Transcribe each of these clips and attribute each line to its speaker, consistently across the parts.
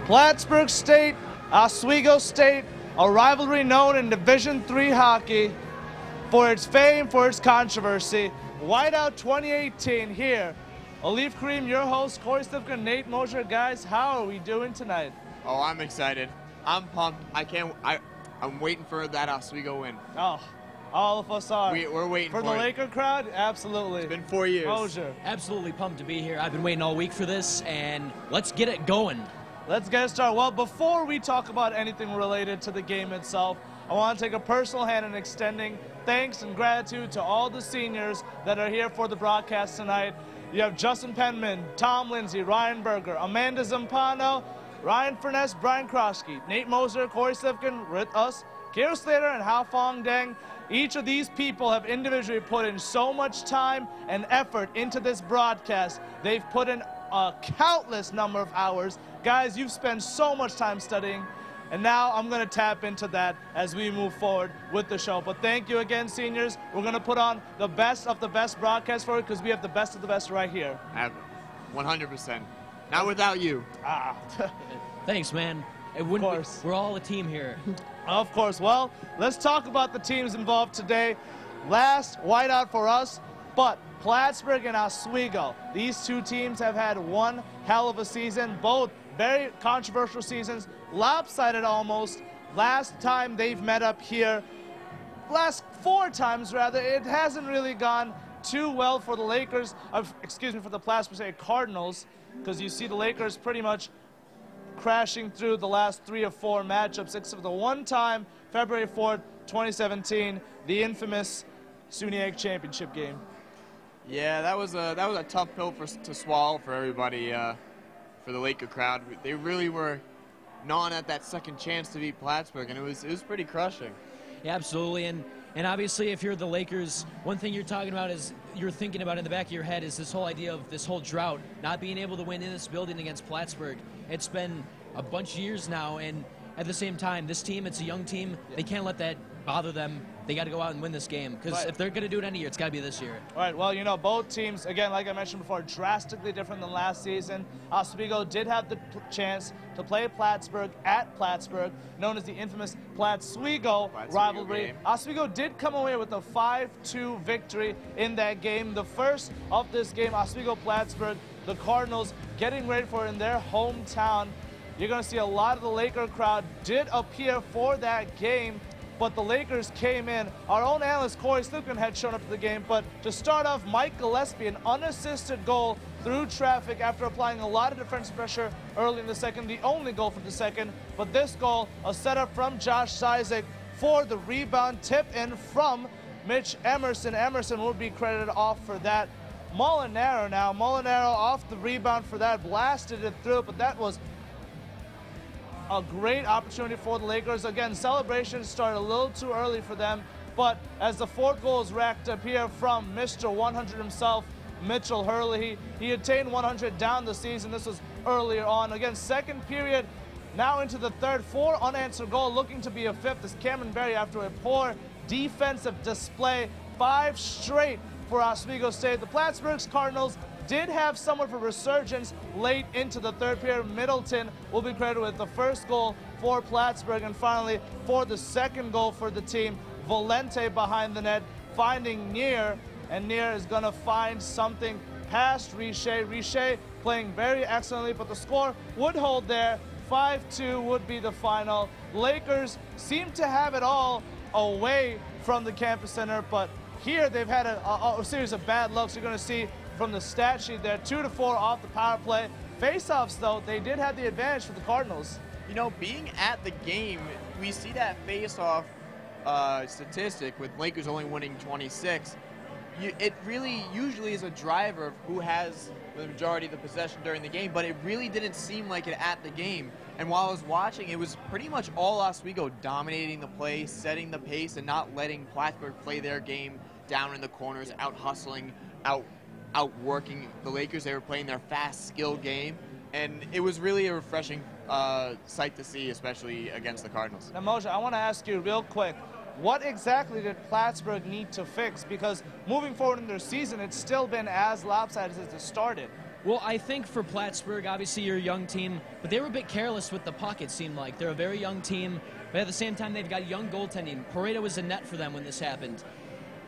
Speaker 1: Plattsburgh State, Oswego State, a rivalry known in Division III hockey for its fame, for its controversy. Whiteout 2018 here. Alif Kareem, your host, Corey Stifkin, Nate Mosher. Guys, how are we doing tonight?
Speaker 2: Oh, I'm excited. I'm pumped. I'm waiting for that Oswego win.
Speaker 1: Oh, all of us are.
Speaker 2: We're waiting for
Speaker 1: the Laker crowd, absolutely.
Speaker 2: It's been 4 years.
Speaker 1: Mosher.
Speaker 3: Absolutely pumped to be here. I've been waiting all week for this, and let's get it going.
Speaker 1: Let's get started. Well, before we talk about anything related to the game itself, I want to take a personal hand in extending thanks and gratitude to all the seniors that are here for the broadcast tonight. You have Justin Penman, Tom Lindsay, Ryan Berger, Amanda Zampano, Ryan Furness, Brian Kroschke, Nate Moser, Corey Sifkin with us, Kira Slater, and Hao Fong Deng. Each of these people have individually put in so much time and effort into this broadcast. They've put in a countless number of hours. Guys, you've spent so much time studying, and now I'm going to tap into that as we move forward with the show. But thank you again, seniors. We're going to put on the best of the best broadcast for you because we have the best of the best right here.
Speaker 2: 100%. Not without you.
Speaker 3: Thanks, man.
Speaker 1: Of course.
Speaker 3: We're all a team here.
Speaker 1: Of course. Well, let's talk about the teams involved today. Last whiteout for us, but Plattsburgh and Oswego. These two teams have had one hell of a season, both very controversial seasons, lopsided almost. Last time they've met up here, last 4 times rather, it hasn't really gone too well for the Lakers, for the Plattsburgh State Cardinals, because you see the Lakers pretty much crashing through the last 3 or 4 matchups, except for the one time, February 4th, 2017, the infamous SUNY Championship game.
Speaker 2: Yeah, that was a tough pill to swallow for everybody, for the Laker crowd. They really were gnawing at that second chance to beat Plattsburgh, and it was pretty crushing.
Speaker 3: Yeah, absolutely, and obviously if you're the Lakers, one thing you're talking about is, you're thinking about in the back of your head is this whole idea of this whole drought, not being able to win in this building against Plattsburgh. It's been a bunch of years now, and at the same time, this team, it's a young team. They can't let that bother them. They got to go out and win this game, because if they're going to do it any year, it's got to be this year.
Speaker 1: All right, well, you know, both teams, again, like I mentioned before, drastically different than last season. Oswego did have the chance to play Plattsburgh at Plattsburgh, known as the infamous Plattswego rivalry.
Speaker 2: Game.
Speaker 1: Oswego did come away with a 5-2 victory in that game. The first of this game, Oswego-Plattsburgh, the Cardinals getting ready for it in their hometown. You're going to see a lot of the Laker crowd did appear for that game, but the Lakers came in. Our own analyst, Corey Stifkin, had shown up to the game, but to start off, Mike Gillespie, an unassisted goal through traffic after applying a lot of defensive pressure early in the second, the only goal for the second. But this goal, a setup from Josh Zizek for the rebound, tip in from Mitch Emerson. Emerson would be credited off for that. Molinaro now, Molinaro off the rebound for that, blasted it through, but that was a great opportunity for the Lakers. Again, celebrations started a little too early for them, but as the 4th goal is racked up here from Mr. 100 himself, Mitchell Hurley, he attained 100 down the season. This was earlier on. Again, second period, now into the third, 4 unanswered goal, looking to be a 5th as Cameron Berry, after a poor defensive display, 5 straight for Oswego State. The Plattsburgh Cardinals did have somewhat of a resurgence late into the third period. Middleton will be credited with the first goal for Plattsburgh, and finally for the second goal for the team, Valente behind the net, finding Neer, and Neer is going to find something past Richer. Richer playing very excellently, but the score would hold there. 5-2 would be the final. Lakers seem to have it all away from the campus center, but here they've had a series of bad looks. You're going to see from the stat sheet there, 2-4 off the power play. Face-offs, though, they did have the advantage for the Cardinals.
Speaker 2: You know, being at the game, we see that face-off statistic with Lakers only winning 26. It really usually is a driver of who has the majority of the possession during the game, but it really didn't seem like it at the game. And while I was watching, it was pretty much all Oswego dominating the play, setting the pace, and not letting Plattsburgh play their game down in the corners, out-hustling, outworking the Lakers. They were playing their fast, skill game, and it was really a refreshing sight to see, especially against the Cardinals.
Speaker 1: Now, Moshe, I want to ask you real quick, what exactly did Plattsburgh need to fix? Because moving forward in their season, it's still been as lopsided as it started.
Speaker 3: Well, I think for Plattsburgh, obviously you're a young team, but they were a bit careless with the puck, it seemed like. They're a very young team, but at the same time, they've got young goaltending. Pareto was a net for them when this happened.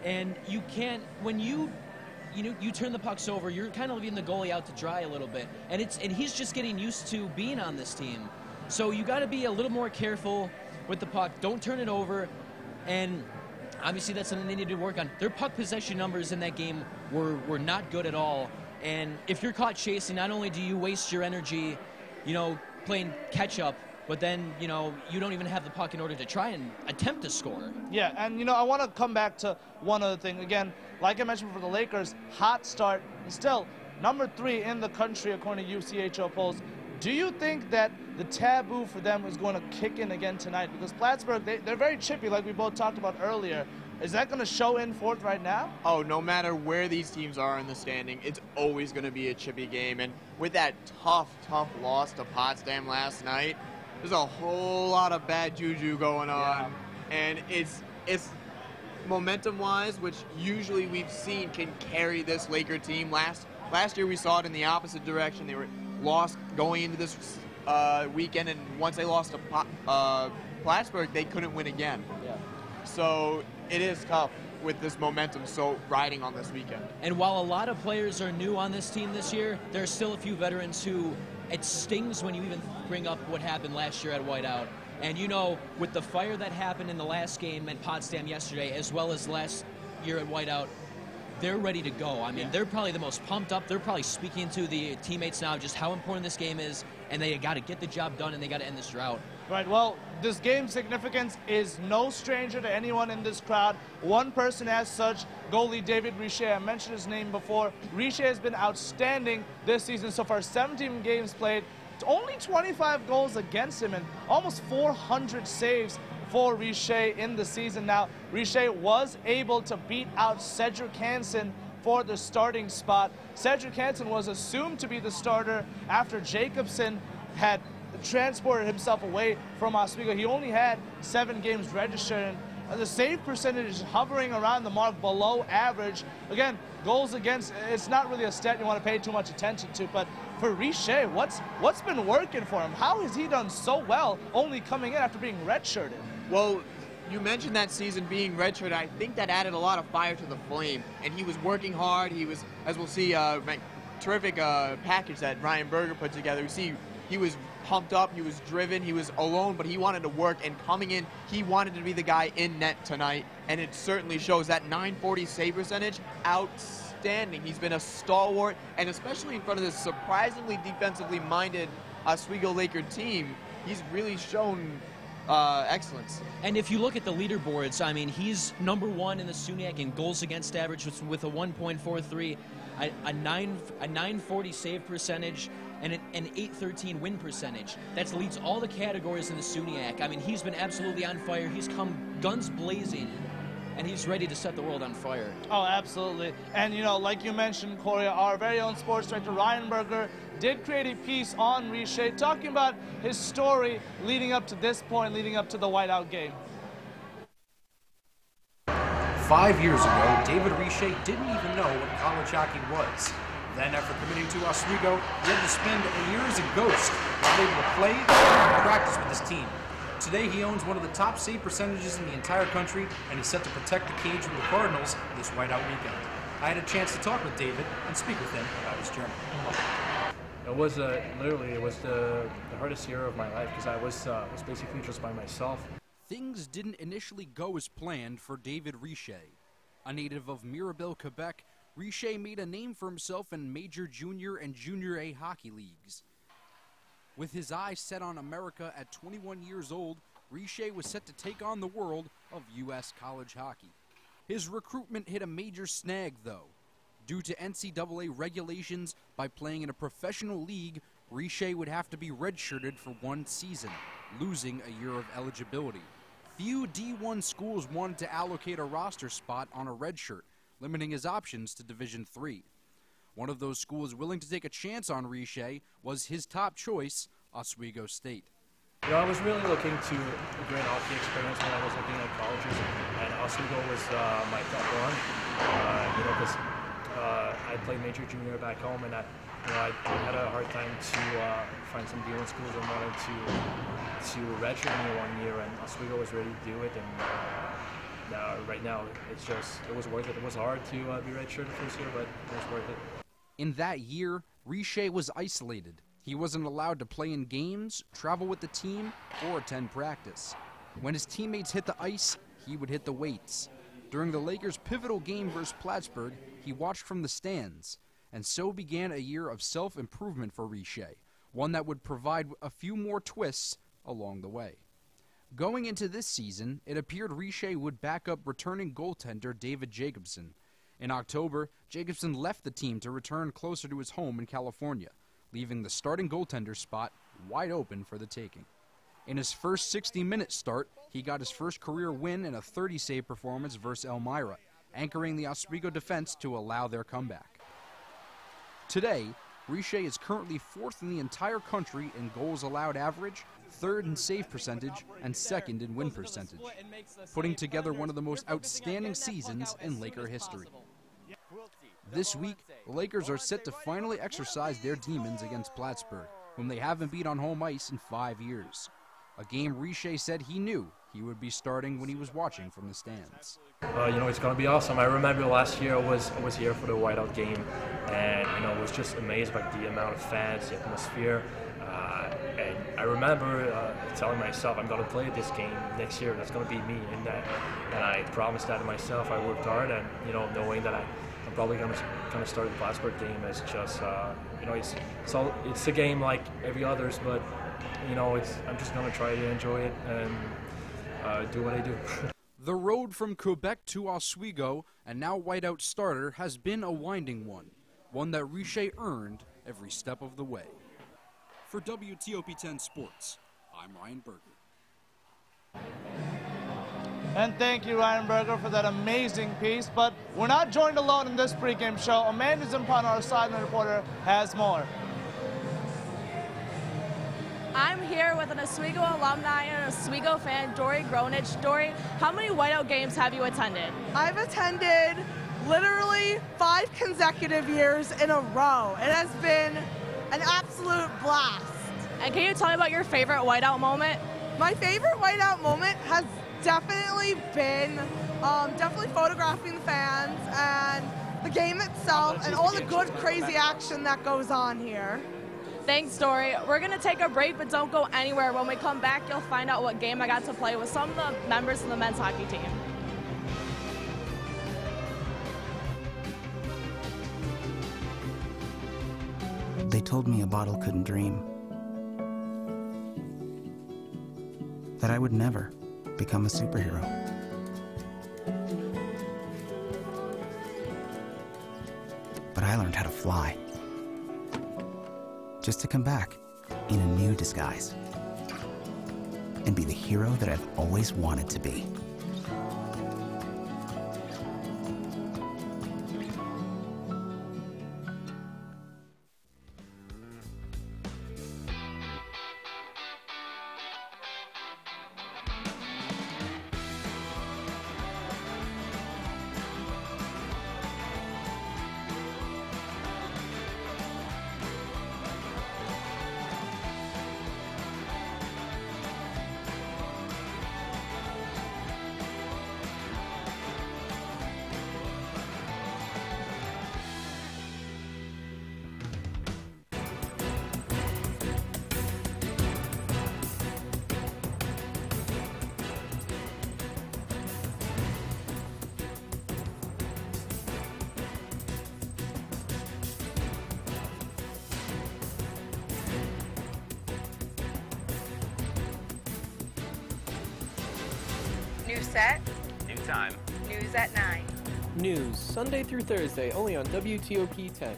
Speaker 3: And you can't, when you turn the pucks over, you're kind of leaving the goalie out to dry a little bit. And he's just getting used to being on this team. So you got to be a little more careful with the puck. Don't turn it over. And obviously that's something they need to work on. Their puck possession numbers in that game were not good at all. And if you're caught chasing, not only do you waste your energy, playing catch-up, but then, you don't even have the puck in order to try and attempt to score.
Speaker 1: Yeah, and, I want to come back to one other thing. Again, like I mentioned for the Lakers, hot start, still number 3 in the country according to UCHO polls. Do you think that the taboo for them is going to kick in again tonight? Because Plattsburgh, they're very chippy, like we both talked about earlier. Is that going to show in forth right now?
Speaker 2: Oh, no matter where these teams are in the standing, it's always going to be a chippy game. And with that tough loss to Potsdam last night, there's a whole lot of bad juju going on. Yeah. And it's momentum-wise, which usually we've seen can carry this Laker team. Last year we saw it in the opposite direction. They were lost going into this weekend, and once they lost to Plattsburgh, they couldn't win again.
Speaker 1: Yeah.
Speaker 2: So it is tough with this momentum riding on this weekend.
Speaker 3: And while a lot of players are new on this team this year, there are still a few veterans who it stings when you even bring up what happened last year at Whiteout. And with the fire that happened in the last game at Potsdam yesterday, as well as last year at Whiteout, they're ready to go. I mean, They're probably the most pumped up. They're probably speaking to the teammates now just how important this game is, and they got to get the job done, and they got to end this drought.
Speaker 1: Right, well, this game's significance is no stranger to anyone in this crowd. One person as such, goalie David Richer. I mentioned his name before. Richer has been outstanding this season so far. 17 games played, only 25 goals against him, and almost 400 saves for Richer in the season. Now, Richer was able to beat out Cedric Hansen for the starting spot. Cedric Hansen was assumed to be the starter after Jacobson had transported himself away from Oswego. He only had 7 games registered, and the save percentage is hovering around the mark below average. Again, goals against, it's not really a stat you want to pay too much attention to, but for Richer, what's been working for him? How has he done so well only coming in after being redshirted?
Speaker 2: Well, you mentioned that season being redshirted. I think that added a lot of fire to the flame, and he was working hard. He was, as we'll see, terrific package that Ryan Berger put together. We see he was pumped up, he was driven, he was alone, but he wanted to work, and coming in, he wanted to be the guy in net tonight, and it certainly shows. That .940 save percentage, outstanding. He's been a stalwart, and especially in front of this surprisingly defensively minded Oswego Laker team, he's really shown excellence. And
Speaker 3: if you look at the leaderboards, I mean, he's number 1 in the SUNYAC in goals against average with a 1.43, a 940 save percentage, and an 813 win percentage. That leads all the categories in the SUNYAC. I mean, he's been absolutely on fire. He's come guns blazing, and he's ready to set the world on fire.
Speaker 1: Oh, absolutely. And, like you mentioned, Corey, our very own sports director, Ryan Berger, did create a piece on Richer talking about his story leading up to this point, leading up to the Whiteout game.
Speaker 4: 5 years ago, David Richer didn't even know what college hockey was. Then, after committing to Oswego, he had to spend a year as a ghost, not able to play or practice with his team. Today, he owns one of the top save percentages in the entire country, and he's set to protect the cage with the Cardinals this Whiteout weekend. I had a chance to talk with David and speak with him about his journey.
Speaker 5: It was literally the hardest year of my life because I was basically just by myself.
Speaker 6: Things didn't initially go as planned for David Richer. A native of Mirabel, Quebec, Richer made a name for himself in major junior and junior A hockey leagues. With his eyes set on America at 21 years old, Richer was set to take on the world of U.S. college hockey. His recruitment hit a major snag, though. Due to NCAA regulations, by playing in a professional league, Richer would have to be redshirted for 1 season, losing a year of eligibility. Few D1 schools wanted to allocate a roster spot on a redshirt, limiting his options to Division III. One of those schools willing to take a chance on Richer was his top choice, Oswego State.
Speaker 5: I was really looking to gain hockey experience when I was looking at colleges, and Oswego was my top one. Because I played major junior back home, and I had a hard time to find some D1 schools that wanted to redshirt me 1 year, and Oswego was ready to do it. And right now, it was worth it. It was hard to be redshirted first year, but it was worth it.
Speaker 6: In that year, Richer was isolated. He wasn't allowed to play in games, travel with the team, or attend practice. When his teammates hit the ice, he would hit the weights. During the Lakers' pivotal game versus Plattsburgh, he watched from the stands. And so began a year of self-improvement for Richer, one that would provide a few more twists along the way. Going into this season, it appeared Richer would back up returning goaltender David Jacobson. In October, Jacobson left the team to return closer to his home in California, leaving the starting goaltender spot wide open for the taking. In his first 60-minute start, he got his first career win in a 30-save performance versus Elmira, anchoring the Oswego defense to allow their comeback. Today, Richer is currently 4th in the entire country in goals allowed average, 3rd in save percentage, and 2nd in win percentage, putting together one of the most outstanding seasons in Laker history. This week, the Lakers are set to finally exercise their demons against Plattsburgh, whom they haven't beat on home ice in 5 years. A game Richer said he knew he would be starting when he was watching from the stands.
Speaker 5: It's going to be awesome. I remember last year I was here for the Whiteout game, and I was just amazed by the amount of fans, the atmosphere. And I remember telling myself, I'm going to play this game next year. That's going to be me. And I promised that to myself. I worked hard, and knowing that I'm probably going to start the Plattsburgh game is just it's a game like every others, but I'm just going to try to enjoy it and do what I do.
Speaker 6: The road from Quebec to Oswego, and now Whiteout starter, has been a winding one that Richer earned every step of the way. For WTOP 10 Sports, I'm Ryan Berger.
Speaker 1: And thank you, Ryan Berger, for that amazing piece. But we're not joined alone in this pregame show. Amanda Zimpon, our sideline reporter, has more.
Speaker 7: I'm here with an Oswego alumni and an Oswego fan, Dory Gronich. Dory, how many Whiteout games have you attended?
Speaker 8: I've attended literally 5 consecutive years in a row. It has been an absolute blast.
Speaker 7: And can you tell me about your favorite Whiteout moment?
Speaker 8: My favorite Whiteout moment has definitely been definitely photographing the fans and the game itself and all the good, crazy action that goes on here.
Speaker 7: Thanks, Dory. We're going to take a break, but don't go anywhere. When we come back, you'll find out what game I got to play with some of the members of the men's hockey team.
Speaker 9: They told me a bottle couldn't dream. That I would never become a superhero. But I learned how to fly. Just to come back in a new disguise and be the hero that I've always wanted to be.
Speaker 10: New set.
Speaker 11: New time.
Speaker 10: News at 9.
Speaker 12: News, Sunday through Thursday, only on WTOP 10.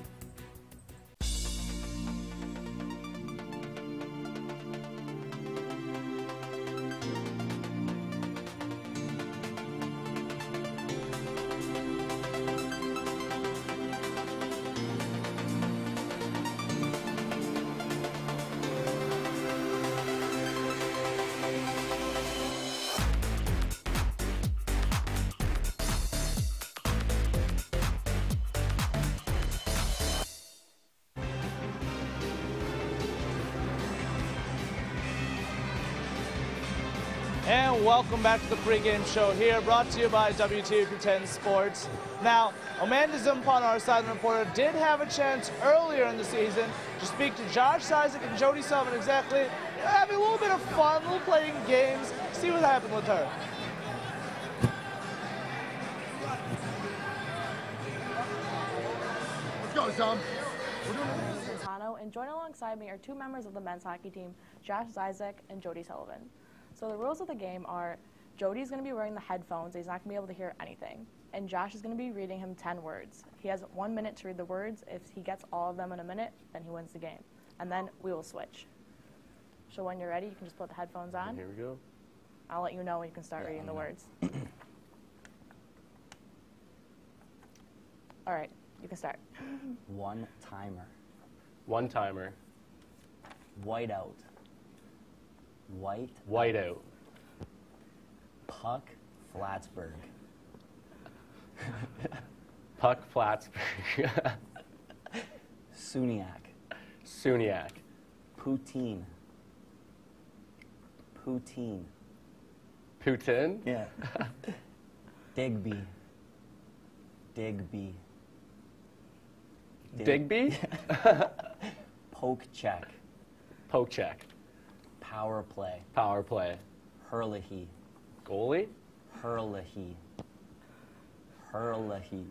Speaker 1: And welcome back to the pregame show here, brought to you by WTOP10 Sports. Now, Amanda Zimpon, our sideline reporter, did have a chance earlier in the season to speak to Josh Isaac and Jody Sullivan exactly, having a little bit of fun, a little playing games, see what happened with her.
Speaker 10: Let's go, Tom.
Speaker 7: And joining alongside me are two members of the men's hockey team, Josh Isaac and Jody Sullivan. So the rules of the game are Jody's going to be wearing the headphones, so he's not going to be able to hear anything. And Josh is going to be reading him 10 words. He has 1 minute to read the words. If he gets all of them in a minute, then he wins the game. And then we will switch. So when you're ready, you can just put the headphones on.
Speaker 12: Here we go.
Speaker 7: I'll let you know when you can start reading the words. All right, you can start.
Speaker 11: One timer.
Speaker 12: One timer.
Speaker 11: Whiteout.
Speaker 12: Whiteout.
Speaker 11: Puck Plattsburgh.
Speaker 12: Puck Plattsburgh.
Speaker 11: Suniac.
Speaker 12: Suniac.
Speaker 11: Poutine. Poutine.
Speaker 12: Putin?
Speaker 11: Yeah. Digby. Digby.
Speaker 12: Digby?
Speaker 11: Poke check.
Speaker 12: Poke check.
Speaker 11: Power play.
Speaker 12: Power play.
Speaker 11: Hurley.
Speaker 12: Goalie?
Speaker 11: Hurley. Hurley.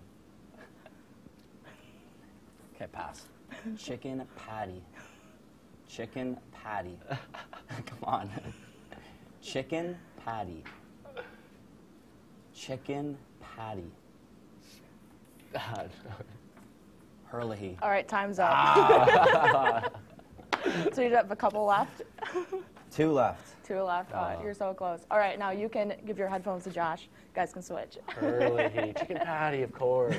Speaker 11: Okay, pass. Chicken patty. Chicken patty. Come on. Chicken patty. Chicken patty. Hurley.
Speaker 7: All right, time's up. So you have a couple left?
Speaker 11: Two left.
Speaker 7: Two left. You're so close. All right, now you can give your headphones to Josh. You guys can switch.
Speaker 12: Hurley. Chicken patty, of course.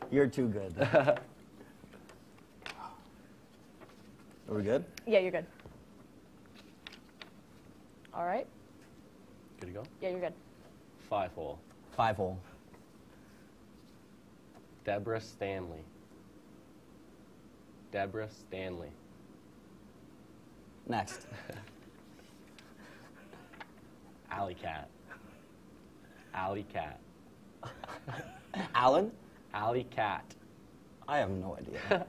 Speaker 11: You're too good. Are we good?
Speaker 7: Yeah, you're good. All right.
Speaker 12: Good to go?
Speaker 7: Yeah, you're good.
Speaker 12: 5-hole.
Speaker 11: 5-hole.
Speaker 12: Deborah Stanley. Deborah Stanley.
Speaker 11: Next.
Speaker 12: Alley Cat. Alley Cat.
Speaker 11: Alan?
Speaker 12: Alley Cat.
Speaker 11: I have no idea.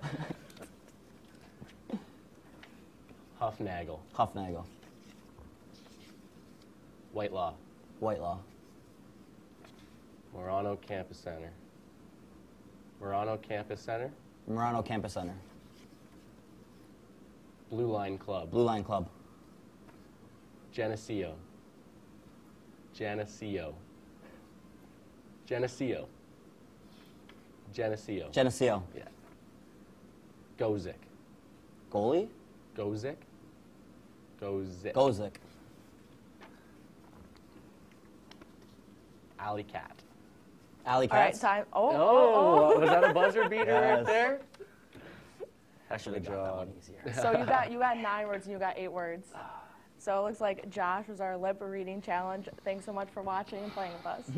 Speaker 12: Huffnagel.
Speaker 11: Huffnagel.
Speaker 12: Whitelaw.
Speaker 11: Whitelaw.
Speaker 12: Murano Campus Center. Murano Campus Center.
Speaker 11: Murano Campus Center.
Speaker 12: Blue Line Club.
Speaker 11: Blue Line Club.
Speaker 12: Geneseo. Geneseo. Geneseo. Geneseo.
Speaker 11: Geneseo.
Speaker 12: Yeah. Gozik.
Speaker 11: Goalie?
Speaker 12: Gozik. Gozik.
Speaker 11: Gozik.
Speaker 12: Alley Cat.
Speaker 11: Alley
Speaker 7: All right,
Speaker 11: Cats.
Speaker 7: time.
Speaker 12: Was that a buzzer beater
Speaker 11: Yes.
Speaker 12: right there?
Speaker 11: I should have got that one easier.
Speaker 7: So you got 9 words and you got 8 words. So it looks like Josh was our lip reading challenge. Thanks so much for watching and playing with us.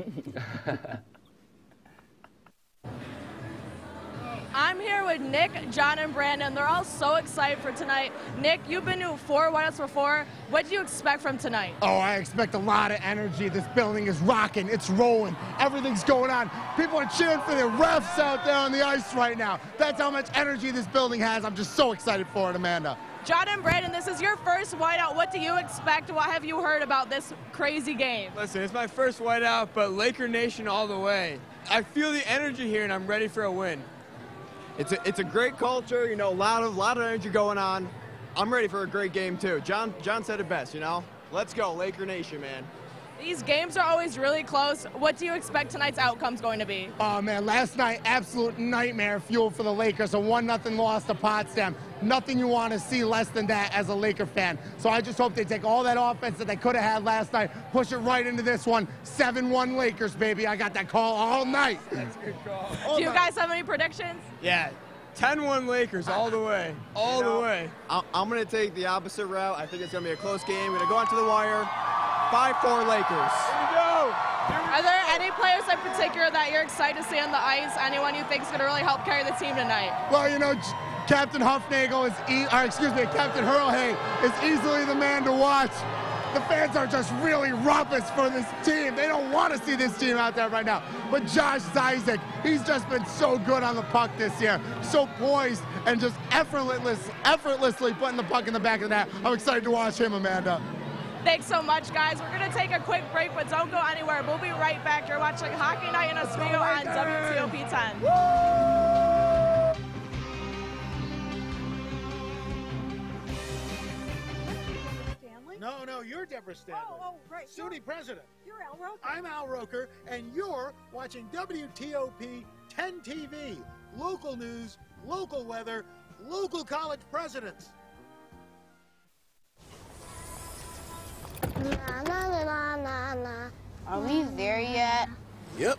Speaker 7: I'm here with Nick, John, and Brandon. They're all so excited for tonight. Nick, you've been to 4 whiteouts before. What do you expect from tonight?
Speaker 10: Oh, I expect a lot of energy. This building is rocking. It's rolling. Everything's going on. People are cheering for the refs out there on the ice right now. That's how much energy this building has. I'm just so excited for it, Amanda.
Speaker 7: John and Brandon, this is your first whiteout. What do you expect? What have you heard about this crazy game?
Speaker 2: Listen, it's my first whiteout, but Laker Nation all the way. I feel the energy here, and I'm ready for a win.
Speaker 13: It's a great culture, you know, a lot of energy going on. I'm ready for a great game too. John said it best, you know. Let's go, Laker Nation, man.
Speaker 7: These games are always really close. What do you expect tonight's outcome's going to be?
Speaker 10: Oh, man, last night, absolute nightmare fuel for the Lakers. A 1-0 loss to Potsdam. Nothing you want to see less than that as a Laker fan. So I just hope they take all that offense that they could have had last night, push it right into this one. 7-1 Lakers, baby. I got that call all night.
Speaker 2: That's a good call.
Speaker 7: Do you guys have any predictions?
Speaker 2: Yeah, 10-1 Lakers all the way. All the way.
Speaker 13: I'm going to take the opposite route. I think it's going to be a close game. We're going to go on to the wire. 5-4 Lakers.
Speaker 2: Here we go.
Speaker 7: Are there any players in particular that you're excited to see on the ice? Anyone you think is going to really help carry the team tonight?
Speaker 10: Well, you know, Captain Huffnagel Captain Hurley is easily the man to watch. The fans are just really raucous for this team. They don't want to see this team out there right now. But Josh Zizek, he's just been so good on the puck this year. So poised and just effortlessly putting the puck in the back of the net. I'm excited to watch him, Amanda.
Speaker 7: Thanks so much, guys. We're going to take a quick break, but don't go anywhere. We'll be right back. You're watching Hockey Night in Oswego on WTOP 10.
Speaker 14: No, you're Deborah Stanley.
Speaker 15: Oh, right.
Speaker 14: SUNY president.
Speaker 15: You're Al Roker.
Speaker 14: I'm Al Roker, and you're watching WTOP 10 TV. Local news, local weather, local college presidents.
Speaker 16: Na, na, na, na, na. Are we there yet?
Speaker 17: Yep.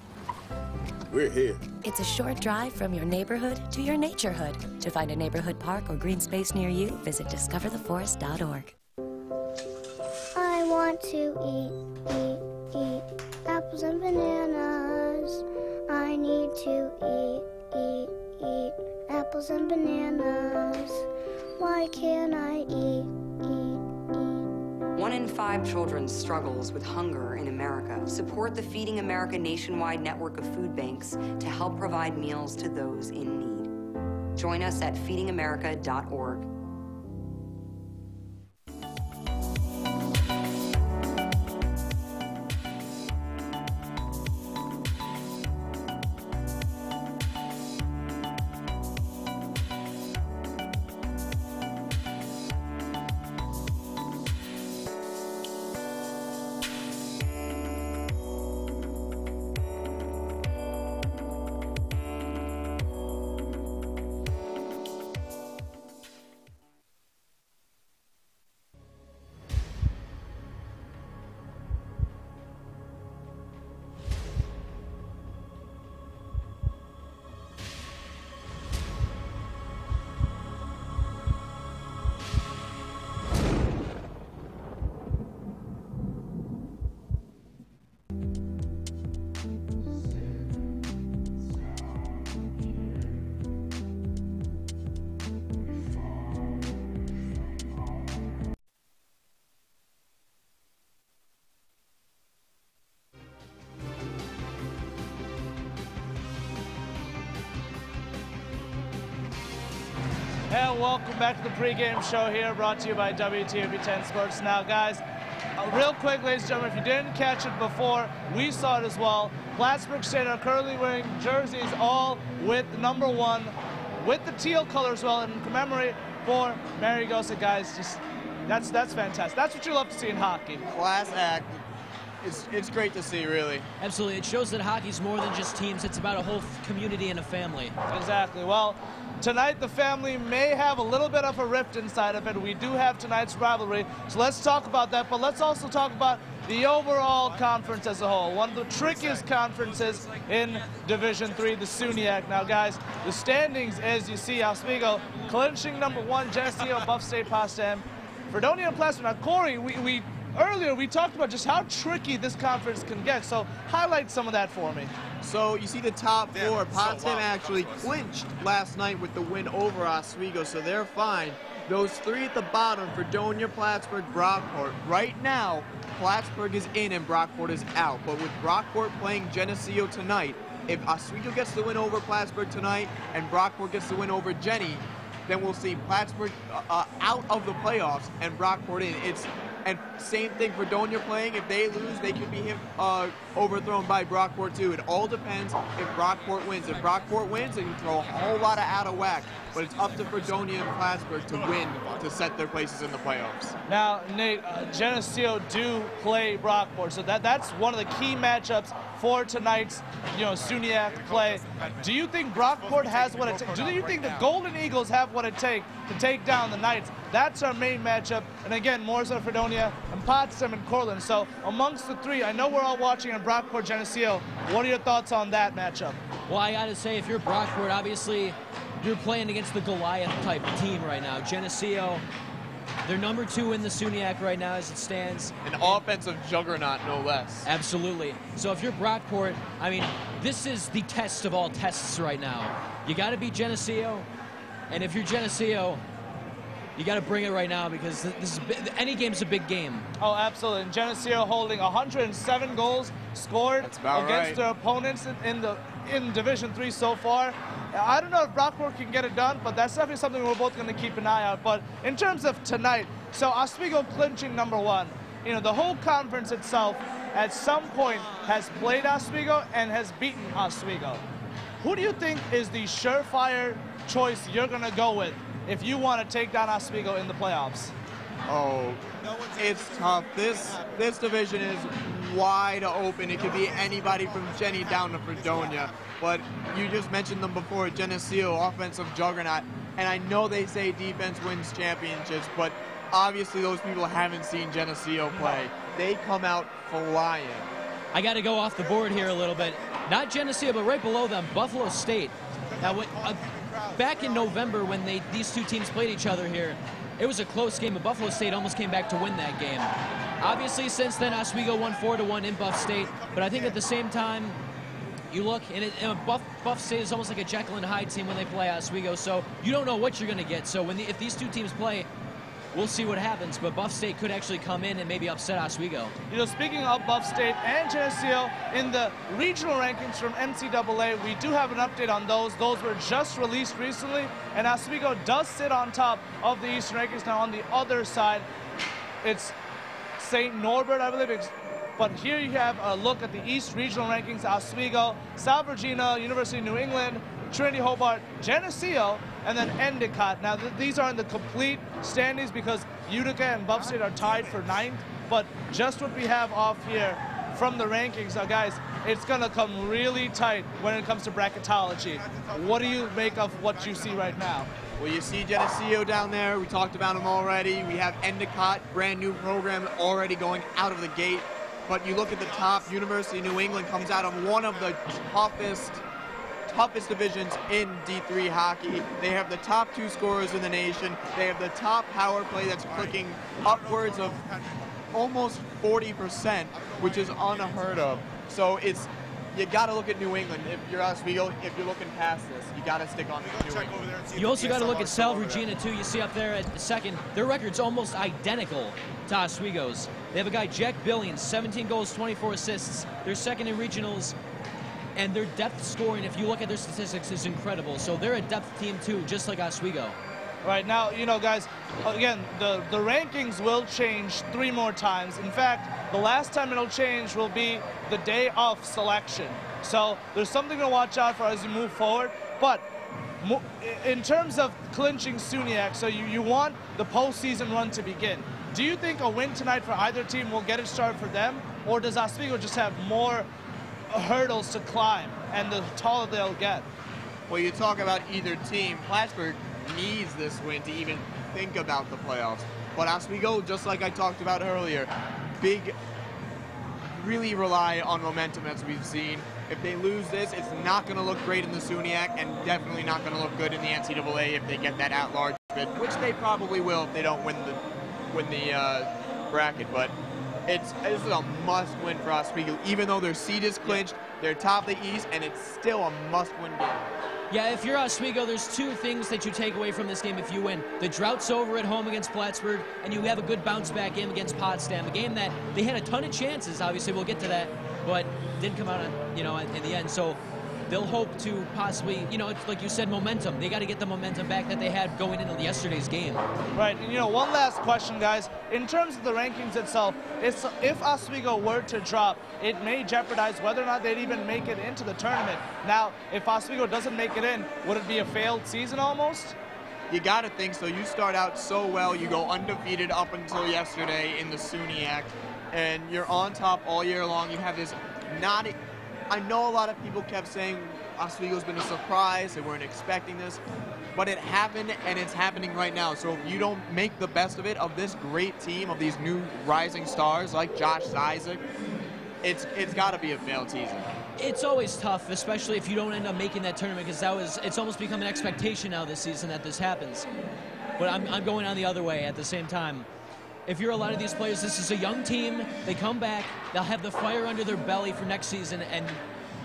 Speaker 17: We're here.
Speaker 18: It's a short drive from your neighborhood to your naturehood. To find a neighborhood park or green space near you, visit discovertheforest.org.
Speaker 16: I want to eat apples and bananas. I need to eat apples and bananas. Why can't I eat?
Speaker 19: 1 in 5 children struggles with hunger in America. Support the Feeding America nationwide network of food banks to help provide meals to those in need. Join us at feedingamerica.org.
Speaker 1: And welcome back to the pregame show here, brought to you by WTOP 10 Sports. Now, guys, real quick, ladies and gentlemen, if you didn't catch it before, we saw it as well. Plattsburgh State are currently wearing jerseys all with number 1, with the teal color as well, and in commemorate for Mary Gosa, guys. Just that's fantastic. That's what you love to see in hockey.
Speaker 2: Class act. It's great to see, really.
Speaker 3: Absolutely. It shows that hockey's more than just teams. It's about a whole community and a family.
Speaker 1: Exactly. Well, tonight the family may have a little bit of a rift inside of it. We do have tonight's rivalry, so let's talk about that. But let's also talk about the overall conference as a whole. One of the trickiest conferences in Division III, the SUNYAC. Now, guys, the standings, as you see, Oswego clinching number 1, Geneseo, Buff State, Potsdam, Fredonia, and Plattsburgh. Now, Corey, earlier we talked about just how tricky this conference can get, so highlight some of that for me.
Speaker 2: So you see the top 4. Potsdam actually clinched last night with the win over Oswego, so they're fine. Those 3 at the bottom, Fredonia, Plattsburgh, Brockport. Right now, Plattsburgh is in and Brockport is out, but with Brockport playing Geneseo tonight, if Oswego gets the win over Plattsburgh tonight and Brockport gets the win over Jenny, then we'll see Plattsburgh out of the playoffs and Brockport in. And same thing for Fredonia playing. If they lose, they could be overthrown by Brockport too. It all depends if Brockport wins. If Brockport wins, they can throw a whole lot out of whack. But it's up to Fredonia and Plattsburgh to win to set their places in the playoffs.
Speaker 1: Now, Nate, Geneseo do play Brockport, so that's one of the key matchups for tonight's, SUNYAC play. Do you think Brockport has what it takes? Do you think the Golden Eagles have what it takes to take down the Knights? That's our main matchup. And again, Mooresville, Fredonia, and Potsdam and Cortland. So amongst the 3, I know we're all watching on Brockport, Geneseo. What are your thoughts on that matchup?
Speaker 3: Well, I got to say, if you're Brockport, obviously you're playing against the Goliath-type team right now. Geneseo, they're number 2 in the SUNYAC right now as it stands.
Speaker 2: An offensive juggernaut, no less.
Speaker 3: Absolutely. So if you're Brockport, I mean, this is the test of all tests right now. You got to beat Geneseo, and if you're Geneseo, you got to bring it right now because this is any game's a big game.
Speaker 1: Oh, absolutely. And Geneseo holding 107 goals scored against their opponents in Division III so far. I don't know if Brockport can get it done, but that's definitely something we're both going to keep an eye out. But in terms of tonight, so Oswego clinching #1. You know, the whole conference itself at some point has played Oswego and has beaten Oswego. Who do you think is the surefire choice you're going to go with if you want to take down Oswego in the playoffs?
Speaker 2: Oh, it's tough. This division is wide open. It could be anybody from Jenny down to Fredonia. But you just mentioned them before, Geneseo, offensive juggernaut. And I know they say defense wins championships, but obviously those people haven't seen Geneseo play. They come out flying.
Speaker 3: I got to go off the board here a little bit. Not Geneseo, but right below them, Buffalo State. Now, back in November when these two teams played each other here, it was a close game, and Buffalo State almost came back to win that game. Obviously, since then, Oswego won 4-1 in Buff State, but I think at the same time, you look, and Buff State is almost like a Jekyll and Hyde team when they play Oswego, so you don't know what you're going to get. So if these two teams play, we'll see what happens, but Buff State could actually come in and maybe upset Oswego.
Speaker 1: You know, speaking of Buff State and Geneseo, in the regional rankings from NCAA, we do have an update on those. Those were just released recently, and Oswego does sit on top of the Eastern rankings. Now, on the other side, it's St. Norbert, I believe. But here you have a look at the East regional rankings: Oswego, South Virginia, University of New England, Trinity Hobart, Geneseo, and then Endicott. Now, these are in the complete standings because Utica and Buff State are tied for 9th. But just what we have off here from the rankings, now, guys, it's going to come really tight when it comes to bracketology. What do you make of what you see right now?
Speaker 2: Well, you see Geneseo down there. We talked about them already. We have Endicott, brand new program, already going out of the gate. But you look at the top, University of New England comes out of one of the toughest divisions in D3 hockey. They have the top 2 scorers in the nation. They have the top power play that's clicking upwards of almost 40%, which is unheard of. So you got to look at New England. If you're Oswego, if you're looking past this, you got to stick on New England.
Speaker 3: You also got to look at South Virginia, too. You see up there at the second, their record's almost identical to Oswego's. They have a guy, Jack Billings, 17 goals, 24 assists. They're second in regionals, and their depth scoring, if you look at their statistics, is incredible. So they're a depth team, too, just like Oswego.
Speaker 1: Right now, you know, guys, again, the rankings will change 3 more times. In fact, the last time it'll change will be the day of selection. So there's something to watch out for as you move forward. But in terms of clinching SUNYAC, so you want the postseason run to begin. Do you think a win tonight for either team will get it started for them, or does Oswego just have more hurdles to climb and the taller they'll get?
Speaker 2: Well, you talk about either team. Plattsburgh needs this win to even think about the playoffs. But Oswego, just like I talked about earlier, really rely on momentum as we've seen. If they lose this, it's not going to look great in the SUNYAC and definitely not going to look good in the NCAA if they get that at-large bid, which they probably will if they don't win the bracket. But this is a must-win for Oswego, even though their seed is clinched, they're top of the East, and it's still a must-win game.
Speaker 3: Yeah, if you're Oswego, there's 2 things that you take away from this game if you win. The drought's over at home against Plattsburgh, and you have a good bounce-back game against Potsdam, a game that they had a ton of chances. Obviously, we'll get to that, but didn't come out on, in the end. So they'll hope to possibly, it's like you said, momentum. They got to get the momentum back that they had going into yesterday's game.
Speaker 1: Right, and one last question, guys. In terms of the rankings itself, if Oswego were to drop, it may jeopardize whether or not they'd even make it into the tournament. Now, if Oswego doesn't make it in, would it be a failed season almost?
Speaker 2: You got to think so. You start out so well. You go undefeated up until yesterday in the SUNYAC, and you're on top all year long. You have this I know a lot of people kept saying Oswego's been a surprise, they weren't expecting this, but it happened, and it's happening right now. So if you don't make the best of it, of this great team, of these new rising stars like Josh Isaac, it's got to be a failed season.
Speaker 3: It's always tough, especially if you don't end up making that tournament, because it's almost become an expectation now this season that this happens. But I'm going on the other way at the same time. If you're a lot of these players, this is a young team. They come back, they'll have the fire under their belly for next season, and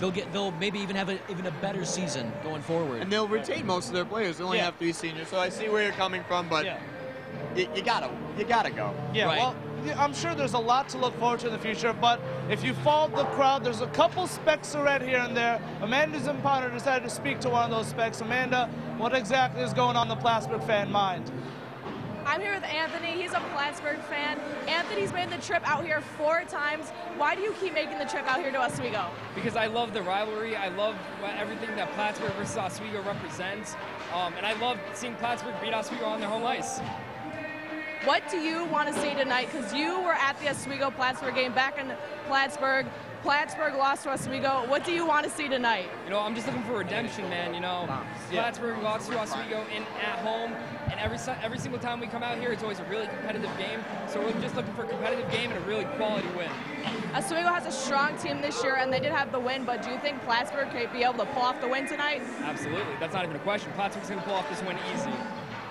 Speaker 3: they'll maybe even have even a better season going forward.
Speaker 2: And they'll retain most of their players. They only have 3 seniors, so I see where you're coming from, but you gotta go.
Speaker 1: Yeah, well, I'm sure there's a lot to look forward to in the future, but if you followed the crowd, there's a couple specks of red here and there. Amanda Zimpano decided to speak to one of those specks. Amanda, what exactly is going on in the Plattsburgh fan mind?
Speaker 7: I'm here with Anthony. He's a Plattsburgh fan. Anthony's made the trip out here 4 times. Why do you keep making the trip out here to Oswego?
Speaker 15: Because I love the rivalry. I love everything that Plattsburgh versus Oswego represents. And I love seeing Plattsburgh beat Oswego on their home ice.
Speaker 7: What do you want to see tonight? Because you were at the Oswego-Plattsburgh game back in Plattsburgh. Plattsburgh lost to Oswego. What do you want to see tonight?
Speaker 15: You know, I'm just looking for redemption, man. You know, Plattsburgh lost to Oswego at home, and every single time we come out here, it's always a really competitive game. So we're just looking for a competitive game and a really quality win.
Speaker 7: Oswego has a strong team this year, and they did have the win, but do you think Plattsburgh could be able to pull off the win tonight?
Speaker 15: Absolutely. That's not even a question. Plattsburgh's going to pull off this win easy.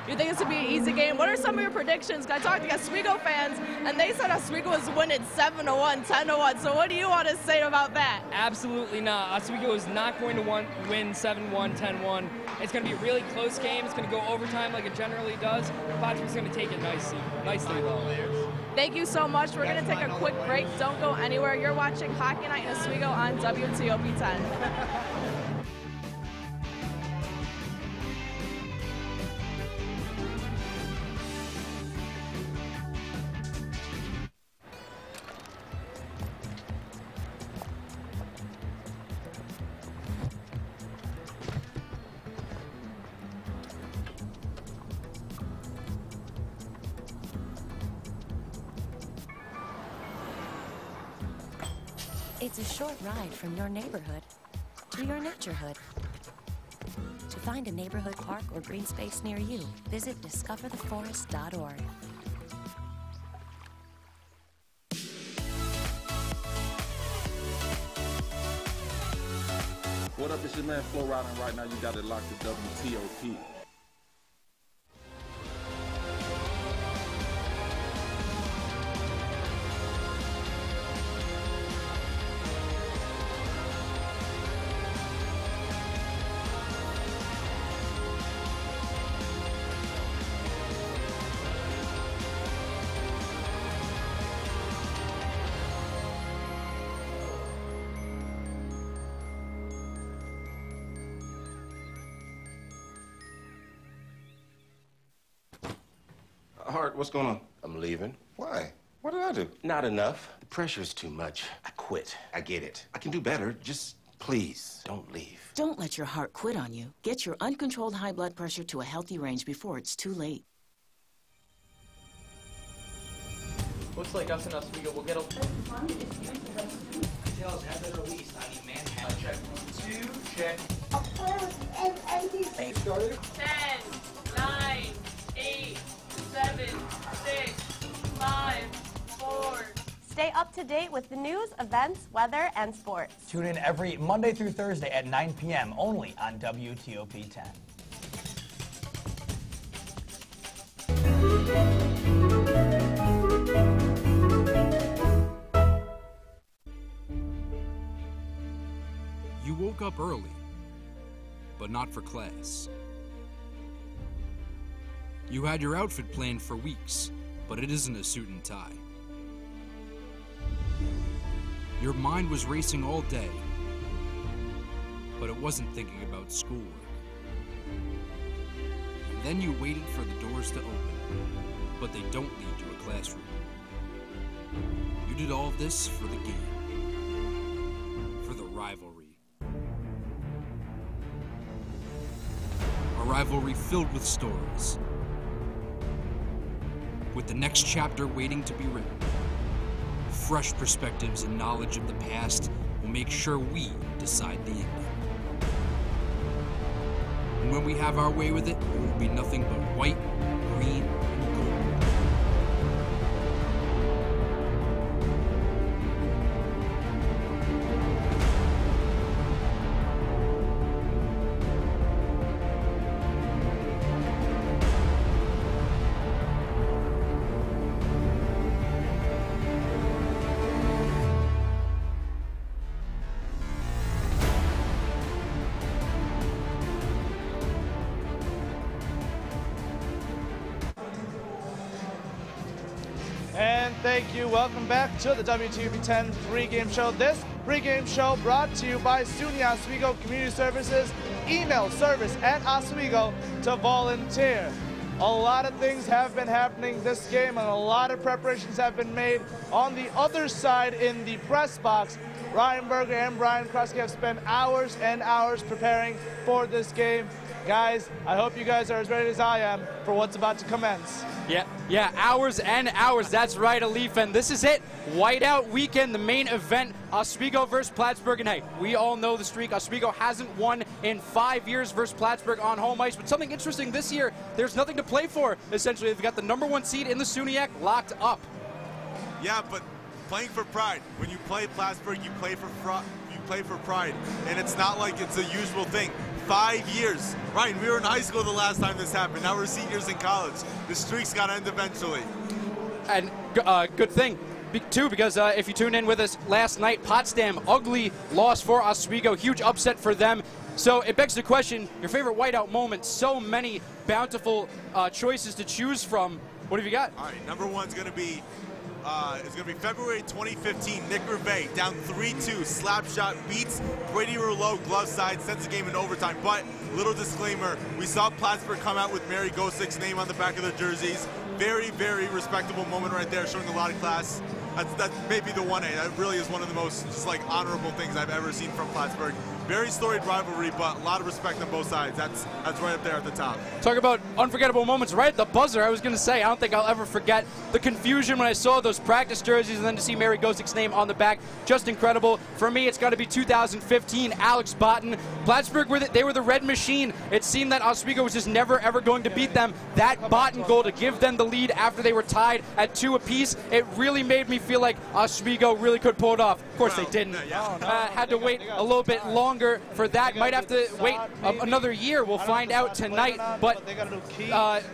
Speaker 7: You think this would be an easy game? What are some of your predictions? I talked to Oswego fans, and they said Oswego was winning 7-1, 10-1. So what do you want to say about that?
Speaker 15: Absolutely not. Oswego is not going to win 7-1, 10-1. It's going to be a really close game. It's going to go overtime like it generally does. Plattsburgh's going to take it nicely though.
Speaker 7: Thank you so much. We're going to take a quick break. Don't go anywhere. You're watching Hockey Night in Oswego on WTOP 10.
Speaker 18: It's a short ride from your neighborhood to your naturehood. To find a neighborhood park or green space near you, visit discovertheforest.org.
Speaker 20: What up, it's your man Flo Rida, and right now you got it locked to WTOP.
Speaker 21: Hart, what's going on? I'm leaving. Why? What did I do? Not enough. The pressure's too much. I quit. I get it. I can do better. Just please don't leave.
Speaker 22: Don't let your heart quit on you. Get your uncontrolled high blood pressure to a healthy range before it's too late.
Speaker 15: Looks like us and Oswego will get a...
Speaker 4: Details have been released on the Manhattan. Check 1, 2, check.
Speaker 7: 10, 9, 8, 7, 6, 5, 4.
Speaker 23: Stay up to date with the news, events, weather, and sports.
Speaker 24: Tune in every Monday through Thursday at 9 p.m. only on WTOP 10.
Speaker 6: You woke up early, but not for class. You had your outfit planned for weeks, but it isn't a suit and tie. Your mind was racing all day, but it wasn't thinking about schoolwork. And then you waited for the doors to open, but they don't lead to a classroom. You did all this for the game, for the rivalry. A rivalry filled with stories, with the next chapter waiting to be written. Fresh perspectives and knowledge of the past will make sure we decide the ending. And when we have our way with it, it will be nothing but white, green, and gold.
Speaker 1: And thank you. Welcome back to the WTOP 10 pregame show. This pregame show brought to you by SUNY Oswego Community Services. Email service@Oswego to volunteer. A lot of things have been happening this game, and a lot of preparations have been made on the other side in the press box. Ryan Berger and Brian Krusky have spent hours and hours preparing for this game. Guys, I hope you guys are as ready as I am for what's about to commence.
Speaker 5: Yeah, hours and hours. That's right, Alif. And this is it. Whiteout Weekend, the main event. Oswego versus Plattsburgh. And hey, we all know the streak. Oswego hasn't won in 5 years versus Plattsburgh on home ice. But something interesting this year, there's nothing to play for. Essentially, they've got the #1 seed in the SUNYAC locked up.
Speaker 8: Yeah, but playing for pride. When you play Plattsburgh, you play for pride. And it's not like it's a usual thing. 5 years. Ryan, we were in high school the last time this happened. Now we're seniors in college. The streak's got to end eventually.
Speaker 5: And good thing, too, because if you tuned in with us last night, Potsdam, ugly loss for Oswego, huge upset for them. So it begs the question, your favorite whiteout moment, so many bountiful choices to choose from. What have you got?
Speaker 8: All right, number one's going to be February 2015. Nick Reve down 3-2, slap shot, beats Brady Rouleau, glove side, sends the game in overtime. But little disclaimer, we saw Plattsburgh come out with Mary Gosick's name on the back of their jerseys. Very, very respectable moment right there, showing a lot of class. That's maybe the 1A. That really is one of the most just like honorable things I've ever seen from Plattsburgh. Very storied rivalry, but a lot of respect on both sides. That's right up there at the top.
Speaker 5: Talk about unforgettable moments, right at the buzzer. I was going to say, I don't think I'll ever forget the confusion when I saw those practice jerseys and then to see Mary Gosick's name on the back. Just incredible. For me, it's got to be 2015, Alex Botten. Plattsburgh, they were the red machine. It seemed that Oswego was just never, ever going to beat them. That Botten goal to give them the lead after they were tied at 2 apiece, it really made me feel like Oswego really could pull it off. Of course, they didn't. Had to wait a little bit longer for that. Might have to wait another year. We'll find out tonight. But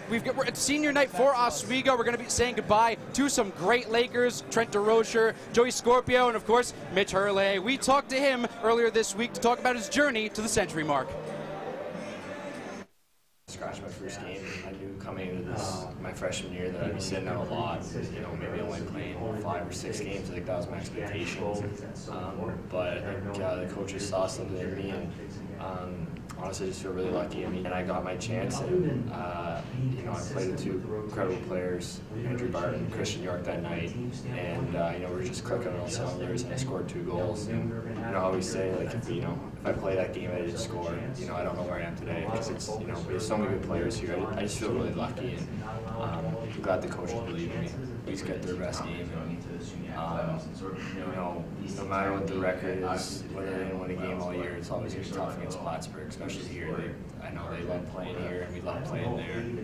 Speaker 5: we're at senior night for Oswego. We're going to be saying goodbye to some great Lakers, Trent DeRocher, Joey Scorpio, and of course, Mitch Hurley. We talked to him earlier this week to talk about his journey to the century mark.
Speaker 9: Scratched my first game. I knew coming into this my freshman year that I'd be sitting out a lot. You know, maybe only playing 5 or 6 games. I think that was my expectations. But I think the coaches saw something in me, and honestly, I just feel really lucky. And I got my chance, and you know, I played with 2 incredible players, Andrew Barton and Christian York, that night. And you know, we were just clicking on all cylinders, and I scored 2 goals. And you know, I always say, like, if I play that game and I didn't score, you know, I don't know where I am today, because it's, you know, there's so many good players here. I just feel really lucky, and I'm glad the coaches believe in me. Please get their best game, and you know, no matter what the record is, whether they didn't win a game all year, it's always going to be tough against Plattsburgh, especially here. I know they love playing here, and we love playing there.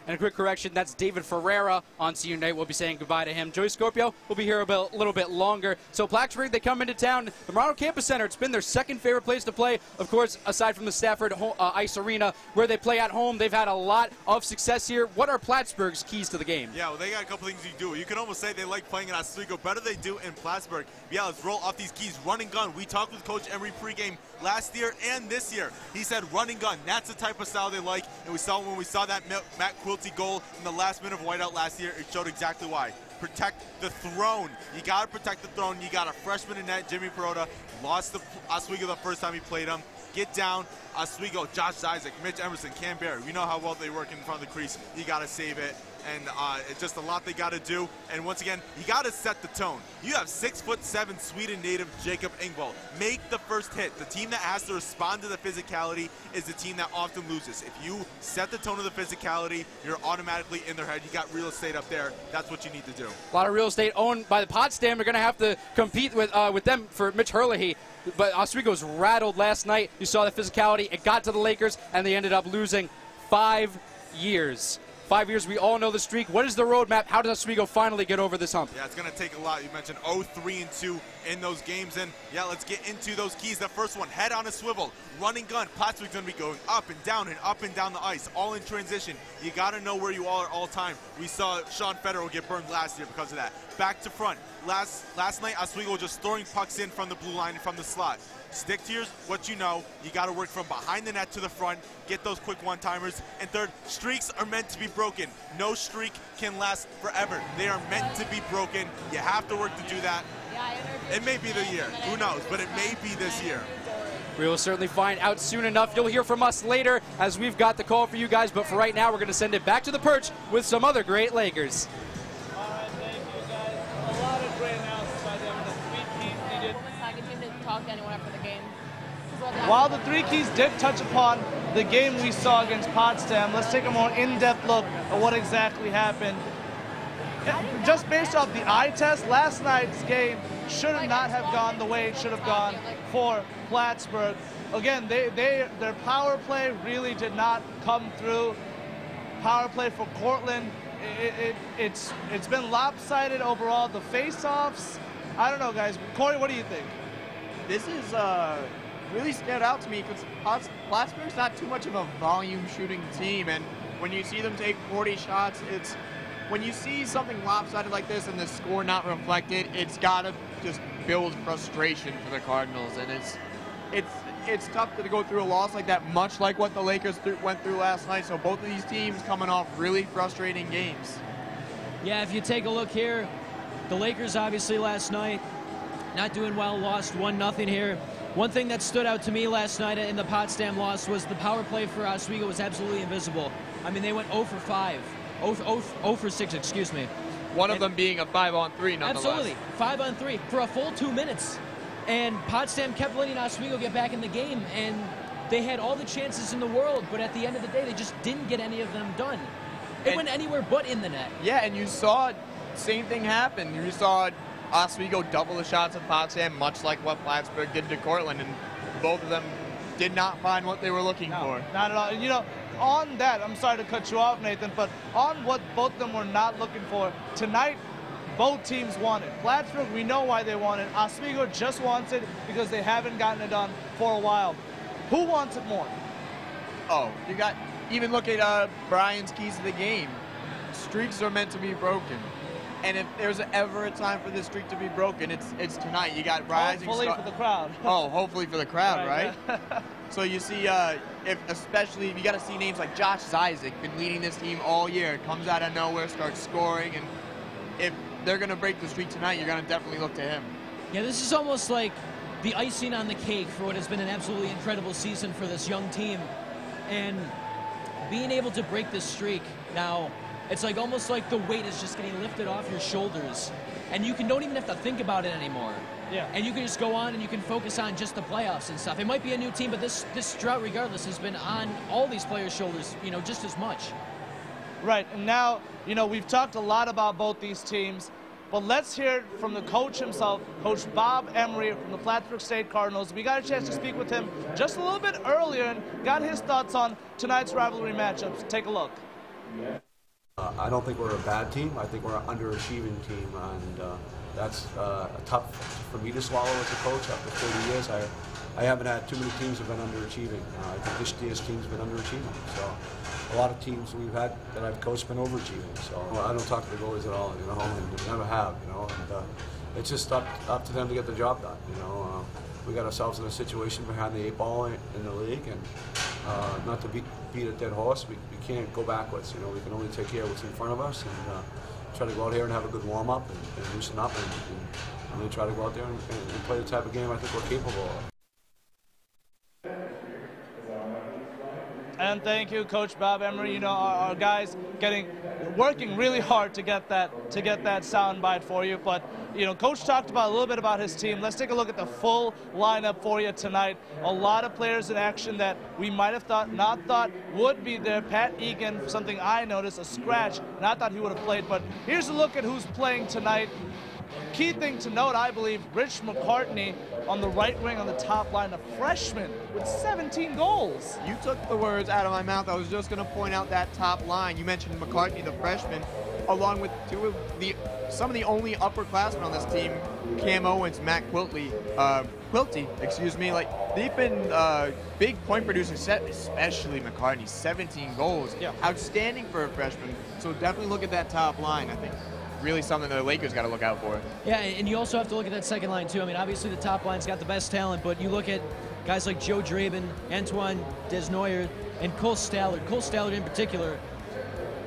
Speaker 5: And a quick correction, that's David Ferreira on senior night. We'll be saying goodbye to him. Joey Scorpio will be here a little bit longer. So Plattsburgh, they come into town. The Morano Campus Center, it's been their second favorite place to play. Of course, aside from the Stafford Ice Arena, where they play at home, they've had a lot of success here. What are Plattsburgh's keys to the game?
Speaker 8: Yeah, well, they got a couple things you do. You can almost say they like playing in Oswego better than they do in Plattsburgh. Yeah, let's roll off these keys. Run and gun. We talked with Coach Emery pregame last year and this year. He said run and gun. That's the type of style they like. And we saw when we saw that Matt Quilty goal in the last minute of Whiteout last year, it showed exactly why. Protect the throne. You got to protect the throne. You got a freshman in net, Jimmy Perota, lost to Oswego the first time he played him. Get down. Oswego, Josh Isaac, Mitch Emerson, Cam Barry. We know how well they work in front of the crease. You got to save it. And it's just a lot they got to do. And once again, you got to set the tone. You have 6'7" Sweden native Jacob Engvall. Make the first hit. The team that has to respond to the physicality is the team that often loses. If you set the tone of the physicality, you're automatically in their head. You got real estate up there. That's what you need to do.
Speaker 5: A lot of real estate owned by the Potsdam. They're going to have to compete with them for Mitch Hurley. But Oswego was rattled last night. You saw the physicality. It got to the Lakers, and they ended up losing 5 years. 5 years, we all know the streak. What is the roadmap? How does Oswego finally get over this hump?
Speaker 8: Yeah, it's going to take a lot. You mentioned 0-3-2 in those games. And, yeah, let's get into those keys. The first one, head on a swivel, running gun. Plattsburgh's going to be going up and down the ice, all in transition. You got to know where you are at all time. We saw Sean Federer get burned last year because of that. Back to front. Last night, Oswego just throwing pucks in from the blue line and from the slot. stick to what you know. You got to work from behind the net to the front, get those quick one-timers. And third, streaks are meant to be broken. No streak can last forever. They are meant to be broken. You have to work to do that. It may be the year. Who knows? But it may be this year.
Speaker 5: We will certainly find out soon enough. You'll hear from us later as we've got the call for you guys. But for right now, we're going to send it back to the perch with some other great Lakers.
Speaker 1: All right, thank you, guys. A lot of great announcements by them. The three keys needed.
Speaker 7: Women's hockey team didn't talk to anyone after the game.
Speaker 1: While the three keys did touch upon the game we saw against Potsdam, let's take a more in-depth look at what exactly happened. Just based off the eye test, last night's game should not have gone the way it should have gone for Plattsburgh. Again, their power play really did not come through. Power play for Cortland, it's been lopsided overall. The face-offs, I don't know, guys. Corey, what do you think?
Speaker 2: This is really stood out to me because Plattsburgh's not too much of a volume shooting team, and when you see them take 40 shots, when you see something lopsided like this and the score not reflected, it's got to just build frustration for the Cardinals, and it's tough to go through a loss like that, much like what the Lakers went through last night. So both of these teams coming off really frustrating games.
Speaker 3: Yeah, if you take a look here, the Lakers obviously last night not doing well, lost 1-0 here. One thing that stood out to me last night in the Potsdam loss was the power play for Oswego was absolutely invisible. I mean, they went 0 for 5. 0 for 6, excuse me.
Speaker 2: One of them being a 5-on-3, nonetheless.
Speaker 3: Absolutely, 5-on-3 for a full 2 minutes. And Potsdam kept letting Oswego get back in the game, and they had all the chances in the world, but at the end of the day, they just didn't get any of them done. It went anywhere but in the net.
Speaker 2: Yeah, and you saw the same thing happen. You saw Oswego double the shots at Potsdam, much like what Plattsburgh did to Cortland, and both of them did not find what they were looking for.
Speaker 1: Not at all. You know, on that, I'm sorry to cut you off, Nathan, but on what both of them were not looking for, tonight, both teams wanted. Plattsburgh, we know why they want it. Oswego just wants it because they haven't gotten it done for a while. Who wants it more?
Speaker 2: Oh, even look at Brian's keys to the game. Streaks are meant to be broken. And if there's ever a time for this streak to be broken, it's tonight. You got rising.
Speaker 1: Hopefully for the crowd.
Speaker 2: Oh, hopefully for the crowd, right? So you see, especially if you got to see names like Josh Zizek, been leading this team all year, comes out of nowhere, starts scoring, and if they're going to break the streak tonight, you're going to definitely look to him.
Speaker 3: Yeah, this is almost like the icing on the cake for what has been an absolutely incredible season for this young team. And being able to break this streak now, it's like almost like the weight is just getting lifted off your shoulders, and you don't even have to think about it anymore.
Speaker 1: Yeah.
Speaker 3: And you can just go on and you can focus on just the playoffs and stuff. It might be a new team, but this drought, regardless, has been on all these players' shoulders, just as much.
Speaker 1: Right, and now, we've talked a lot about both these teams, but let's hear it from the coach himself, Coach Bob Emery from the Plattsburgh State Cardinals. We got a chance to speak with him just a little bit earlier and got his thoughts on tonight's rivalry matchups. Take a look.
Speaker 10: I don't think we're a bad team. I think we're an underachieving team, and that's tough for me to swallow as a coach after 30 years. I haven't had too many teams that have been underachieving. I think this year's team's been underachieving. So a lot of teams we've had that I've coached been overachieving. So I don't talk to the goalies at all, and never have, and it's just up to them to get the job done, We got ourselves in a situation behind the 8 ball in the league, and not to beat a dead horse, we can't go backwards. We can only take care of what's in front of us and try to go out here and have a good warm-up and loosen up and really try to go out there and play the type of game I think we're capable of.
Speaker 1: And thank you, Coach Bob Emery. Our guys working really hard to get that soundbite for you. But Coach talked about a little bit about his team. Let's take a look at the full lineup for you tonight. A lot of players in action that we might have not thought would be there. Pat Egan, something I noticed, a scratch, and I thought he would have played. But here's a look at who's playing tonight. Key thing to note, I believe, Rich McCartney on the right wing on the top line, a freshman with 17 goals.
Speaker 2: You took the words out of my mouth. I was just going to point out that top line. You mentioned McCartney, the freshman, along with some of the only upperclassmen on this team, Cam Owens, Matt Quilty, they've been big point producers, especially McCartney, 17 goals.
Speaker 1: Yeah.
Speaker 2: Outstanding for a freshman. So definitely look at that top line, I think. really something that the Lakers got to look out for.
Speaker 3: Yeah, and you also have to look at that second line, too. I mean, obviously the top line's got the best talent, but you look at guys like Joe Draben, Antoine Desnoyers, and Cole Stallard. Cole Stallard in particular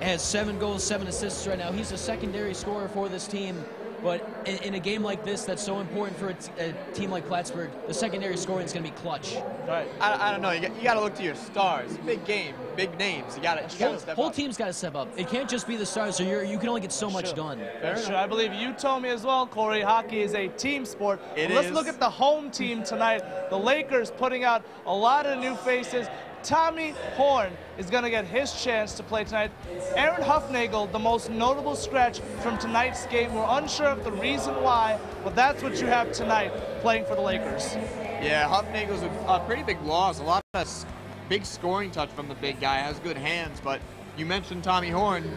Speaker 3: has 7 goals, 7 assists right now. He's a secondary scorer for this team, but in a game like this that's so important for a team like Plattsburgh, the secondary scoring is going to be clutch.
Speaker 2: Right. I don't know. You got to look to your stars. Big game, big names. You got to step up.
Speaker 3: Whole team's got to step up. It can't just be the stars, so you can only get so much done.
Speaker 1: Sure. I believe you told me as well, Corey, hockey is a team sport. Let's look at the home team tonight. The Lakers putting out a lot of new faces. Tommy Horn is going to get his chance to play tonight. Aaron Huffnagel, the most notable scratch from tonight's game. We're unsure of the reason why, but that's what you have tonight playing for the Lakers.
Speaker 2: Yeah, Huffnagel's a pretty big loss. A lot of big scoring touch from the big guy. Has good hands, but you mentioned Tommy Horn.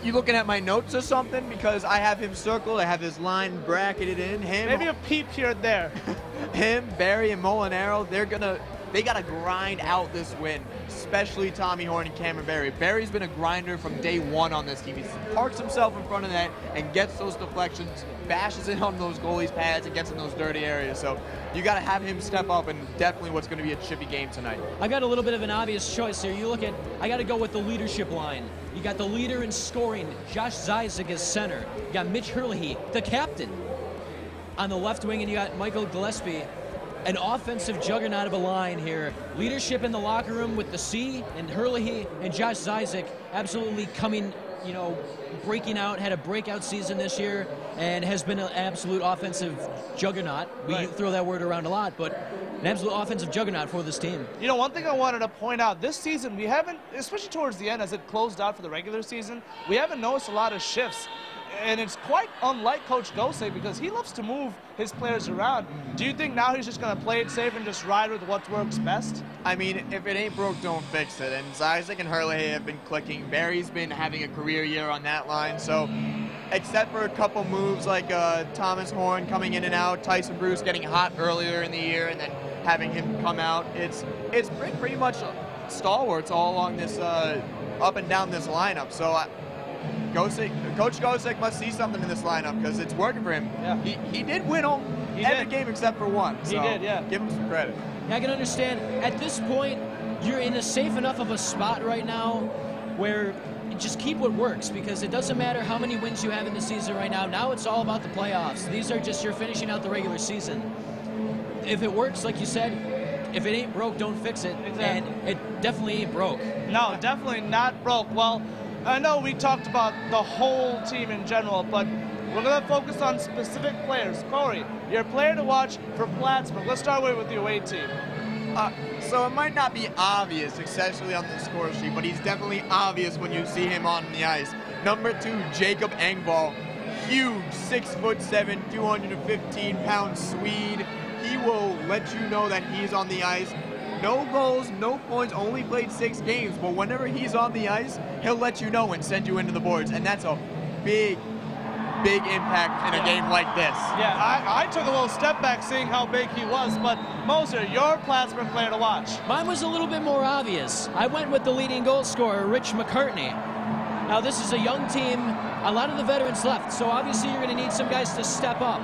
Speaker 2: You looking at my notes or something? Because I have him circled. I have his line bracketed in.
Speaker 1: Maybe a peep here and there.
Speaker 2: Him, Barry, and Molinaro, they got to grind out this win, especially Tommy Horn and Cameron Barry. Barry's been a grinder from day one on this team. He parks himself in front of that and gets those deflections, bashes in on those goalies' pads, and gets in those dirty areas. So you got to have him step up, and definitely what's going to be a chippy game tonight.
Speaker 3: I got a little bit of an obvious choice here. You look at, I got to go with the leadership line. You got the leader in scoring, Josh Zizek as center. You got Mitch Hurley, the captain, on the left wing, and you got Michael Gillespie. An offensive juggernaut of a line here. Leadership in the locker room with the C and Hurley and Josh Zizek absolutely coming, breaking out, had a breakout season this year and has been an absolute offensive juggernaut. We throw that word around a lot, but an absolute offensive juggernaut for this team.
Speaker 1: One thing I wanted to point out, this season we haven't, especially towards the end as it closed out for the regular season, we haven't noticed a lot of shifts. And it's quite unlike Coach Gosek because he loves to move his players around. Do you think now he's just going to play it safe and just ride with what works best?
Speaker 2: I mean, if it ain't broke, don't fix it. And Zizek and Hurley have been clicking. Barry's been having a career year on that line. So except for a couple moves like Thomas Horn coming in and out, Tyson Bruce getting hot earlier in the year and then having him come out, it's pretty much stalwarts all along this up and down this lineup. So Coach Gosek must see something in this lineup because it's working for him. Yeah. He did win every game except for one. So
Speaker 1: he did, yeah.
Speaker 2: Give him some credit.
Speaker 3: Yeah, I can understand. At this point, you're in a safe enough of a spot right now where just keep what works because it doesn't matter how many wins you have in the season right now. Now it's all about the playoffs. These are just, you're finishing out the regular season. If it works, like you said, if it ain't broke, don't fix it. Exactly. And it definitely ain't broke.
Speaker 1: No, definitely not broke. Well, I know we talked about the whole team in general, but we're going to focus on specific players. Corey, you're a player to watch for Plattsburgh. Let's start with the away team.
Speaker 2: So it might not be obvious, especially on the score sheet, but he's definitely obvious when you see him on the ice. Number 2, Jacob Engvall. Huge, 6'7", 215-pound Swede. He will let you know that he's on the ice. No goals, no points, only played 6 games, but whenever he's on the ice, he'll let you know and send you into the boards, and that's a big impact in a game like this.
Speaker 1: Yeah, I took a little step back seeing how big he was, but Moser, your Plattsburgh player to watch.
Speaker 3: Mine was a little bit more obvious. I went with the leading goal scorer, Rich McCartney. Now, this is a young team, a lot of the veterans left, so obviously you're going to need some guys to step up.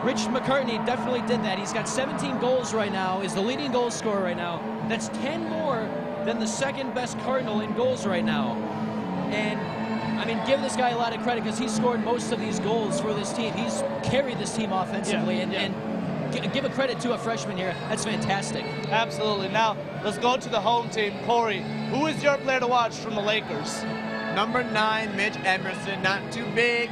Speaker 3: Rich McCartney definitely did that. He's got 17 goals right now, is the leading goal scorer right now. That's 10 more than the second best Cardinal in goals right now. And, I mean, give this guy a lot of credit because he's scored most of these goals for this team. He's carried this team offensively, and give a credit to a freshman here. That's fantastic.
Speaker 1: Absolutely. Now, let's go to the home team. Corey, who is your player to watch from the Lakers?
Speaker 2: Number 9, Mitch Emerson. Not too big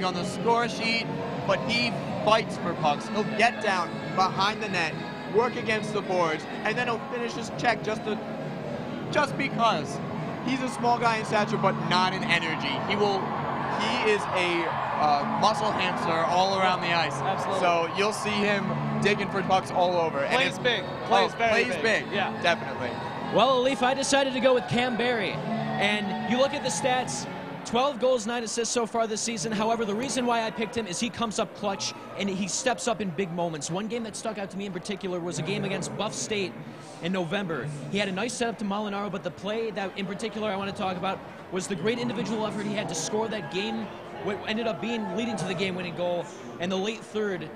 Speaker 2: on the score sheet, but he fights for pucks. He'll get down behind the net, work against the boards, and then he'll finish his check just because. He's a small guy in stature, but not in energy. He is a muscle hamster all around the ice.
Speaker 1: Absolutely.
Speaker 2: So you'll see him digging for pucks all over.
Speaker 1: Plays big. Plays big.
Speaker 2: Yeah, definitely.
Speaker 3: Well, Leaf, I decided to go with Cam Barry. And you look at the stats, 12 goals, 9 assists so far this season. However, the reason why I picked him is he comes up clutch and he steps up in big moments. One game that stuck out to me in particular was a game against Buff State in November. He had a nice setup to Molinaro, but the play that in particular I want to talk about was the great individual effort he had to score that game what ended up leading to the game-winning goal, and the late third,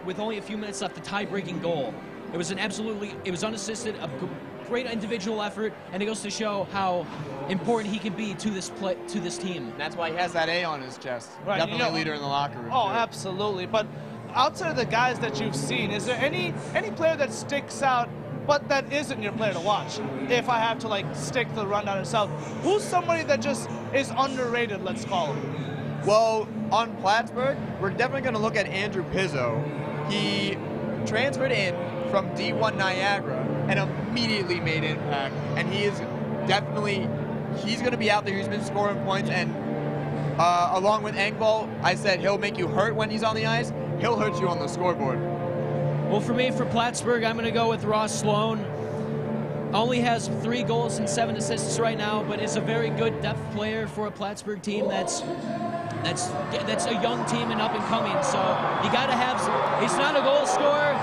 Speaker 3: with only a few minutes left, the tie-breaking goal. It was it was unassisted, a great individual effort, and it goes to show how important he can be to this team.
Speaker 2: That's why he has that A on his chest.
Speaker 1: Right,
Speaker 2: Definitely a leader in the locker room.
Speaker 1: Oh,
Speaker 2: too.
Speaker 1: absolutely. But outside of the guys that you've seen, is there any player that sticks out, but that isn't your player to watch? If I have to like stick to the rundown itself, who's somebody that just is underrated? Let's call him.
Speaker 2: Well, on Plattsburgh, we're definitely going to look at Andrew Pizzo. He transferred in from D1 Niagara and immediately made impact. And he is definitely, he's going to be out there. He's been scoring points. And along with Engvall, I said he'll make you hurt when he's on the ice. He'll hurt you on the scoreboard.
Speaker 3: Well, for me, for Plattsburgh, I'm going to go with Ross Sloan. Only has 3 goals and 7 assists right now, but is a very good depth player for a Plattsburgh team that's a young team and up and coming. So you got to have. He's not a goal scorer,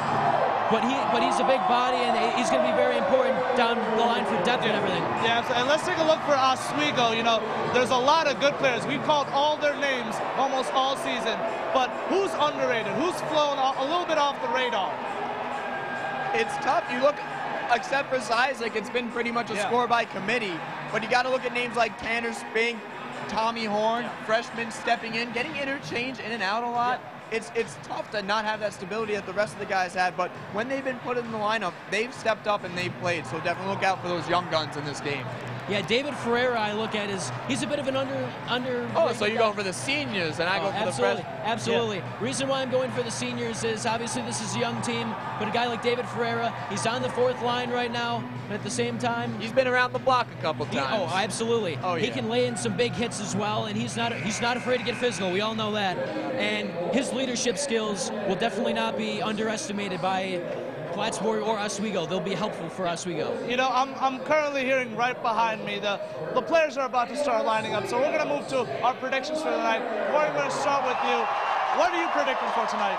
Speaker 3: but he's a big body, and he's going to be very important down the line for depth and everything.
Speaker 1: Yeah, and let's take a look for Oswego. You know, there's a lot of good players. We've called all their names almost all season, but who's underrated? Who's flown a little bit off the radar?
Speaker 2: It's tough. You look, except for Isaac, it's been pretty much a score by committee. But you got to look at names like Tanner Spink, Tommy Horn, freshmen stepping in, getting interchanged in and out a lot. It's tough to not have that stability that the rest of the guys had, but when they've been put in the lineup, they've stepped up and they've played, so definitely look out for those young guns in this game.
Speaker 3: Yeah, David Ferreira, I look at he's a bit of an under.
Speaker 2: Oh, so you're going for the seniors, and I go for the freshmen.
Speaker 3: Absolutely. Yeah. Reason why I'm going for the seniors is obviously this is a young team, but a guy like David Ferreira, he's on the 4th line right now, but at the same time,
Speaker 2: he's been around the block a couple times.
Speaker 3: Oh, absolutely.
Speaker 2: Oh, yeah.
Speaker 3: He can lay in some big hits as well, and he's not afraid to get physical. We all know that, and his leadership skills will definitely not be underestimated by Plattsburgh or Oswego. They'll be helpful for Oswego.
Speaker 1: You know, I'm currently hearing right behind me the players are about to start lining up, so we're going to move to our predictions for the night. Corey, I'm going to start with you. What are you predicting for tonight?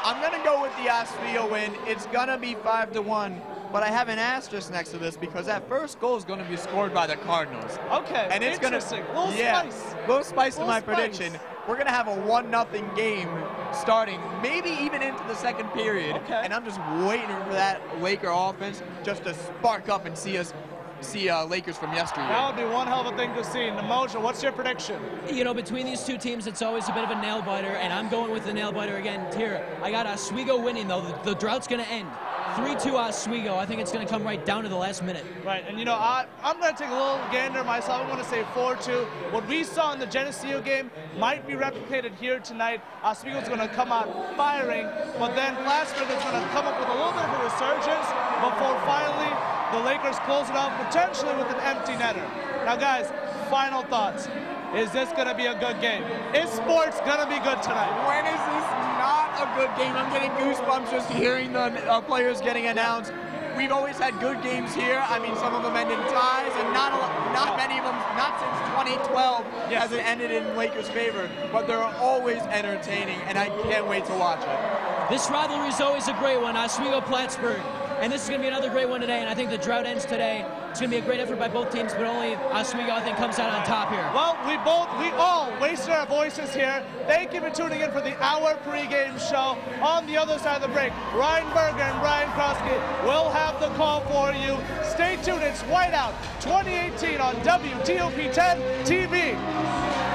Speaker 2: I'm going to go with the Oswego win. It's going to be 5-1, but I have an asterisk next to this because that first goal is going to be scored by the Cardinals.
Speaker 1: Okay,
Speaker 2: and it's
Speaker 1: interesting. Little spice
Speaker 2: to my prediction. We're going to have a 1-0 game starting, maybe even into the second period.
Speaker 1: Okay.
Speaker 2: And I'm just waiting for that Laker offense just to spark up and see Lakers from yesterday.
Speaker 1: That would be one hell of a thing to see. Namoja, what's your prediction?
Speaker 3: You know, between these two teams, it's always a bit of a nail-biter, and I'm going with the nail-biter again here. I got Oswego winning, though. The drought's going to end. 3-2 Oswego. I think it's going to come right down to the last minute.
Speaker 1: Right, and you know, I'm going to take a little gander myself. I'm going to say 4-2. What we saw in the Geneseo game might be replicated here tonight. Oswego's going to come out firing, but then Plattsburgh is going to come up with a little bit of a resurgence before finally the Lakers close it off, potentially with an empty netter. Now, guys, final thoughts. Is this going to be a good game? Is sports going to be good tonight?
Speaker 2: When is this not a good game? I'm getting goosebumps just hearing the players getting announced. We've always had good games here. I mean, some of them end in ties, and not many of them, not since 2012 has it ended in Lakers' favor. But they're always entertaining, and I can't wait to watch it.
Speaker 3: This rivalry is always a great one, Oswego-Plattsburgh. And this is going to be another great one today, and I think the drought ends today. It's going to be a great effort by both teams, but only Oswego, I think, comes out on top here.
Speaker 1: Well, we all wasted our voices here. Thank you for tuning in for the Hour pregame show. On the other side of the break, Ryan Berger and Brian Kroski will have the call for you. Stay tuned. It's Whiteout 2018 on WTOP 10 TV.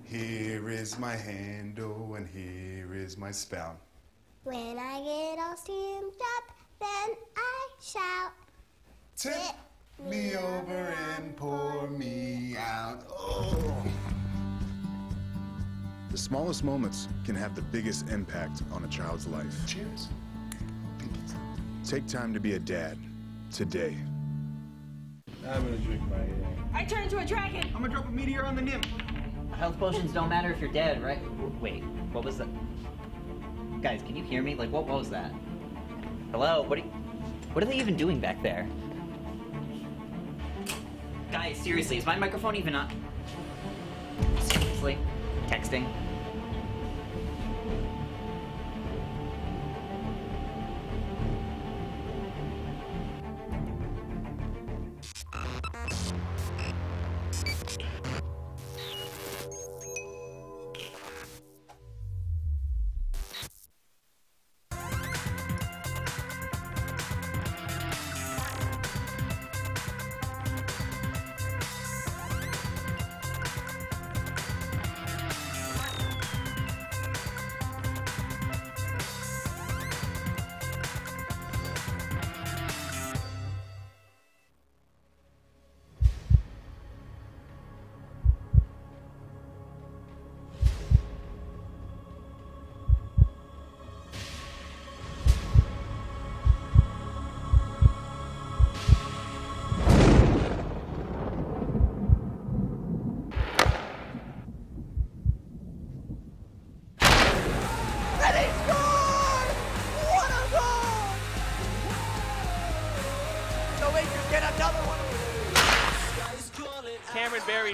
Speaker 11: Here is my handle and here is my spout.
Speaker 16: When I get all steamed up, then I shout.
Speaker 11: Tip me over and pour me out. Oh.
Speaker 12: The smallest moments can have the biggest impact on a child's life.
Speaker 11: Cheers.
Speaker 12: Take time to be a dad today.
Speaker 13: I'm gonna drink my...
Speaker 14: I turn into a dragon!
Speaker 13: I'm gonna drop a meteor on the nymph.
Speaker 17: Health potions don't matter if you're dead, right? Wait, what was that? Guys, can you hear me? Like, what was that? Hello? What are they even doing back there? Guys, seriously, is my microphone even on? Seriously? Texting?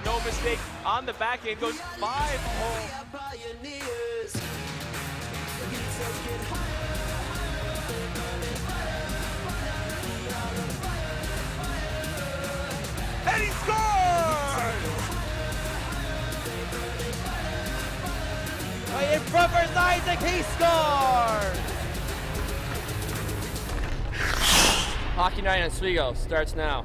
Speaker 19: No mistake on the back end, goes 5 home. And he scored! Right in front for Isaac, he scored! Hockey Night in Oswego starts now.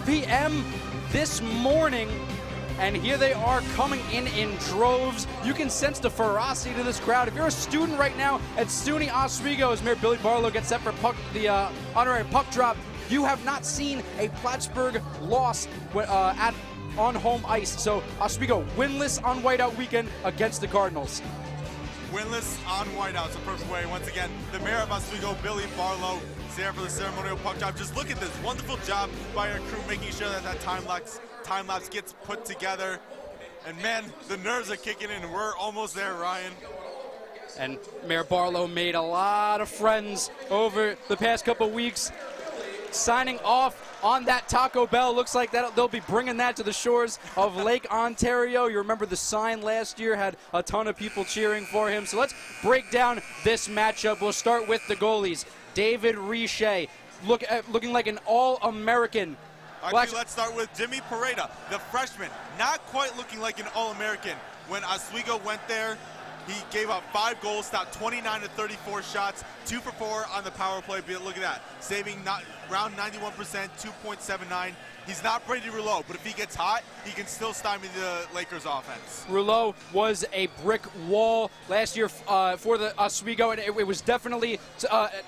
Speaker 5: p.m. this morning, and here they are coming in droves. You can sense the ferocity to this crowd. If you're a student right now at SUNY Oswego, as Mayor Billy Barlow gets set for the honorary puck drop, you have not seen a Plattsburgh loss on home ice. So Oswego winless on Whiteout Weekend against the Cardinals.
Speaker 8: Winless on Whiteout. It's the perfect way. Once again, the mayor of Oswego, Billy Barlow, is there for the ceremonial puck drop. Just look at this wonderful job by our crew making sure that time lapse gets put together. And man, the nerves are kicking in, and we're almost there, Ryan.
Speaker 5: And Mayor Barlow made a lot of friends over the past couple weeks, signing off on that Taco Bell. Looks like that they'll be bringing that to the shores of Lake Ontario. You remember the sign last year had a ton of people cheering for him. So let's break down this matchup. We'll start with the goalies. David Richer, looking like an All-American.
Speaker 8: Actually, let's start with Jimmy Pareda, the freshman. Not quite looking like an All-American. When Oswego went there, he gave up 5 goals, stopped 29 to 34 shots, 2 for 4 on the power play. But look at that, saving around 91%, 2.79. He's not Brady Rouleau, but if he gets hot, he can still stymie the Lakers' offense.
Speaker 5: Rouleau was a brick wall last year for the Oswego, and it was definitely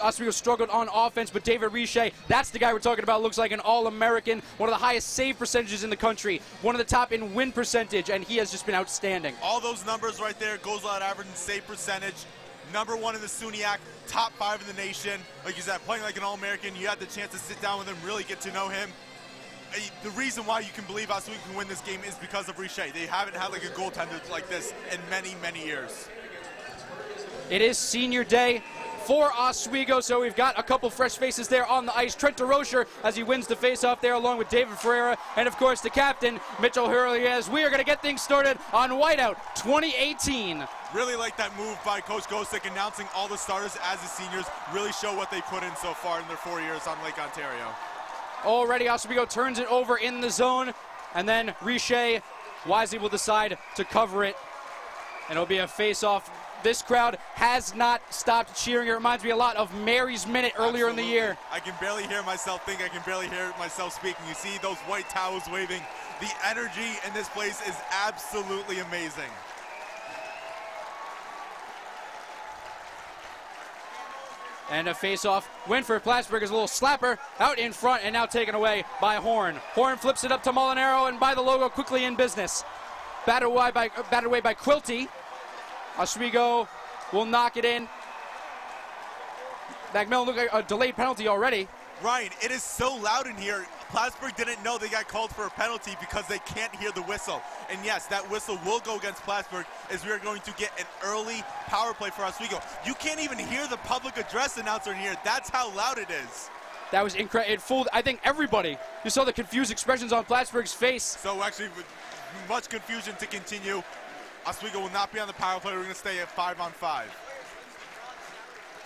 Speaker 5: Oswego struggled on offense. But David Richer, that's the guy we're talking about. Looks like an All-American, one of the highest save percentages in the country, one of the top in win percentage, and he has just been outstanding.
Speaker 8: All those numbers right there, goals allowed average and save percentage. #1 in the SUNYAC, top 5 in the nation. Like you said, playing like an All-American, you had the chance to sit down with him, really get to know him. The reason why you can believe Oswego can win this game is because of Richer. They haven't had like a goaltender like this in many, many years.
Speaker 5: It is senior day for Oswego, so we've got a couple fresh faces there on the ice. Trent DeRocher as he wins the faceoff there along with David Ferreira, and of course the captain, Mitchell Hurley, as we are going to get things started on Whiteout 2018.
Speaker 8: Really like that move by Coach Gosek, announcing all the starters as the seniors. Really show what they put in so far in their 4 years on Lake Ontario.
Speaker 5: Already Oswego turns it over in the zone, and then Richer wisely will decide to cover it, and it'll be a face-off. This crowd has not stopped cheering. It reminds me a lot of Mary's Minute earlier in the year.
Speaker 8: I can barely hear myself think. I can barely hear myself speaking. You see those white towels waving. The energy in this place is absolutely amazing.
Speaker 5: And a face-off win for Plattsburgh is a little slapper out in front and now taken away by Horn. Horn flips it up to Molinaro and by the logo quickly in business. Batted away by Quilty. Oswego will knock it in. McMillan looked like a delayed penalty already.
Speaker 8: Ryan, it is so loud in here. Plattsburgh didn't know they got called for a penalty because they can't hear the whistle. And yes, that whistle will go against Plattsburgh as we are going to get an early power play for Oswego. You can't even hear the public address announcer in here. That's how loud it is.
Speaker 5: That was incredible. It fooled, I think, everybody. You saw the confused expressions on Plattsburgh's face.
Speaker 8: So actually, with much confusion to continue. Oswego will not be on the power play. We're going to stay at 5-on-5.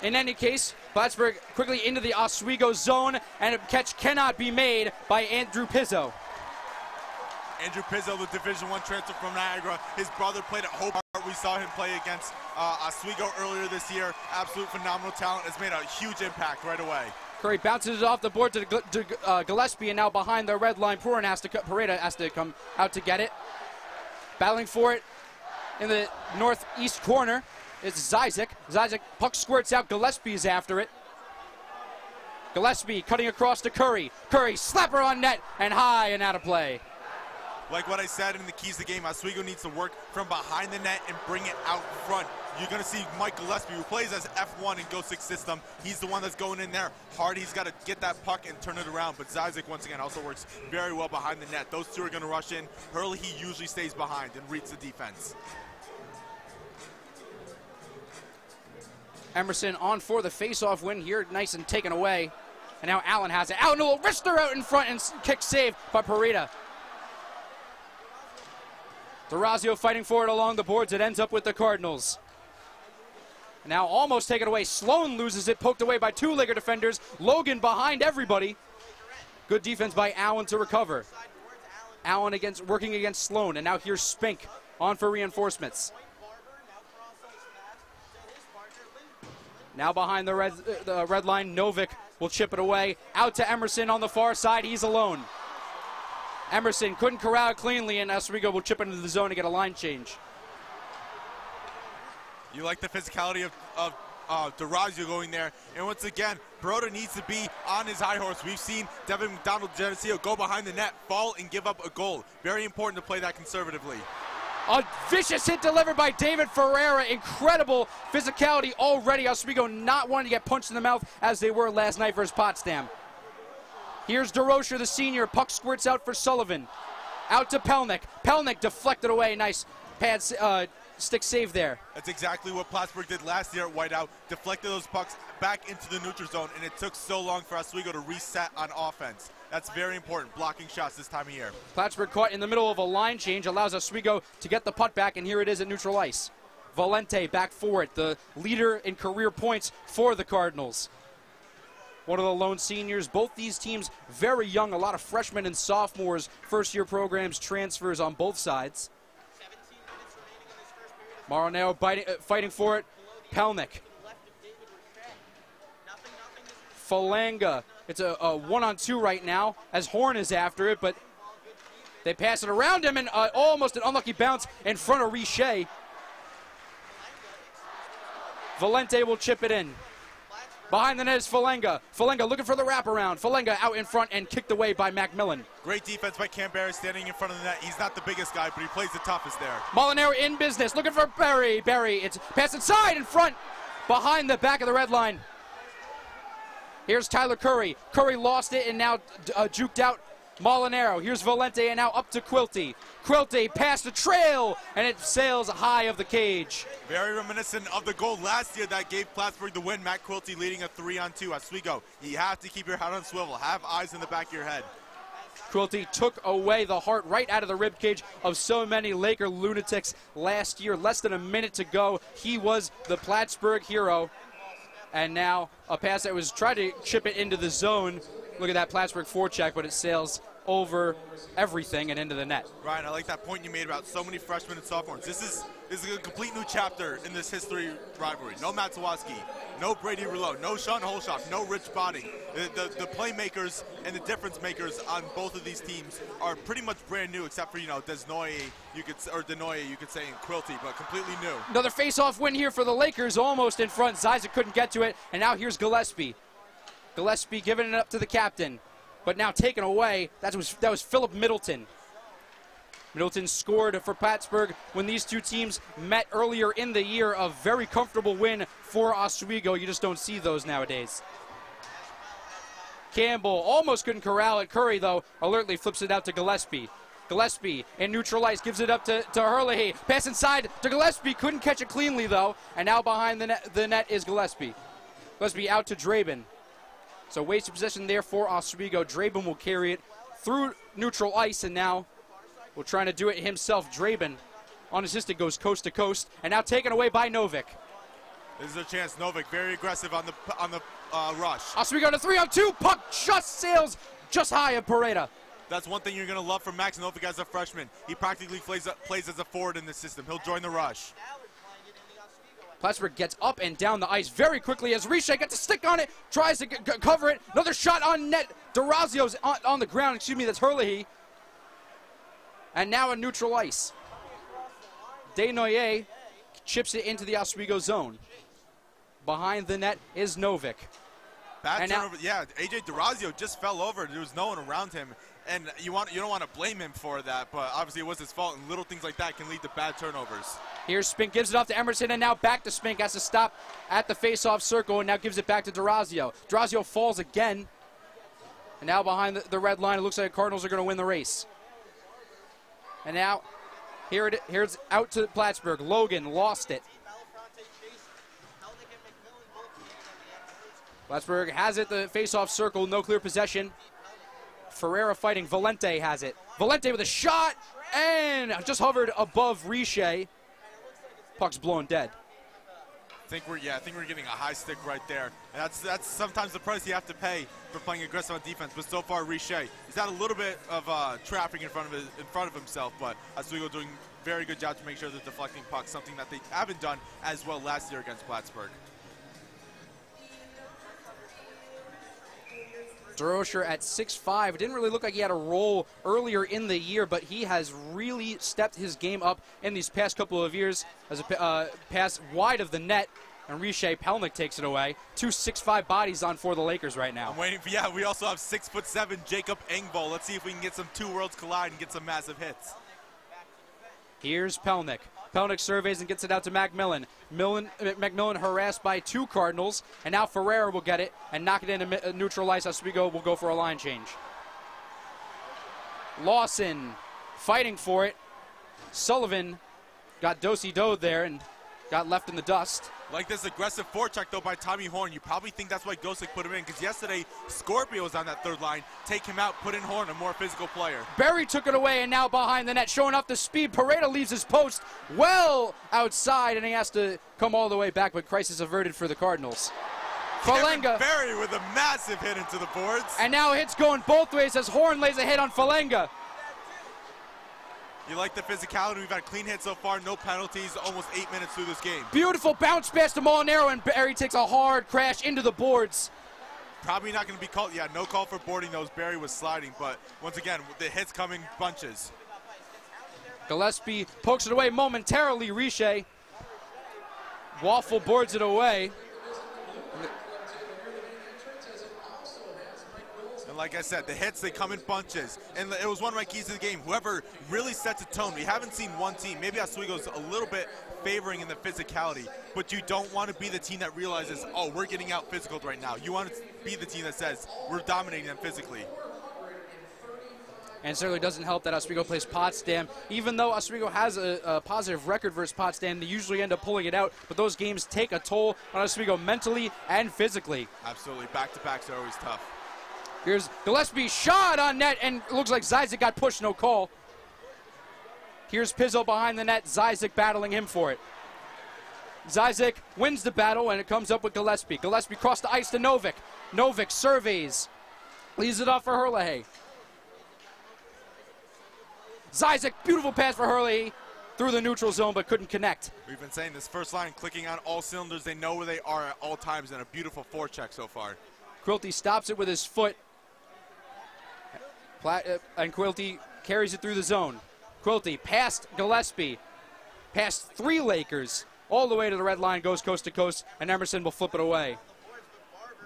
Speaker 5: In any case, Plattsburgh quickly into the Oswego zone, and a catch cannot be made by Andrew Pizzo.
Speaker 8: Andrew Pizzo, the Division I transfer from Niagara. His brother played at Hope. We saw him play against Oswego earlier this year. Absolute phenomenal talent. Has made a huge impact right away.
Speaker 5: Curry bounces it off the board to Gillespie, and now behind the red line, Pareda has to come out to get it. Battling for it in the northeast corner is Zizek. Zizek, puck squirts out. Gillespie is after it. Gillespie cutting across to Curry. Curry, slapper on net, and high and out of play.
Speaker 8: Like what I said in the keys of the game, Oswego needs to work from behind the net and bring it out front. You're going to see Mike Gillespie, who plays as F1 in Go 6 system. He's the one that's going in there hard. He's got to get that puck and turn it around. But Zizek, once again, also works very well behind the net. Those two are going to rush in. Hurley, he usually stays behind and reads the defense.
Speaker 5: Emerson on for the face-off win here. Nice and taken away. And now Allen has it. Allen will wrister out in front and kick saved by Pareda. DeRazio fighting for it along the boards. It ends up with the Cardinals. Now almost taken away. Sloan loses it, poked away by two Laker defenders. Logan behind everybody. Good defense by Allen to recover. Allen working against Sloan. And now here's Spink on for reinforcements. Now behind the red line, Novick will chip it away. Out to Emerson on the far side. He's alone. Emerson couldn't corral cleanly, and Oswego will chip into the zone to get a line change.
Speaker 8: You like the physicality of DeRazio going there. And once again, Broda needs to be on his high horse. We've seen Devin McDonald-Geneseo go behind the net, fall, and give up a goal. Very important to play that conservatively.
Speaker 5: A vicious hit delivered by David Ferreira. Incredible physicality already. Oswego not wanting to get punched in the mouth as they were last night versus Potsdam. Here's DeRocher, the senior. Puck squirts out for Sullivan. Out to Pelnick. Pelnick deflected away. Nice pad stick save there.
Speaker 8: That's exactly what Plattsburgh did last year at Whiteout. Deflected those pucks back into the neutral zone, and it took so long for Oswego to reset on offense. That's very important, blocking shots this time of year.
Speaker 5: Plattsburgh caught in the middle of a line change, allows Oswego to get the puck back, and here it is at neutral ice. Valente back for it, the leader in career points for the Cardinals. One of the lone seniors. Both these teams very young, a lot of freshmen and sophomores, first-year programs, transfers on both sides. Marinello fighting for it. Pelnick. Falanga. It's a 1-on-2 right now as Horn is after it, but they pass it around him and almost an unlucky bounce in front of Richer. Valente will chip it in. Behind the net is Falanga. Falanga looking for the wraparound. Falanga out in front and kicked away by Macmillan.
Speaker 8: Great defense by Cam Barry standing in front of the net. He's not the biggest guy, but he plays the toughest there.
Speaker 5: Molinaro in business, looking for Barry. Barry, it's pass inside in front, behind the back of the red line. Here's Tyler Curry. Curry lost it and now juked out Molinaro. Here's Valente and now up to Quilty. Quilty past the trail and it sails high of the cage.
Speaker 8: Very reminiscent of the goal last year that gave Plattsburgh the win. Matt Quilty leading a 3-on-2. Oswego, you have to keep your head on swivel. Have eyes in the back of your head.
Speaker 5: Quilty took away the heart right out of the ribcage of so many Laker lunatics last year. Less than a minute to go. He was the Plattsburgh hero. And now a pass that was trying to chip it into the zone. Look at that Plattsburgh forecheck, but it sails over everything and into the net.
Speaker 8: Ryan, I like that point you made about so many freshmen and sophomores. This is a complete new chapter in this history rivalry. No Matt Sawatsky, no Brady Rouleau, no Sean Holshoff, no Rich Botting. The playmakers and the difference makers on both of these teams are pretty much brand new, except for, Desnoy, you could say, and Quilty, but completely new.
Speaker 5: Another face-off win here for the Lakers, almost in front. Zizek couldn't get to it, and now here's Gillespie. Gillespie giving it up to the captain, but now taken away. That was Philip Middleton. Middleton scored for Plattsburgh when these two teams met earlier in the year. A very comfortable win for Oswego. You just don't see those nowadays. Campbell almost couldn't corral it. Curry, though, alertly flips it out to Gillespie. Gillespie in neutral ice gives it up to Herlihy. Pass inside to Gillespie. Couldn't catch it cleanly, though. And now behind the net is Gillespie. Gillespie out to Draben. So wasted possession there for Oswego. Draben will carry it through neutral ice, and now we're trying to do it himself. Draben, unassisted, goes coast to coast, and now taken away by Novick.
Speaker 8: This is a chance. Novick very aggressive on the rush.
Speaker 5: Oswego to 3-on-2. Puck just sails just high of Pareda.
Speaker 8: That's one thing you're going to love from Max Novick as a freshman. He practically plays as a forward in the system. He'll join the rush.
Speaker 5: Plattsburgh gets up and down the ice very quickly as Riche gets a stick on it, tries to cover it. Another shot on net. DeRazio's on the ground. Excuse me, that's Herlihy. And now a neutral ice. Desnoyers chips it into the Oswego zone. Behind the net is Novick.
Speaker 8: Bad turnover. Yeah, AJ DeRazio just fell over. There was no one around him. And you don't want to blame him for that, but obviously it was his fault, and little things like that can lead to bad turnovers.
Speaker 5: Here's Spink, gives it off to Emerson, and now back to Spink. Has to stop at the face-off circle, and now gives it back to DeRazio. DeRazio falls again. And now behind the red line, it looks like the Cardinals are going to win the race. And now, here's out to Plattsburgh. Logan lost it. Plattsburgh has it, the face-off circle, no clear possession. Ferreira fighting, Valente has it. Valente with a shot, and just hovered above Riche. Puck's blown dead.
Speaker 8: I think we're getting a high stick right there. And that's sometimes the price you have to pay for playing aggressive on defense. But so far, Riche, he's had a little bit of traffic in front of himself. But Oswego doing a very good job to make sure they're deflecting pucks, something that they haven't done as well last year against Plattsburgh.
Speaker 5: Droscher at 6'5". It didn't really look like he had a role earlier in the year, but he has really stepped his game up in these past couple of years as a pass wide of the net, and Riche Pelnick takes it away. 2 6'5" bodies on for the Lakers right now.
Speaker 8: I'm waiting for, we also have 6'7" Jacob Engvall. Let's see if we can get some two worlds collide and get some massive hits.
Speaker 5: Here's Pelnick. Pelnick surveys and gets it out to McMillan. McMillan harassed by 2 Cardinals, and now Ferreira will get it and knock it into neutral ice. Oswego will go for a line change. Lawson fighting for it. Sullivan got do-si-do'd there and got left in the dust.
Speaker 8: Like this aggressive forecheck, though, by Tommy Horn. You probably think that's why Gosick put him in, because yesterday Scorpio was on that third line. Take him out, put in Horn, a more physical player.
Speaker 5: Berry took it away, and now behind the net, showing off the speed. Pareda leaves his post well outside, and he has to come all the way back, but crisis averted for the Cardinals. Falenga.
Speaker 8: Berry with a massive hit into the boards.
Speaker 5: And now hits going both ways as Horn lays a hit on Falenga.
Speaker 8: You like the physicality. We've had a clean hit so far, no penalties, almost 8 minutes through this game.
Speaker 5: Beautiful bounce pass to Molinaro, and Barry takes a hard crash into the boards.
Speaker 8: Probably not going to be called. Yeah, no call for boarding those. Barry was sliding, but once again, the hits coming bunches.
Speaker 5: Gillespie pokes it away momentarily. Riche. Waffle boards it away.
Speaker 8: Like I said, the hits, they come in bunches. And it was one of my keys to the game. Whoever really sets a tone. We haven't seen one team. Maybe Oswego's a little bit favoring in the physicality. But you don't want to be the team that realizes, oh, we're getting out physical right now. You want to be the team that says, we're dominating them physically.
Speaker 5: And certainly doesn't help that Oswego plays Potsdam. Even though Oswego has a positive record versus Potsdam, they usually end up pulling it out. But those games take a toll on Oswego mentally and physically.
Speaker 8: Absolutely. Back-to-backs are always tough.
Speaker 5: Here's Gillespie, shot on net, and it looks like Zizek got pushed, no call. Here's Pizzo behind the net, Zizek battling him for it. Zizek wins the battle, and it comes up with Gillespie. Gillespie crossed the ice to Novick. Novick surveys, leaves it off for Herlihy. Zizek, beautiful pass for Hurley through the neutral zone, but couldn't connect.
Speaker 8: We've been saying this first line clicking on all cylinders. They know where they are at all times, and a beautiful forecheck so far.
Speaker 5: Quilty stops it with his foot. And Quilty carries it through the zone. Quilty past Gillespie, past 3 Lakers, all the way to the red line, goes coast to coast, and Emerson will flip it away.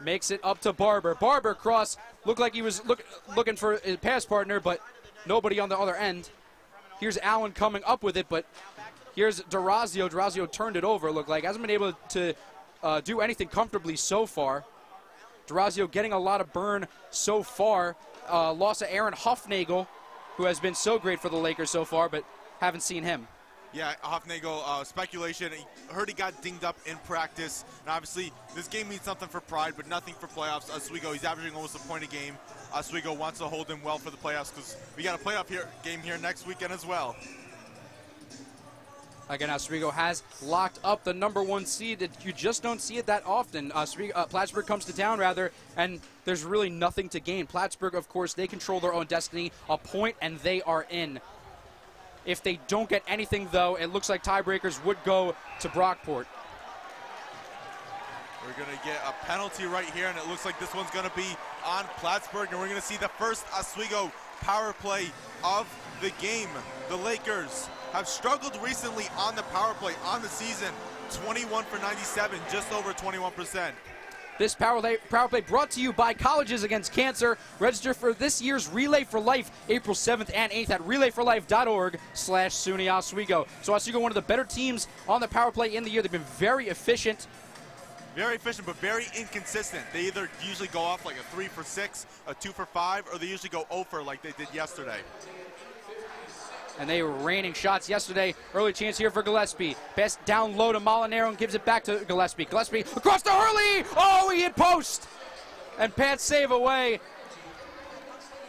Speaker 5: Makes it up to Barber. Barber cross, looked like he was looking for his pass partner, but nobody on the other end. Here's Allen coming up with it, but here's Durazio. Durazio turned it over, looked like. Hasn't been able to do anything comfortably so far. Durazio getting a lot of burn so far. Loss of Aaron Huffnagel, who has been so great for the Lakers so far, but haven't seen him.
Speaker 8: Yeah, Huffnagel, speculation. He heard he got dinged up in practice. And obviously, this game means something for pride, but nothing for playoffs. Oswego, he's averaging almost a point a game. Oswego wants to hold him well for the playoffs because we got a playoff game here next weekend as well.
Speaker 5: Again, Oswego has locked up the #1 seed. You just don't see it that often. Plattsburgh comes to town, rather, and there's really nothing to gain. Plattsburgh, of course, they control their own destiny. A point, and they are in. If they don't get anything, though, it looks like tiebreakers would go to Brockport.
Speaker 8: We're going to get a penalty right here, and it looks like this one's going to be on Plattsburgh, and we're going to see the first Oswego power play of the game. The Lakers have struggled recently on the power play on the season. 21 for 97, just over 21%.
Speaker 5: This power play brought to you by Colleges Against Cancer. Register for this year's Relay for Life, April 7th and 8th at relayforlife.org/SUNY Oswego. So Oswego, one of the better teams on the power play in the year. They've been very efficient.
Speaker 8: Very efficient, but very inconsistent. They either usually go off like a 3 for 6, a 2 for 5, or they usually go 0 for like they did yesterday.
Speaker 5: And they were raining shots yesterday. Early chance here for Gillespie. Pass down low to Molinaro and gives it back to Gillespie. Gillespie across to Hurley. Oh, he hit post. And Pat save away.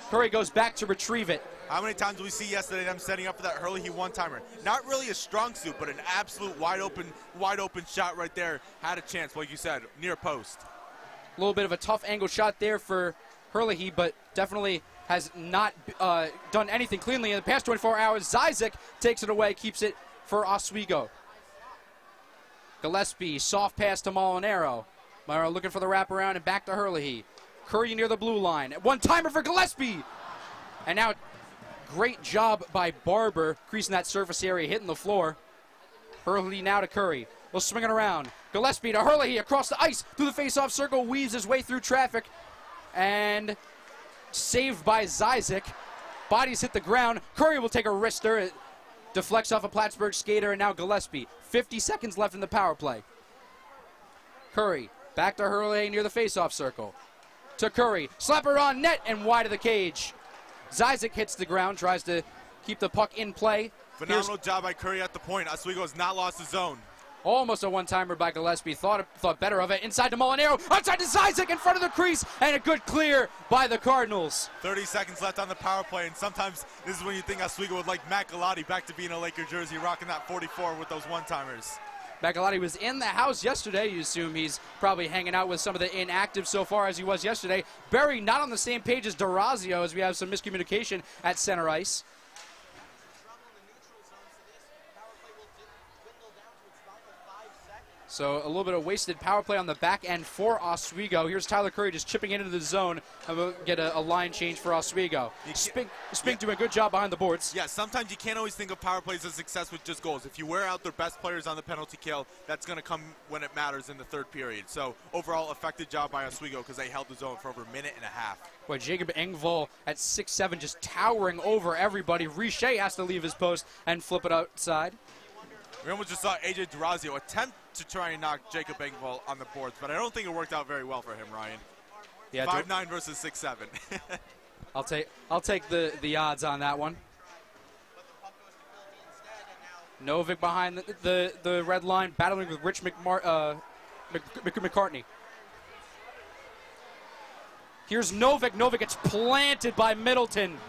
Speaker 5: Curry goes back to retrieve it.
Speaker 8: How many times did we see yesterday them setting up for that Hurley one-timer? Not really a strong suit, but an absolute wide open shot right there. Had a chance, like you said, near post.
Speaker 5: A little bit of a tough angle shot there for Hurley, but definitely has not done anything cleanly in the past 24 hours. Zizek takes it away, keeps it for Oswego. Gillespie, soft pass to Molinaro. Molinaro looking for the wraparound and back to Hurley. Curry near the blue line. One-timer for Gillespie. And now, great job by Barber, creasing that surface area, hitting the floor. Hurley now to Curry. We'll swing it around. Gillespie to Hurley across the ice through the face-off circle, weaves his way through traffic. And saved by Zizek. Bodies hit the ground. Curry will take a wrister. It deflects off a Plattsburgh skater, and now Gillespie. 50 seconds left in the power play. Curry back to Hurley near the face-off circle. To Curry. Slapper on net and wide of the cage. Zizek hits the ground, tries to keep the puck in play.
Speaker 8: Phenomenal job by Curry at the point. Oswego has not lost the zone.
Speaker 5: Almost a one-timer by Gillespie. Thought better of it. Inside to Molinaro. Outside to Zizek in front of the crease. And a good clear by the Cardinals.
Speaker 8: 30 seconds left on the power play. And sometimes this is when you think Oswego would like Matt Galati back to being a Laker jersey, rocking that 44 with those one-timers.
Speaker 5: Galati was in the house yesterday. You assume he's probably hanging out with some of the inactives so far as he was yesterday. Berry not on the same page as Durazio, as we have some miscommunication at center ice. So a little bit of wasted power play on the back end for Oswego. Here's Tyler Curry just chipping into the zone, and we'll get a line change for Oswego. Spink doing a good job behind the boards.
Speaker 8: Yeah, sometimes you can't always think of power plays as success with just goals. If you wear out their best players on the penalty kill, that's going to come when it matters in the third period. So overall, effective job by Oswego because they held the zone for over a minute and a half.
Speaker 5: Boy, Jacob Engvall at 6'7", just towering over everybody. Richer has to leave his post and flip it outside.
Speaker 8: We almost just saw A.J. Durazio attempt to try and knock Jacob Engvall on the boards, but I don't think it worked out very well for him, Ryan. Yeah, 5'9" versus 6'7".
Speaker 5: I'll take the odds on that one. Novick behind the red line, battling with Rich McCartney. Here's Novick. Novick gets planted by Middleton.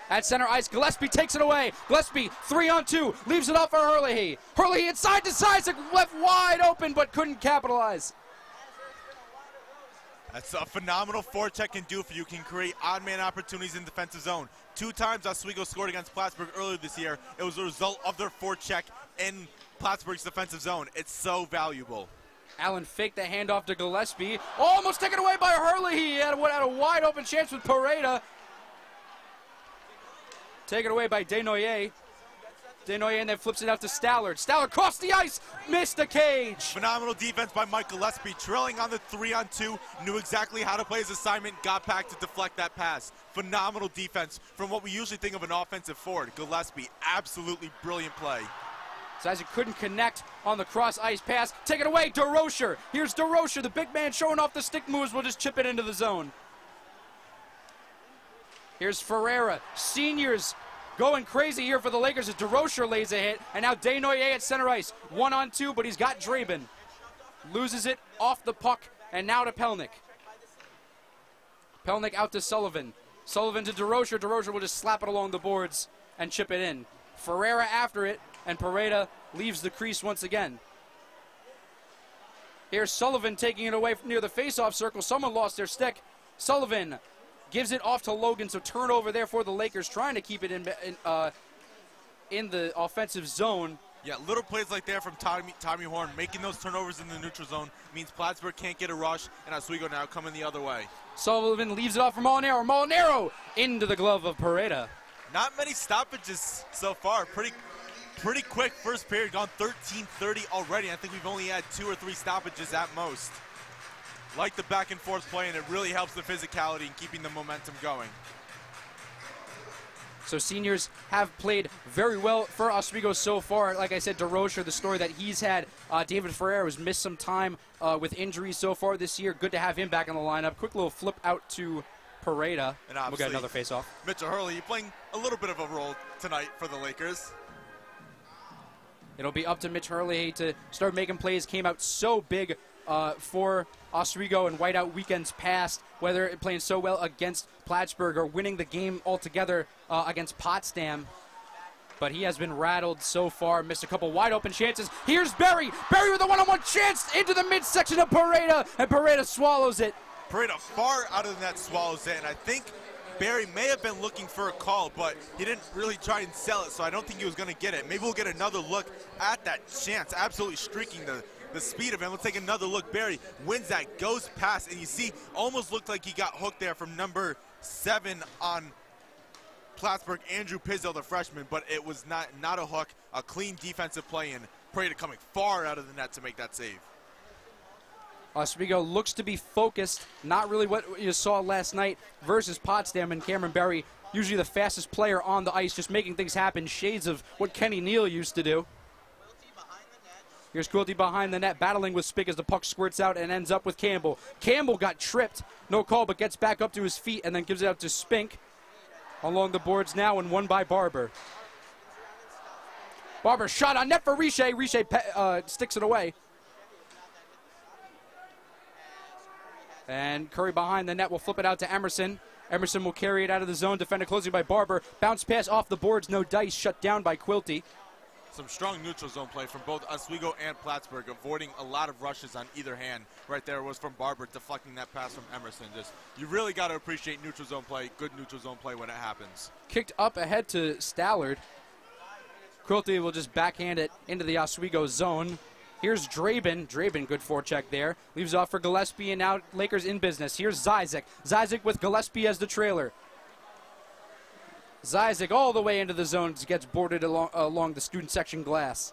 Speaker 5: At center ice, Gillespie takes it away. Gillespie, 3-on-2, leaves it up for Hurley. Hurley inside to Zizek, left wide open, but couldn't capitalize.
Speaker 8: That's a phenomenal forecheck can do for you. Can create odd man opportunities in defensive zone. 2 times Oswego scored against Plattsburgh earlier this year. It was a result of their forecheck in Plattsburgh's defensive zone. It's so valuable.
Speaker 5: Allen faked the handoff to Gillespie. Almost taken away by Hurley. He had a wide open chance with Pareda. Taken away by Desnoyers. Desnoyers and then flips it out to Stallard. Stallard crossed the ice, missed the cage.
Speaker 8: Phenomenal defense by Mike Gillespie, trailing on the 3-on-2, knew exactly how to play his assignment, got back to deflect that pass. Phenomenal defense from what we usually think of an offensive forward. Gillespie, absolutely brilliant play.
Speaker 5: Isaac couldn't connect on the cross-ice pass. Take it away, DeRocher. Here's DeRocher, the big man showing off the stick moves. Will just chip it into the zone. Here's Ferreira. Seniors going crazy here for the Lakers as DeRocher lays a hit. And now Desnoyers at center ice. 1-on-2, but he's got Draben. Loses it off the puck, and now to Pelnick. Pelnick out to Sullivan. Sullivan to DeRocher. DeRocher will just slap it along the boards and chip it in. Ferreira after it, and Pareda leaves the crease once again. Here's Sullivan taking it away near the face-off circle. Someone lost their stick. Sullivan gives it off to Logan, so turnover there for the Lakers, trying to keep it in the offensive zone.
Speaker 8: Yeah, little plays like that from Tommy Horn, making those turnovers in the neutral zone means Plattsburgh can't get a rush, and Oswego now coming the other way.
Speaker 5: Sullivan leaves it off for Molinaro. Molinaro into the glove of Pareda.
Speaker 8: Not many stoppages so far. Pretty quick first period, gone 13:30 already. I think we've only had 2 or 3 stoppages at most. Like the back and forth play, and it really helps the physicality and keeping the momentum going.
Speaker 5: So seniors have played very well for Oswego so far. Like I said, DeRocher, the story that he's had. David Ferreira has missed some time with injuries so far this year. Good to have him back in the lineup. Quick little flip out to Pareda.
Speaker 8: And
Speaker 5: we'll get another face-off.
Speaker 8: Mitchell Hurley playing a little bit of a role tonight for the Lakers.
Speaker 5: It'll be up to Mitch Hurley to start making plays. Came out so big for Oswego and Whiteout Weekends past, whether playing so well against Plattsburgh or winning the game altogether against Potsdam. But he has been rattled so far, missed a couple wide open chances. Here's Berry. Berry with a one-on-one chance into the midsection of Pareda, and Pareda swallows it.
Speaker 8: Pareda far out of the net swallows it, and I think Barry may have been looking for a call, but he didn't really try and sell it, so I don't think he was going to get it. Maybe we'll get another look at that chance, absolutely streaking the speed of him. Let's take another look. Barry wins that, goes past, and you see, almost looked like he got hooked there from number 7 on Plattsburgh, Andrew Pizzo, the freshman, but it was not a hook, a clean defensive play, and Pareda coming far out of the net to make that save.
Speaker 5: Oswego looks to be focused, not really what you saw last night versus Potsdam, and Cameron Berry, usually the fastest player on the ice, just making things happen, shades of what Kenny Neal used to do. Here's Quilty behind the net, battling with Spick as the puck squirts out and ends up with Campbell. Campbell got tripped, no call, but gets back up to his feet and then gives it out to Spink. Along the boards now and won by Barber. Barber shot on net for Richer. Richer sticks it away. And Curry behind the net will flip it out to Emerson. Emerson will carry it out of the zone, defended closely by Barber. Bounce pass off the boards, no dice, shut down by Quilty.
Speaker 8: Some strong neutral zone play from both Oswego and Plattsburgh, avoiding a lot of rushes on either hand. Right there was from Barber, deflecting that pass from Emerson. You really got to appreciate neutral zone play, good neutral zone play when it happens.
Speaker 5: Kicked up ahead to Stallard. Quilty will just backhand it into the Oswego zone. Here's Draben. Draben, good forecheck there. Leaves off for Gillespie, and now Lakers in business. Here's Zizek. Zizek with Gillespie as the trailer. Zizek all the way into the zone, gets boarded along the student section glass.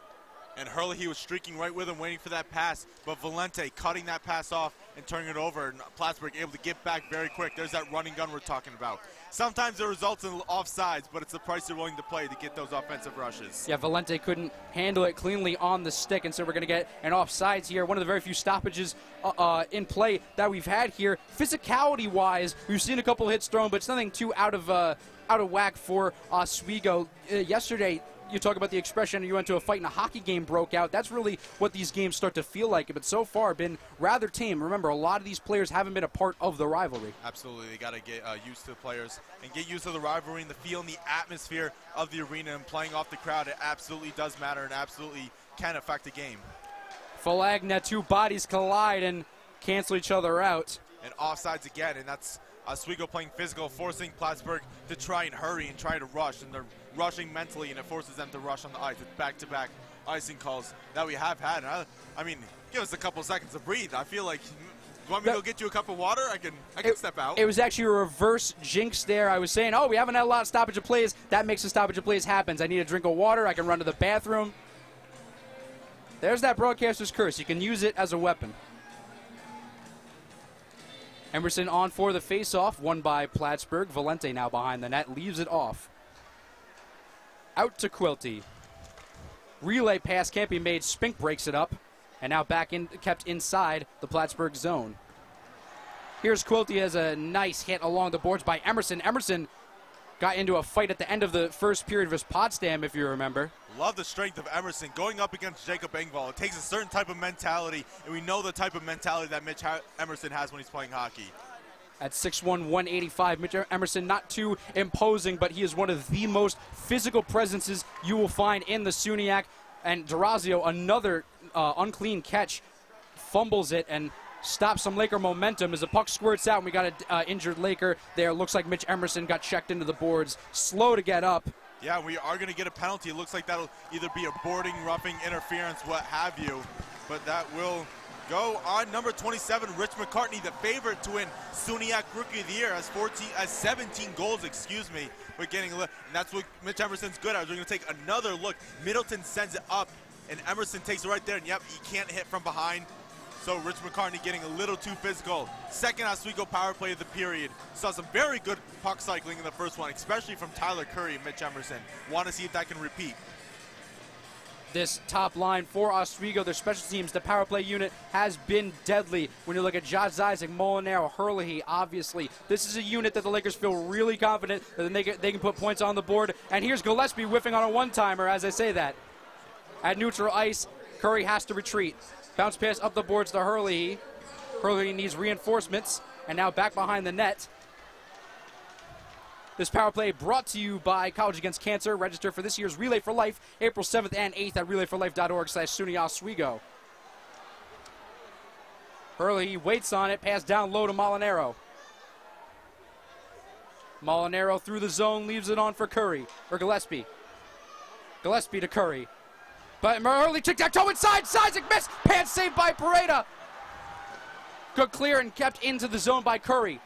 Speaker 8: And Hurley, he was streaking right with him, waiting for that pass, but Valente cutting that pass off and turning it over, and Plattsburgh able to get back very quick. There's that running gun we're talking about. Sometimes it results in offsides, but it's the price you're willing to pay to get those offensive rushes.
Speaker 5: Yeah, Valente couldn't handle it cleanly on the stick, and so we're going to get an offsides here. One of the very few stoppages in play that we've had here. Physicality-wise, we've seen a couple hits thrown, but it's nothing too out of whack for Oswego. Yesterday, you talk about the expression, you went to a fight and a hockey game broke out. That's really what these games start to feel like, but so far been rather tame. Remember, a lot of these players haven't been a part of the rivalry.
Speaker 8: Absolutely. They got to get used to the players and get used to the rivalry and the feel and the atmosphere of the arena, and playing off the crowd. It absolutely does matter and absolutely can affect the game.
Speaker 5: Falagna, two bodies collide and cancel each other out.
Speaker 8: and offsides again, and that's Oswego playing physical, forcing Plattsburgh to try and hurry and try to rush, and they're rushing mentally, and it forces them to rush on the ice. It's back-to-back icing calls that we have had. I mean, give us a couple seconds to breathe. I feel like, you want me to go get you a cup of water? I can step out.
Speaker 5: It was actually a reverse jinx there. I was saying, oh, we haven't had a lot of stoppage of plays. That makes the stoppage of plays happens. I need a drink of water. I can run to the bathroom. There's that broadcaster's curse. You can use it as a weapon. Emerson on for the face-off, won by Plattsburgh. Valente now behind the net, leaves it off. Out to Quilty. Relay pass can't be made. Spink breaks it up. And now kept inside the Plattsburgh zone. Here's Quilty as a nice hit along the boards by Emerson. Emerson got into a fight at the end of the first period of his Potsdam, if you remember.
Speaker 8: Love the strength of Emerson going up against Jacob Engvall. It takes a certain type of mentality, and we know the type of mentality that Mitch Emerson has when he's playing hockey.
Speaker 5: At 6'1", 185, Mitch Emerson not too imposing, but he is one of the most physical presences you will find in the SUNYAC. And Durazio, another unclean catch, fumbles it and stops some Laker momentum as the puck squirts out, and we got an injured Laker there. Looks like Mitch Emerson got checked into the boards. Slow to get up.
Speaker 8: Yeah, we are going to get a penalty. It looks like that'll either be a boarding, roughing, interference, what have you. But that will go on number 27, Rich McCartney, the favorite to win SUNYAC Rookie of the Year, has 17 goals, but getting a look. And that's what Mitch Emerson's good at. We're going to take another look. Middleton sends it up, and Emerson takes it right there. And yep, he can't hit from behind. So Rich McCartney getting a little too physical. Second Oswego power play of the period. Saw some very good puck cycling in the first one, especially from Tyler Curry and Mitch Emerson. Want to see if that can repeat.
Speaker 5: This top line for Oswego, their special teams, the power play unit has been deadly. When you look at Josh Isaac, Molinaro, Hurley, obviously. This is a unit that the Lakers feel really confident that they can put points on the board. And here's Gillespie whiffing on a one-timer as I say that. At neutral ice, Curry has to retreat. Bounce pass up the boards to Hurley. Hurley needs reinforcements, and now back behind the net. This power play brought to you by College Against Cancer. Register for this year's Relay for Life, April 7th and 8th at relayforlife.org/SUNY Oswego. Hurley waits on it, pass down low to Molinaro. Molinaro through the zone, leaves it on for Curry, or Gillespie. Gillespie to Curry. But Hurley tic-tac-toe inside, Isaac missed, pants saved by Pareda. Good clear and kept into the zone by Curry.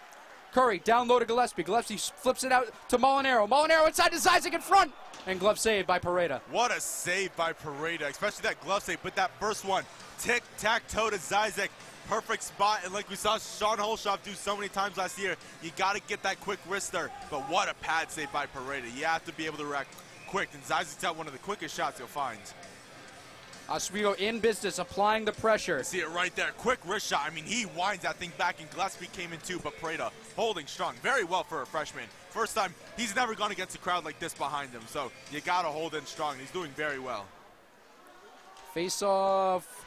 Speaker 5: Curry down low to Gillespie. Gillespie flips it out to Molinaro. Molinaro inside to Isaac in front. And glove save by Pareda.
Speaker 8: What a save by Pareda, especially that glove save. But that first one, tic-tac-toe to Zizek. Perfect spot. And like we saw Sean Holshoff do so many times last year, you got to get that quick wrister. But what a pad save by Pareda. You have to be able to react quick. And Zizek's got one of the quickest shots you'll find.
Speaker 5: Oswego in business, applying the pressure.
Speaker 8: See it right there. Quick wrist shot. I mean, he winds that thing back, and Gillespie came in too, but Pareda holding strong. Very well for a freshman. First time, he's never gone against a crowd like this behind him, so you got to hold in strong. He's doing very well.
Speaker 5: Face-off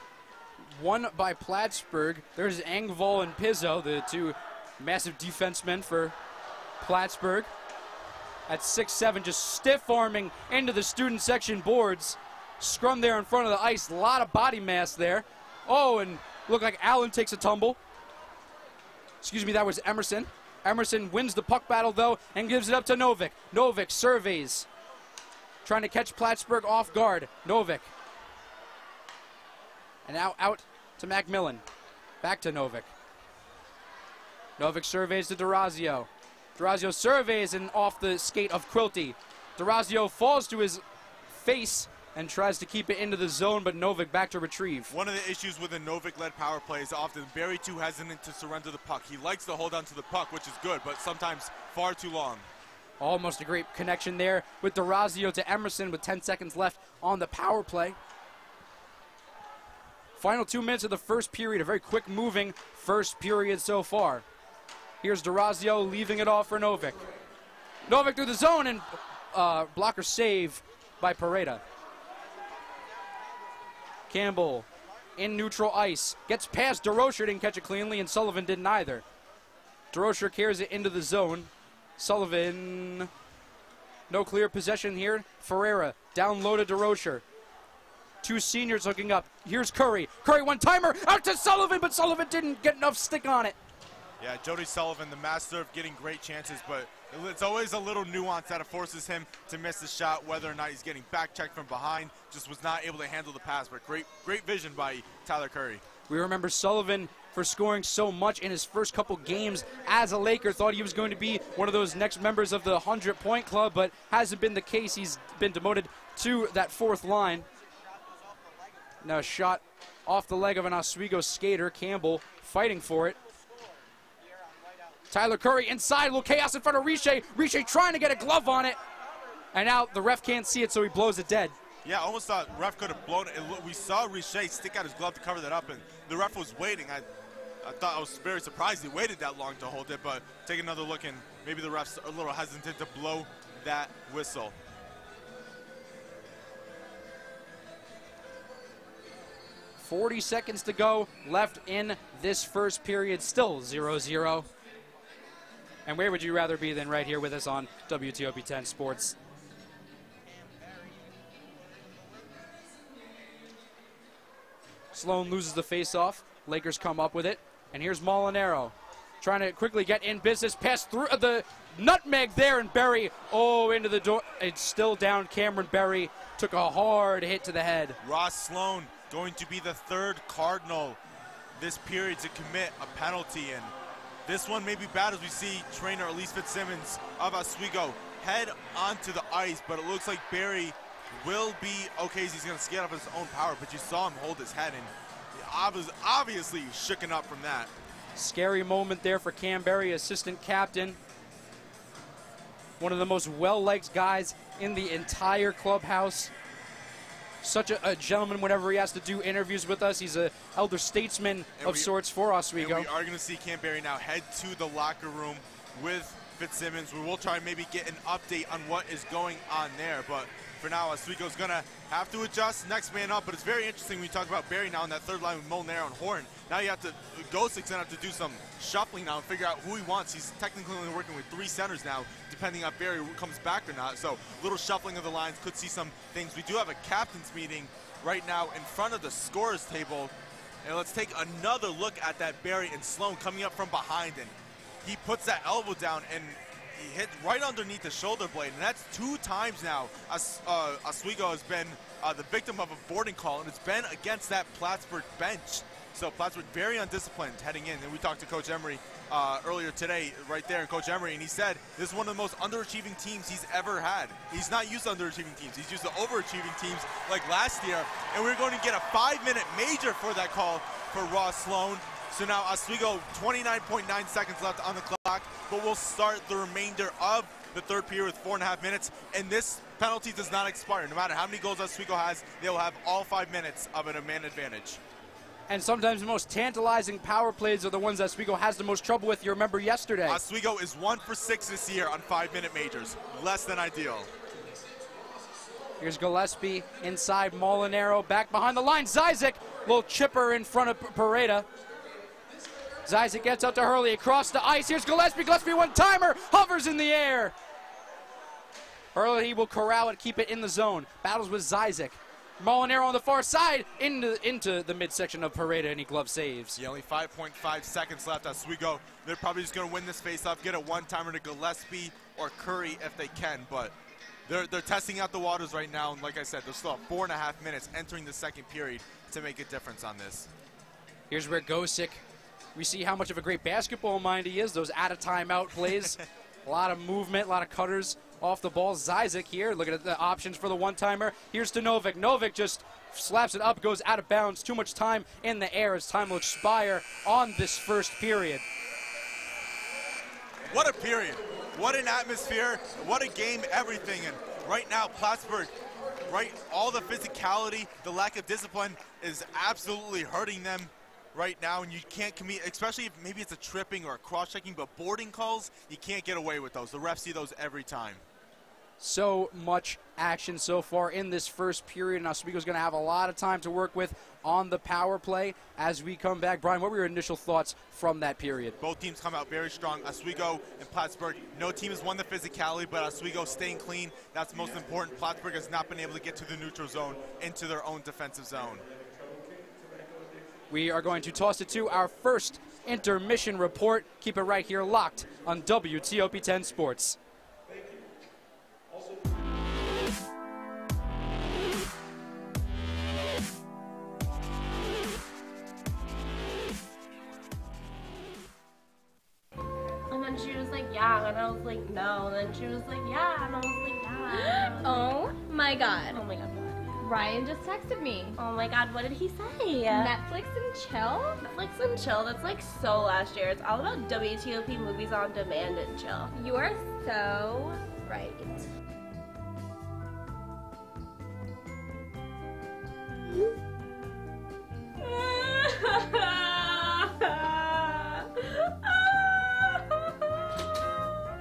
Speaker 5: won by Plattsburgh. There's Engvall and Pizzo, the two massive defensemen for Plattsburgh. At 6'7", just stiff-arming into the student section boards. Scrum there in front of the ice. A lot of body mass there. Oh, and look like Allen takes a tumble. Excuse me, that was Emerson. Emerson wins the puck battle, though, and gives it up to Novick. Novick surveys. Trying to catch Plattsburgh off guard. Novick. And now out to Macmillan. Back to Novick. Novick surveys to Durazio. Durazio surveys and off the skate of Quilty. Durazio falls to his face and tries to keep it into the zone, but Novick back to retrieve.
Speaker 8: One of the issues with a Novick-led power play is often very too hesitant to surrender the puck. He likes to hold on to the puck, which is good, but sometimes far too long.
Speaker 5: Almost a great connection there with Durazio to Emerson with 10 seconds left on the power play. Final 2 minutes of the first period, a very quick-moving first period so far. Here's Durazio leaving it off for Novick. Novick through the zone, and blocker save by Pareda. Campbell in neutral ice. Gets past DeRocher, didn't catch it cleanly, and Sullivan didn't either. DeRocher carries it into the zone. Sullivan, no clear possession here. Ferreira down low to DeRocher. Two seniors hooking up. Here's Curry. Curry one-timer out to Sullivan, but Sullivan didn't get enough stick on it.
Speaker 8: Yeah, Jody Sullivan, the master of getting great chances, but it's always a little nuance that forces him to miss the shot, whether or not he's getting back-checked from behind. Just was not able to handle the pass, but great vision by Tyler Curry.
Speaker 5: We remember Sullivan for scoring so much in his first couple games as a Laker. Thought he was going to be one of those next members of the 100-point club, but hasn't been the case. He's been demoted to that fourth line. Now a shot off the leg of an Oswego skater, Campbell fighting for it. Tyler Curry inside, a little chaos in front of Riche. Riche trying to get a glove on it. And now the ref can't see it, so he blows it dead.
Speaker 8: Yeah, I almost thought ref could have blown it. We saw Riche stick out his glove to cover that up, and the ref was waiting. I was very surprised he waited that long to hold it, but take another look, and maybe the ref's a little hesitant to blow that whistle.
Speaker 5: .40 seconds to go left in this first period, still 0-0. And where would you rather be than right here with us on WTOP 10 Sports? Sloan loses the face-off. Lakers come up with it. And here's Molinaro trying to quickly get in business. Pass through the nutmeg there, and Berry, into the door. It's still down. Cameron Berry took a hard hit to the head.
Speaker 8: Ross Sloan going to be the third Cardinal this period to commit a penalty, and this one may be bad as we see trainer Elise Fitzsimmons of Oswego head onto the ice, but it looks like Berry will be okay as he's going to skate off his own power, but you saw him hold his head, and he was obviously shooken up from that.
Speaker 5: Scary moment there for Cam Berry, assistant captain. One of the most well-liked guys in the entire clubhouse. Such a gentleman whenever he has to do interviews with us. He's an elder statesman of sorts for Oswego.
Speaker 8: And we are going to see Cam Berry now head to the locker room with Fitzsimmons. We will try and maybe get an update on what is going on there. But for now, Oswego's going to have to adjust. Next man up. But it's very interesting when you talk about Berry now in that third line with Molinaro and Horn. Now you have to, Gostik's going to have to do some shuffling now and figure out who he wants. He's technically only working with 3 centers now, depending on Berry comes back or not. So little shuffling of the lines, could see some things. We do have a captain's meeting right now in front of the scorer's table. And let's take another look at that Berry and Sloan coming up from behind. And he puts that elbow down and he hit right underneath the shoulder blade. And that's 2 times now Oswego has been the victim of a boarding call, and it's been against that Plattsburgh bench. So Plattsburgh very undisciplined heading in. And we talked to Coach Emery earlier today right there, and Coach Emery, and he said this is one of the most underachieving teams he's ever had. He's not used to underachieving teams. He's used to overachieving teams like last year. And we're going to get a 5-minute major for that call for Ross Sloan. So now Oswego, 29.9 seconds left on the clock, but we'll start the remainder of the third period with 4.5 minutes. And this penalty does not expire. No matter how many goals Oswego has, they'll have all 5 minutes of a man advantage.
Speaker 5: And sometimes the most tantalizing power plays are the ones that Oswego has the most trouble with. You remember yesterday.
Speaker 8: Oswego is 1 for 6 this year on 5-minute majors. Less than ideal.
Speaker 5: Here's Gillespie inside Molinaro, back behind the line. Zizek, little chipper in front of Pareda. Zizek gets out to Hurley across the ice. Here's Gillespie. Gillespie one-timer, hovers in the air. Hurley will corral it, keep it in the zone. Battles with Zizek. Molinaro on the far side into the midsection of Pareda, and he glove saves.
Speaker 8: Yeah, only 5.5 seconds left. Oswego, they're probably just going to win this faceoff, get a one-timer to Gillespie or Curry if they can, but they're testing out the waters right now, and like I said, there's still 4.5 minutes entering the second period to make a difference on this.
Speaker 5: Here's where Gosik, we see how much of a great basketball mind he is, those out-of-timeout plays. A lot of movement, a lot of cutters off the ball. Zizek here, looking at the options for the one-timer. Here's to Novik. Novik just slaps it up, goes out of bounds. Too much time in the air as time will expire on this first period.
Speaker 8: What a period. What an atmosphere. What a game, everything. And right now, Plattsburgh, all the physicality, the lack of discipline is absolutely hurting them right now, and you can't commit, especially if maybe it's a tripping or a cross-checking, but boarding calls, you can't get away with those. The refs see those every time.
Speaker 5: So much action so far in this first period, and Oswego's going to have a lot of time to work with on the power play as we come back. Brian, what were your initial thoughts from that period?
Speaker 8: Both teams come out very strong. Oswego and Plattsburgh, no team has won the physicality, but Oswego staying clean, that's most important. Plattsburgh has not been able to get to the neutral zone, into their own defensive zone.
Speaker 5: We are going to toss it to our first intermission report. Keep it right here locked on WTOP 10 Sports.
Speaker 23: And then she was like, yeah, and I was like, no. And then she was like, yeah, and I was like, yeah.
Speaker 14: Oh my god.
Speaker 23: Oh my god, what?
Speaker 14: Ryan just texted me.
Speaker 23: Oh my god, what did he say?
Speaker 14: Netflix and chill?
Speaker 23: Netflix and chill, that's like so last year. It's all about WTOP movies on demand and chill.
Speaker 14: You are so right.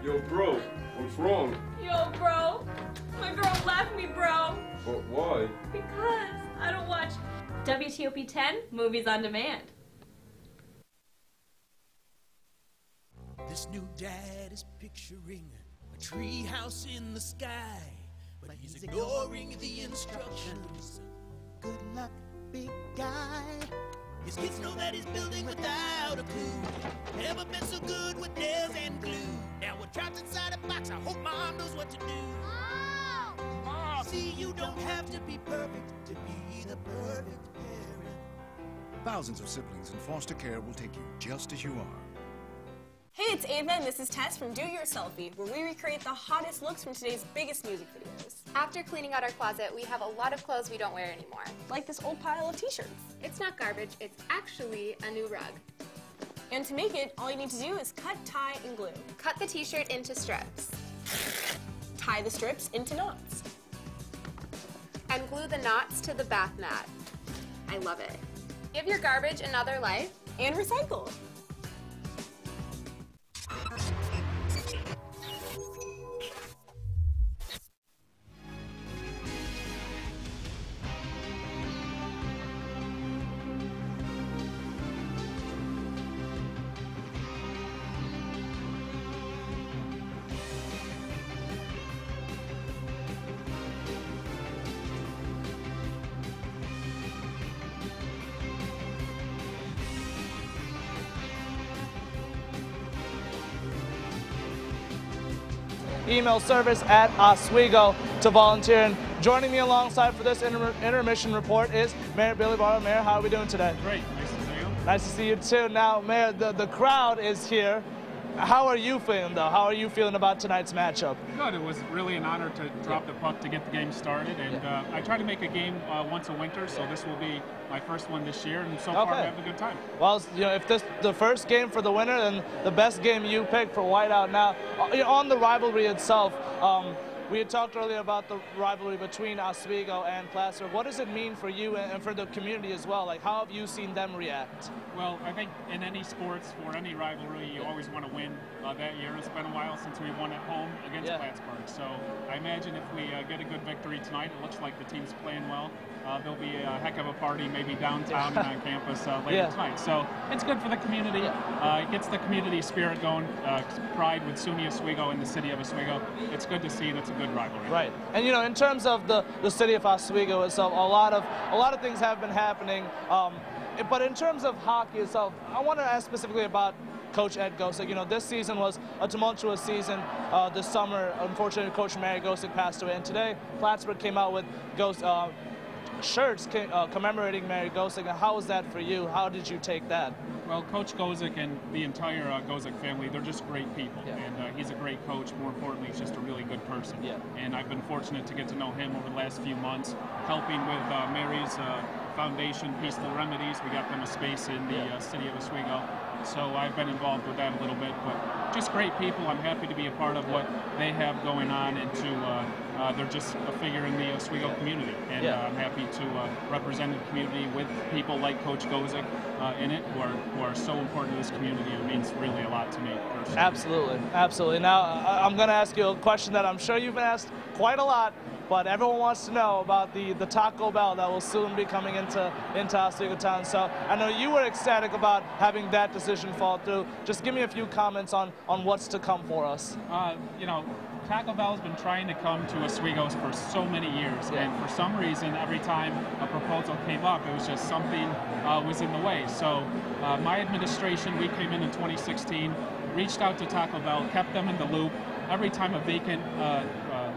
Speaker 18: Yo, bro, what's wrong?
Speaker 14: Yo, bro. My girl left me, bro.
Speaker 18: But why?
Speaker 14: Because I don't watch WTOP 10 movies on demand.
Speaker 20: This new dad is picturing a tree house in the sky, but he's ignoring the instructions. Good luck, big guy. His kids know that he's building without a clue. Never been so good with nails and glue. Now we're trapped inside a box. I hope mom knows what to do. Mom! See, you don't have to be perfect to be the perfect parent.
Speaker 12: Thousands of siblings in foster care will take you just as you are.
Speaker 21: Hey, it's Ava and this is Tess from Do Your Selfie, where we recreate the hottest looks from today's biggest music videos.
Speaker 25: After cleaning out our closet, we have a lot of clothes we don't wear anymore.
Speaker 21: Like this old pile of t-shirts.
Speaker 25: It's not garbage, it's actually a new rug.
Speaker 21: And to make it, all you need to do is cut, tie, and glue.
Speaker 25: Cut the t-shirt into strips.
Speaker 21: Tie the strips into knots.
Speaker 25: And glue the knots to the bath mat. I love it. Give your garbage another life.
Speaker 21: And recycle.
Speaker 1: Email service at Oswego to volunteer. And joining me alongside for this intermission report is Mayor Billy Barlow. Mayor, how are we doing today?
Speaker 26: Great, nice to see you.
Speaker 1: Nice to see you too. Now, Mayor, the crowd is here. How are you feeling, though? How are you feeling about tonight's matchup?
Speaker 26: Good. It was really an honor to drop the puck to get the game started, and I try to make a game once a winter, so this will be my first one this year, and so far I have a good time.
Speaker 1: Well, you know, if this the first game for the winner, then the best game you picked for Whiteout. Now, on the rivalry itself, we had talked earlier about the rivalry between Oswego and Plattsburgh. What does it mean for you and for the community as well? Like, how have you seen them react?
Speaker 26: Well, I think in any sports, for any rivalry, you always want to win. That year, it's been a while since we won at home against Plattsburgh. So I imagine if we get a good victory tonight, it looks like the team's playing well. There'll be a heck of a party maybe downtown and on campus later tonight. So it's good for the community. It gets the community spirit going, pride with SUNY Oswego and the city of Oswego. It's good to see, and it's a good rivalry.
Speaker 1: Right. And you know, in terms of the city of Oswego itself, a lot of things have been happening. But in terms of hockey itself, I want to ask specifically about Coach Ed Gosick. You know, this season was a tumultuous season. This summer, unfortunately, Coach Mary Gosick passed away, and today Plattsburgh came out with shirts commemorating Mary Gosick. How was that for you? How did you take that?
Speaker 26: Well, Coach Gosick and the entire Gosick family, they're just great people. And he's a great coach. More importantly, he's just a really good person. And I've been fortunate to get to know him over the last few months, helping with Mary's foundation, Peaceful Remedies. We got them a space in the city of Oswego. So I've been involved with that a little bit, but just great people. I'm happy to be a part of what they have going on, and they're just a figure in the Oswego community. And I'm happy to represent the community with people like Coach Gosick in it, who are so important to this community. It means really a lot to me personally.
Speaker 1: Absolutely, absolutely. Now, I'm going to ask you a question that I'm sure you've been asked quite a lot. but everyone wants to know about the Taco Bell that will soon be coming into Oswego town. So I know you were ecstatic about having that decision fall through. Just give me a few comments on what's to come for us.
Speaker 26: You know, Taco Bell's been trying to come to Oswego for so many years, and for some reason, every time a proposal came up, it was just something was in the way. So my administration, we came in 2016, reached out to Taco Bell, kept them in the loop. Every time a vacant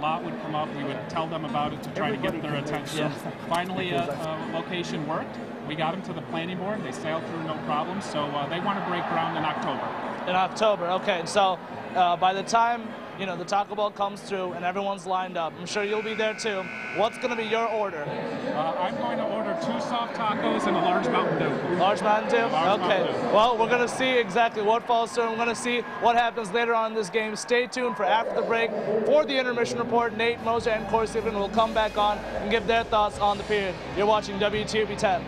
Speaker 26: lot would come up, we would tell them about it to try to get their attention. Finally, a location worked. We got them to the planning board. They sailed through no problem, so they want to break ground in October.
Speaker 1: In October, okay. So by the time the Taco Bell comes through and everyone's lined up, I'm sure you'll be there too. What's going to be your order?
Speaker 26: I'm going to order 2 soft tacos and a large Mountain Dew.
Speaker 1: Large Mountain Dew?
Speaker 26: Large
Speaker 1: okay.
Speaker 26: Mountain Dew.
Speaker 1: Well, we're going to see exactly what falls through. We're going to see what happens later on in this game. Stay tuned for after the break. For the intermission report, Nate Moser and Corey Stephen will come back on and give their thoughts on the period. You're watching WTOP 10.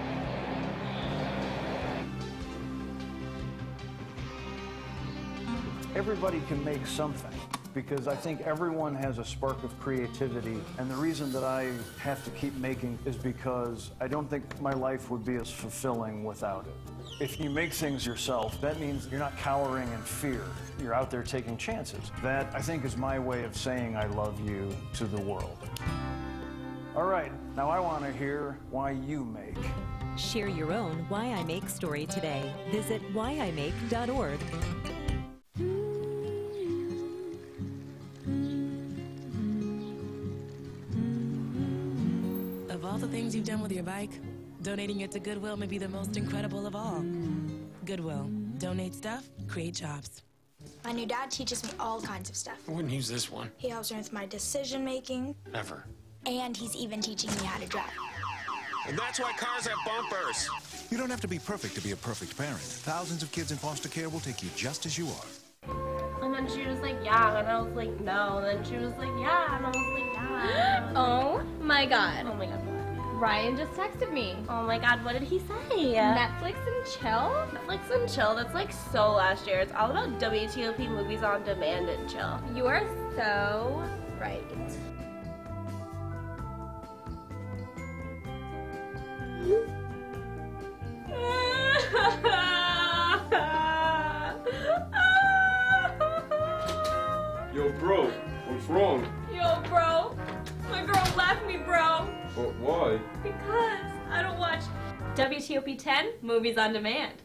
Speaker 4: Everybody can make something, because I think everyone has a spark of creativity, and the reason that I have to keep making is because I don't think my life would be as fulfilling without it. If you make things yourself, that means you're not cowering in fear. You're out there taking chances. That, I think, is my way of saying I love you to the world. All right, now I want to hear why you make.
Speaker 6: Share your own Why I Make story today. Visit whyimake.org.
Speaker 9: Of all the things you've done with your bike, donating it to Goodwill may be the most incredible of all. Goodwill. Donate stuff, create jobs.
Speaker 15: My new dad teaches me all kinds of stuff.
Speaker 22: I wouldn't use this one.
Speaker 15: He helps me with my decision making.
Speaker 22: Never.
Speaker 15: And he's even teaching me how to drive.
Speaker 22: And that's why cars have bumpers.
Speaker 12: You don't have to be perfect to be a perfect parent. Thousands of kids in foster care will take you just as you are.
Speaker 23: And then she was like, yeah, and I was like, no. And then she was like, yeah, and I was like, yeah.
Speaker 14: Oh my god.
Speaker 23: Oh my god.
Speaker 14: Ryan just texted me.
Speaker 23: Oh my god, what did he say?
Speaker 14: Netflix and chill?
Speaker 23: Netflix and chill, that's like so last year. It's all about WTOP movies on demand and chill.
Speaker 14: You are so right.
Speaker 18: Yo, bro, what's wrong?
Speaker 14: Yo, bro. My girl left me, bro.
Speaker 18: But why?
Speaker 14: Because I don't watch WTOP 10 movies on demand.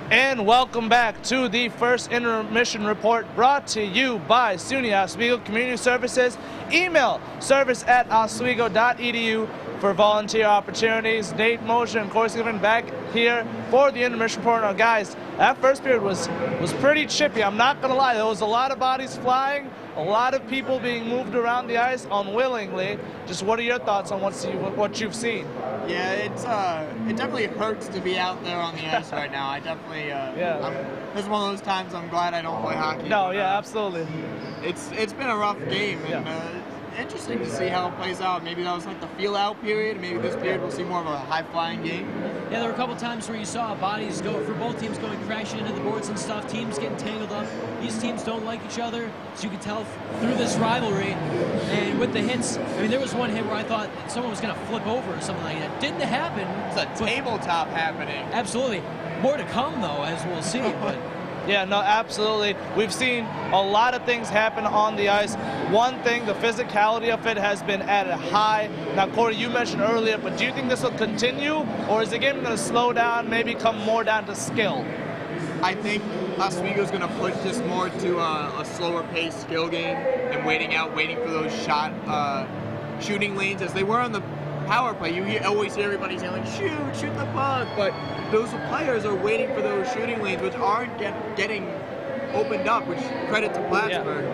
Speaker 1: And welcome back to the first intermission report, brought to you by SUNY Oswego Community Services. Email service@oswego.edu for volunteer opportunities. Nate Moser and Corey Stephen back here for the intermission report. Now, guys, that first period was pretty chippy. I'm not going to lie. There was a lot of bodies flying, a lot of people being moved around the ice unwillingly. Just what are your thoughts on what you've seen?
Speaker 2: Yeah, it definitely hurts to be out there on the ice right now. I definitely, this is one of those times I'm glad I don't play hockey.
Speaker 1: No, yeah, absolutely.
Speaker 2: It's been a rough game, and interesting to see how it plays out. Maybe that was like the feel-out period. Maybe this period we'll see more of a high-flying game.
Speaker 3: Yeah, there were a couple times where you saw bodies go for both teams going crashing into the boards and stuff. Teams getting tangled up. These teams don't like each other, so you can tell through this rivalry. And with the hits, I mean, there was one hit where I thought someone was going to flip over or something like that. Didn't happen.
Speaker 2: It's a tabletop happening.
Speaker 3: Absolutely. More to come, though, as we'll see. But
Speaker 1: yeah, no, absolutely. We've seen a lot of things happen on the ice. One thing, the physicality of it has been at a high. Now, Corey, you mentioned earlier, but do you think this will continue, or is the game going to slow down, maybe come more down to skill?
Speaker 2: I think Oswego's going to push this more to a slower paced skill game and waiting for those shooting lanes as they were on the power play. You always hear everybody saying, like, shoot the puck, but those players are waiting for those shooting lanes, which aren't getting opened up, which credit to Plattsburgh.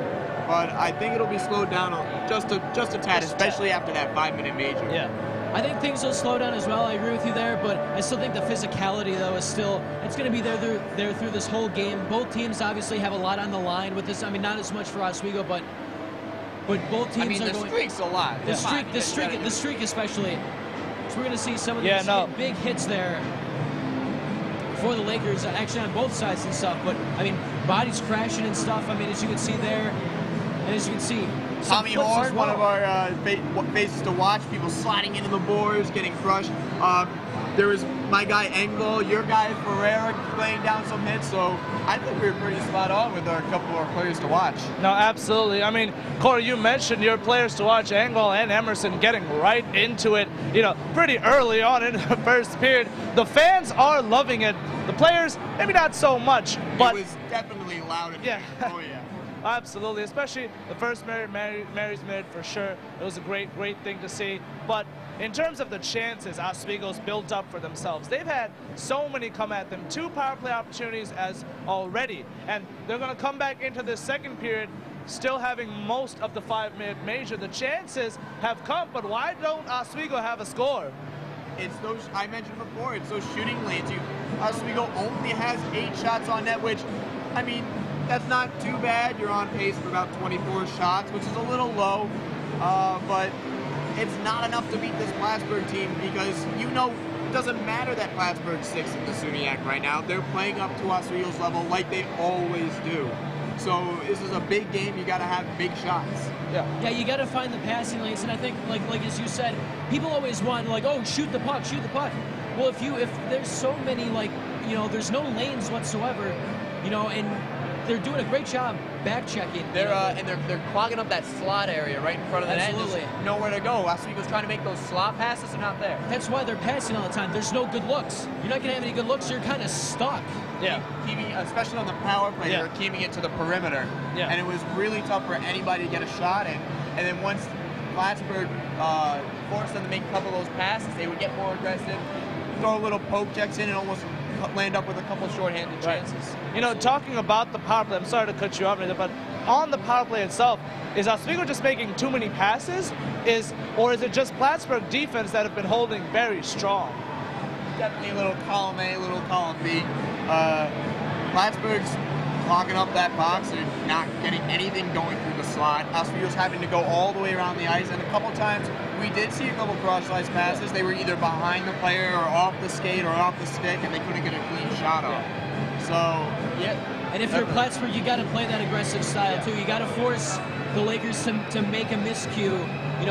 Speaker 2: But I think it'll be slowed down just a tad, especially after that 5-minute major.
Speaker 3: Yeah. I think things will slow down as well. I agree with you there, but I still think the physicality, though, is still, it's going to be there through this whole game. Both teams obviously have a lot on the line with this. I mean, not as much for Oswego, but both teams are
Speaker 2: the
Speaker 3: going.
Speaker 2: Streak's a lot.
Speaker 3: The streak especially. So we're going to see some of these big hits there for the Lakers, actually on both sides and stuff. But I mean, bodies crashing and stuff. I mean, as you can see there, and as you can see,
Speaker 2: Tommy Horn, one of our faces to watch, people sliding into the boards, getting crushed. There was my guy Engel, your guy Ferreira laying down some hits, so I think we were pretty spot on with a couple of our players to watch.
Speaker 1: No, absolutely. I mean, Corey, you mentioned your players to watch, Engel and Emerson, getting right into it, pretty early on in the first period. The fans are loving it. The players, maybe not so much, but
Speaker 2: it was definitely loud. Oh yeah.
Speaker 1: Absolutely, especially the first Mary's minute for sure. It was a great thing to see. But in terms of the chances Oswego's built up for themselves, they've had so many come at them. 2 power play opportunities as already. And they're going to come back into this second period still having most of the 5-minute major. The chances have come, but why don't Oswego have a score?
Speaker 2: It's those, I mentioned before, it's those shooting lanes. Oswego only has 8 shots on net, which, I mean, that's not too bad. You're on pace for about 24 shots, which is a little low, but it's not enough to beat this Plattsburgh team because it doesn't matter that Plattsburgh's 6th in the SUNYAC right now. They're playing up to Oswego's level like they always do. So this is a big game. You got to have big shots.
Speaker 3: Yeah, you got to find the passing lanes, and I think, like as you said, people always want shoot the puck. Well, if there's so many there's no lanes whatsoever, and they're doing a great job back checking.
Speaker 2: They're clogging up that slot area right in front of the net.
Speaker 3: Absolutely.
Speaker 2: There's nowhere to go. Oswego's trying to make those slot passes. They're not there.
Speaker 3: That's why they're passing all the time. There's no good looks. You're not gonna have any good looks. You're kind of stuck.
Speaker 2: Yeah. Especially on the power play, they're keeping it to the perimeter. Yeah. And it was really tough for anybody to get a shot in. And then once Plattsburgh forced them to make a couple of those passes, they would get more aggressive, throw little poke checks in, and almost land up with a couple shorthanded chances.
Speaker 1: Talking about the power play, I'm sorry to cut you off, but on the power play itself, is Oswego just making too many passes? Or is it just Plattsburgh defense that have been holding very strong?
Speaker 2: Definitely a little column A, a little column B. Plattsburgh's clogging up that box and not getting anything going through the slot. Oswego's having to go all the way around the ice, and a couple times we did see a couple cross-ice passes. They were either behind the player or off the skate or off the stick, and they couldn't get a clean shot off. So, yeah.
Speaker 3: And if you're Plattsburgh, you got to play that aggressive style too. You got to force the Lakers to make a miscue.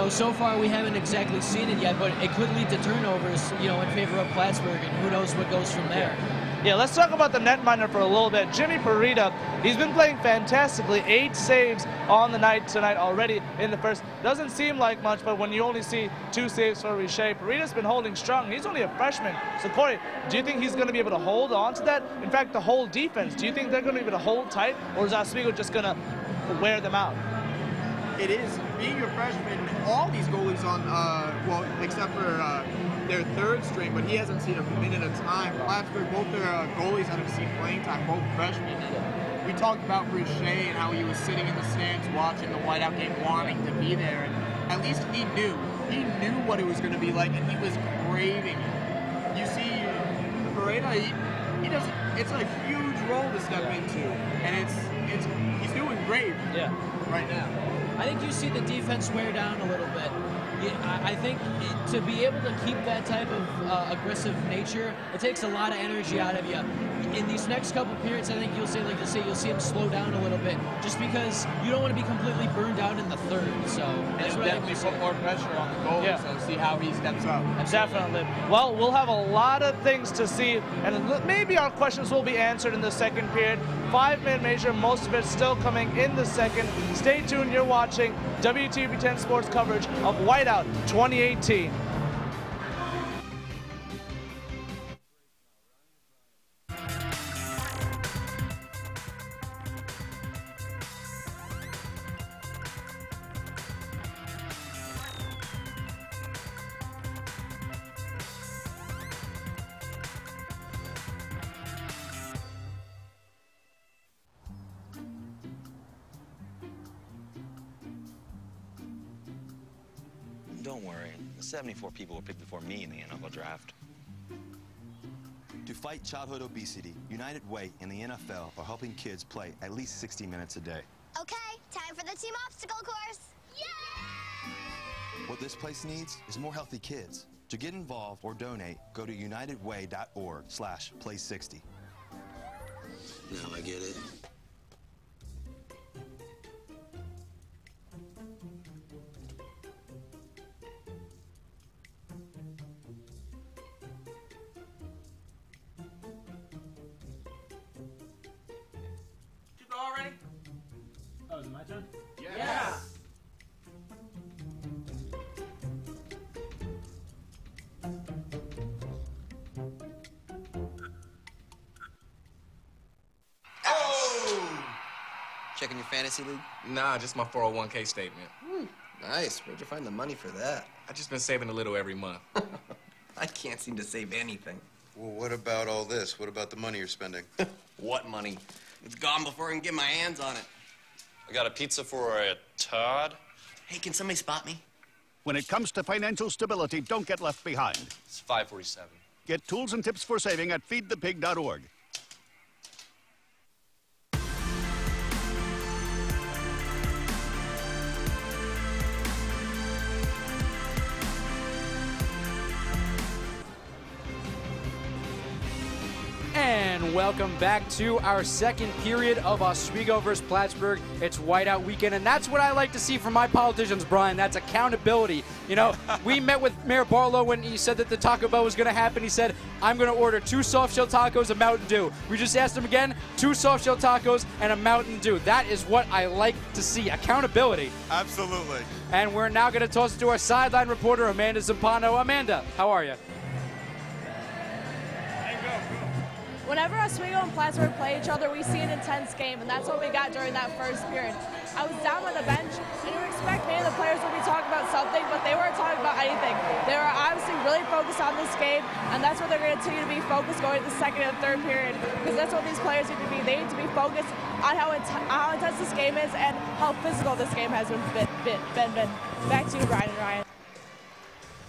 Speaker 3: So far we haven't exactly seen it yet, but it could lead to turnovers, in favor of Plattsburgh, and who knows what goes from there.
Speaker 1: Yeah, let's talk about the netminder for a little bit. Jimmy Parita, he's been playing fantastically. 8 saves on the night tonight already in the first. Doesn't seem like much, but when you only see 2 saves for Richer, Parita's been holding strong. He's only a freshman. So, Corey, do you think he's going to be able to hold on to that? In fact, the whole defense, do you think they're going to be able to hold tight, or is Oswego just going to wear them out?
Speaker 2: It is. Being a freshman, all these goalies on, except for their 3rd string, but he hasn't seen a minute of time. Plattsburgh, both their goalies that have seen playing time, both freshmen. We talked about Richer and how he was sitting in the stands watching the Whiteout game, wanting to be there, and at least he knew. He knew what it was going to be like, and he was craving it. You see, Pereira, he does. It's a huge role to step into, and he's doing great. Right now.
Speaker 3: I think you see the defense wear down a little bit. I think to be able to keep that type of aggressive nature, it takes a lot of energy out of you. In these next couple periods, I think you'll see him slow down a little bit, just because you don't want to be completely burned out in the 3rd. So that's what
Speaker 2: definitely put more pressure on the goalie. So see how he steps up.
Speaker 1: Definitely. Well, we'll have a lot of things to see, and maybe our questions will be answered in the second period. 5-minute major, most of it still coming in the second. Stay tuned. You're watching WTOP 10 Sports coverage of Whiteout 2018.
Speaker 7: Don't worry. 74 people were picked before me in the NFL draft.
Speaker 10: To fight childhood obesity, United Way and the NFL are helping kids play at least 60 minutes a day.
Speaker 11: Okay, time for the team obstacle course.
Speaker 10: What this place needs is more healthy kids. To get involved or donate, go to unitedway.org/play60.
Speaker 7: Now I get it.
Speaker 13: Already? Oh, is it my turn? Yeah.
Speaker 16: Checking your fantasy league?
Speaker 24: Nah, just my 401k statement.
Speaker 16: Nice. Where'd you find the money for that?
Speaker 24: I just been saving a little every month.
Speaker 16: I can't seem to save anything.
Speaker 10: Well, what about all this? What about the money you're spending?
Speaker 16: What money? It's gone before I can get my hands on it.
Speaker 7: I got a pizza for a Todd.
Speaker 16: Hey, can somebody spot me?
Speaker 27: When it comes to financial stability, don't get left behind.
Speaker 7: It's 547.
Speaker 27: Get tools and tips for saving at feedthepig.org.
Speaker 5: And welcome back to our second period of Oswego versus Plattsburgh. It's Whiteout Weekend, and that's what I like to see from my politicians, Brian. That's accountability. You know, we met with Mayor Barlow when he said that the Taco Bell was going to happen. He said, I'm going to order 2 soft-shell tacos, a Mountain Dew. We just asked him again, 2 soft-shell tacos and a Mountain Dew. That is what I like to see, accountability.
Speaker 8: Absolutely.
Speaker 5: And we're now going to toss it to our sideline reporter, Amanda Zampano. Amanda, how are you?
Speaker 28: Whenever Oswego and Plattsburgh play each other, we see an intense game, and that's what we got during that first period. I was down on the bench, and you would expect maybe the players would be talking about something, but they weren't talking about anything. They were obviously really focused on this game, and that's what they're going to continue to be focused going to the second and third period, because that's what these players need to be. They need to be focused on how intense this game is and how physical this game has been. Back to you, Brian and Ryan.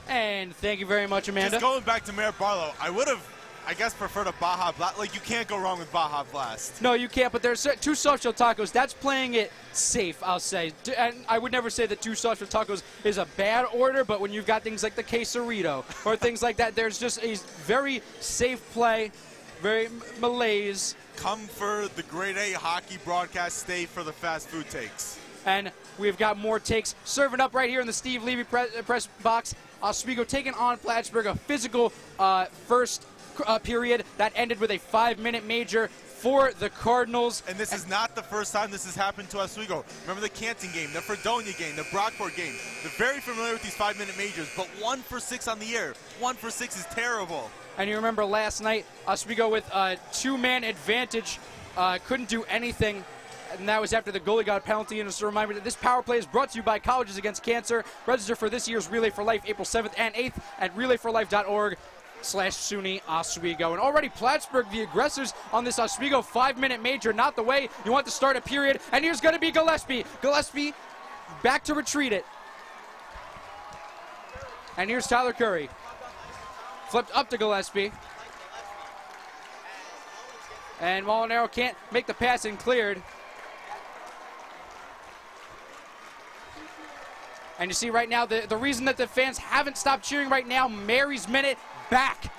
Speaker 5: And thank you very much, Amanda.
Speaker 8: Just going back to Mayor Barlow, I would have, I guess, preferred a Baja Blast. Like, you can't go wrong with Baja Blast.
Speaker 5: No, you can't, but there's 2 soft-shell tacos. That's playing it safe, I'll say. And I would never say that 2 soft-shell tacos is a bad order, but when you've got things like the quesarito or things like that, there's just a very safe play, very malaise.
Speaker 8: Come for the grade A hockey broadcast, stay for the fast food takes.
Speaker 5: And we've got more takes serving up right here in the Steve Levy press box. Oswego taking on Plattsburgh, a physical first period that ended with a 5-minute major for the Cardinals.
Speaker 8: And this is not the first time this has happened to Oswego. Remember the Canton game, the Fredonia game, the Brockport game. They're very familiar with these 5-minute majors, but 1 for 6 on the year. 1 for 6 is terrible.
Speaker 5: And you remember last night, Oswego with a 2-man advantage couldn't do anything. And that was after the goalie got a penalty. And just a reminder that this power play is brought to you by Colleges Against Cancer. Register for this year's Relay for Life, April 7th and 8th at relayforlife.org/SUNY Oswego. And already Plattsburgh, the aggressors on this Oswego 5-minute major, not the way you want to start a period. And here's going to be Gillespie. Gillespie back to retreat it. And here's Tyler Curry. Flipped up to Gillespie. And Molinaro can't make the pass and cleared. And you see right now, the reason that the fans haven't stopped cheering right now, Mary's Minute back.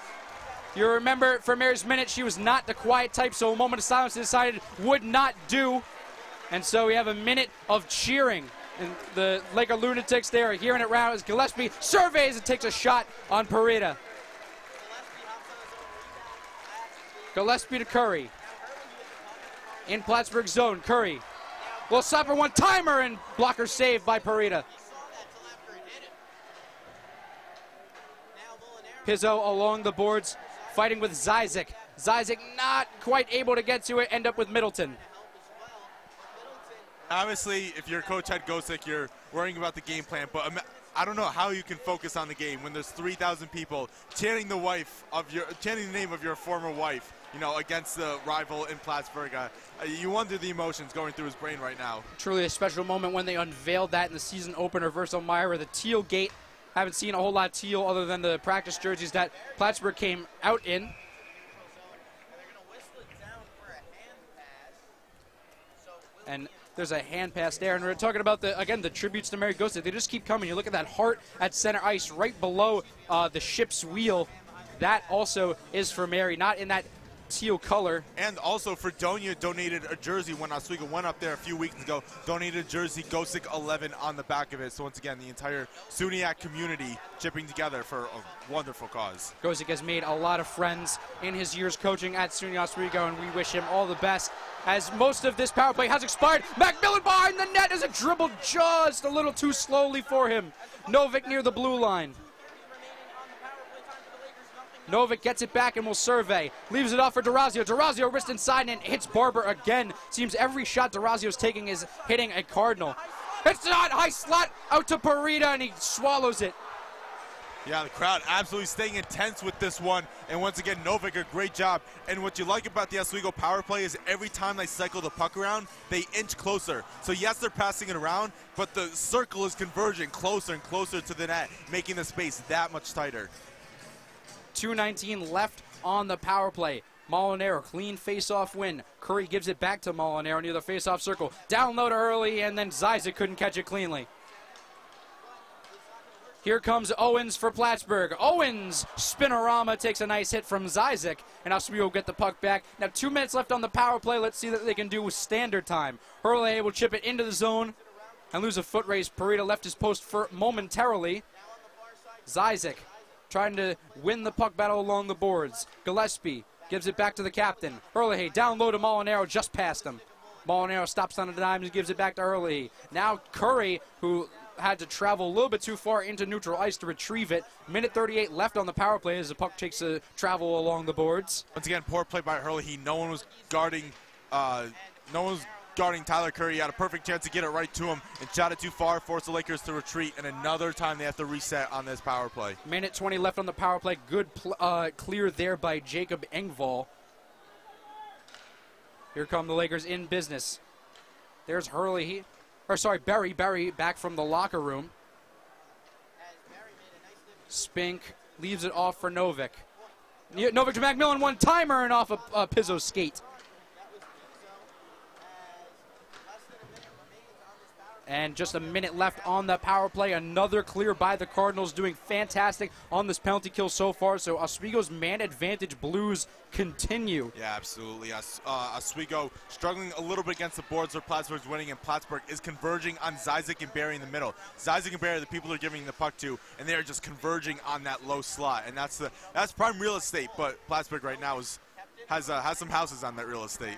Speaker 5: You remember for Mary's Minute, she was not the quiet type, so a moment of silence decided would not do. And so we have a minute of cheering. And the Laker Lunatics there are hearing it round as Gillespie surveys and takes a shot on Parita. Gillespie to Curry. In Plattsburgh zone, Curry will stop for one-timer and blocker saved by Parita. Pizzo along the boards, fighting with Zizek. Zizek not quite able to get to it, end up with Middleton.
Speaker 8: Obviously, if you're Coach Head Gosick, you're worrying about the game plan, but I don't know how you can focus on the game when there's 3,000 people chanting the name of your former wife, you know, against the rival in Plattsburgh. You wonder the emotions going through his brain right now.
Speaker 5: Truly a special moment when they unveiled that in the season opener versus Elmira, the Teal Gate Haven't seen a whole lot of teal other than the practice jerseys that Plattsburgh came out in. And there's a hand pass there. And we're talking about, the tributes to Mary Gosek. They just keep coming. You look at that heart at center ice right below the ship's wheel. That also is for Mary, not in that teal color.
Speaker 8: And also Fredonia donated a jersey when Oswego went up there a few weeks ago, donated a jersey, Gosek 11 on the back of it. So once again, the entire SUNYAC community chipping together for a wonderful cause.
Speaker 5: Gosek has made a lot of friends in his years coaching at SUNY Oswego, and we wish him all the best. As most of this power play has expired, Macmillan behind the net as it dribbled just a little too slowly for him. Novick near the blue line. Novick gets it back and will survey. Leaves it off for DeRazio. DeRazio wrist inside and hits Barber again. Seems every shot DeRazio's taking is hitting a Cardinal. It's not high slot out to Parita, and he swallows it.
Speaker 8: Yeah, the crowd absolutely staying intense with this one. And once again, Novick, a great job. And what you like about the Oswego power play is every time they cycle the puck around, they inch closer. So yes, they're passing it around, but the circle is converging closer and closer to the net, making the space that much tighter.
Speaker 5: 2:19 left on the power play. Molinaro, clean face-off win. Curry gives it back to Molinaro near the face-off circle. Down low to early, and then Zizek couldn't catch it cleanly. Here comes Owens for Plattsburgh. Owens, spinorama, takes a nice hit from Zizek, and Oswego get the puck back. Now 2 minutes left on the power play. Let's see what they can do with standard time. Hurley will chip it into the zone and lose a foot race. Parita left his post for momentarily. Zizek trying to win the puck battle along the boards. Gillespie gives it back to the captain. Hurley down low to Molinaro, just past him. Molinaro stops on a dime and gives it back to Hurley. Now Curry, who had to travel a little bit too far into neutral ice to retrieve it. Minute 38 left on the power play as the puck takes a travel along the boards.
Speaker 8: Once again, poor play by Hurley. No one was guarding Tyler Curry. He had a perfect chance to get it right to him and shot it too far, forced the Lakers to retreat, and another time they have to reset on this power play.
Speaker 5: Minute 20 left on the power play. Good clear there by Jacob Engvall. Here come the Lakers in business. There's Hurley. Berry back from the locker room. Spink leaves it off for Novick. Novick to Macmillan, one-timer and off a Pizzo skate. And just a minute left on the power play. Another clear by the Cardinals, doing fantastic on this penalty kill so far. So Oswego's man advantage Blues continue.
Speaker 8: Yeah, absolutely. Oswego struggling a little bit against the boards where Plattsburgh's winning, and Plattsburgh is converging on Zizek and Barry in the middle. Zizek and Barry are the people they're giving the puck to, and they are just converging on that low slot. And that's prime real estate, but Plattsburgh right now has some houses on that real estate.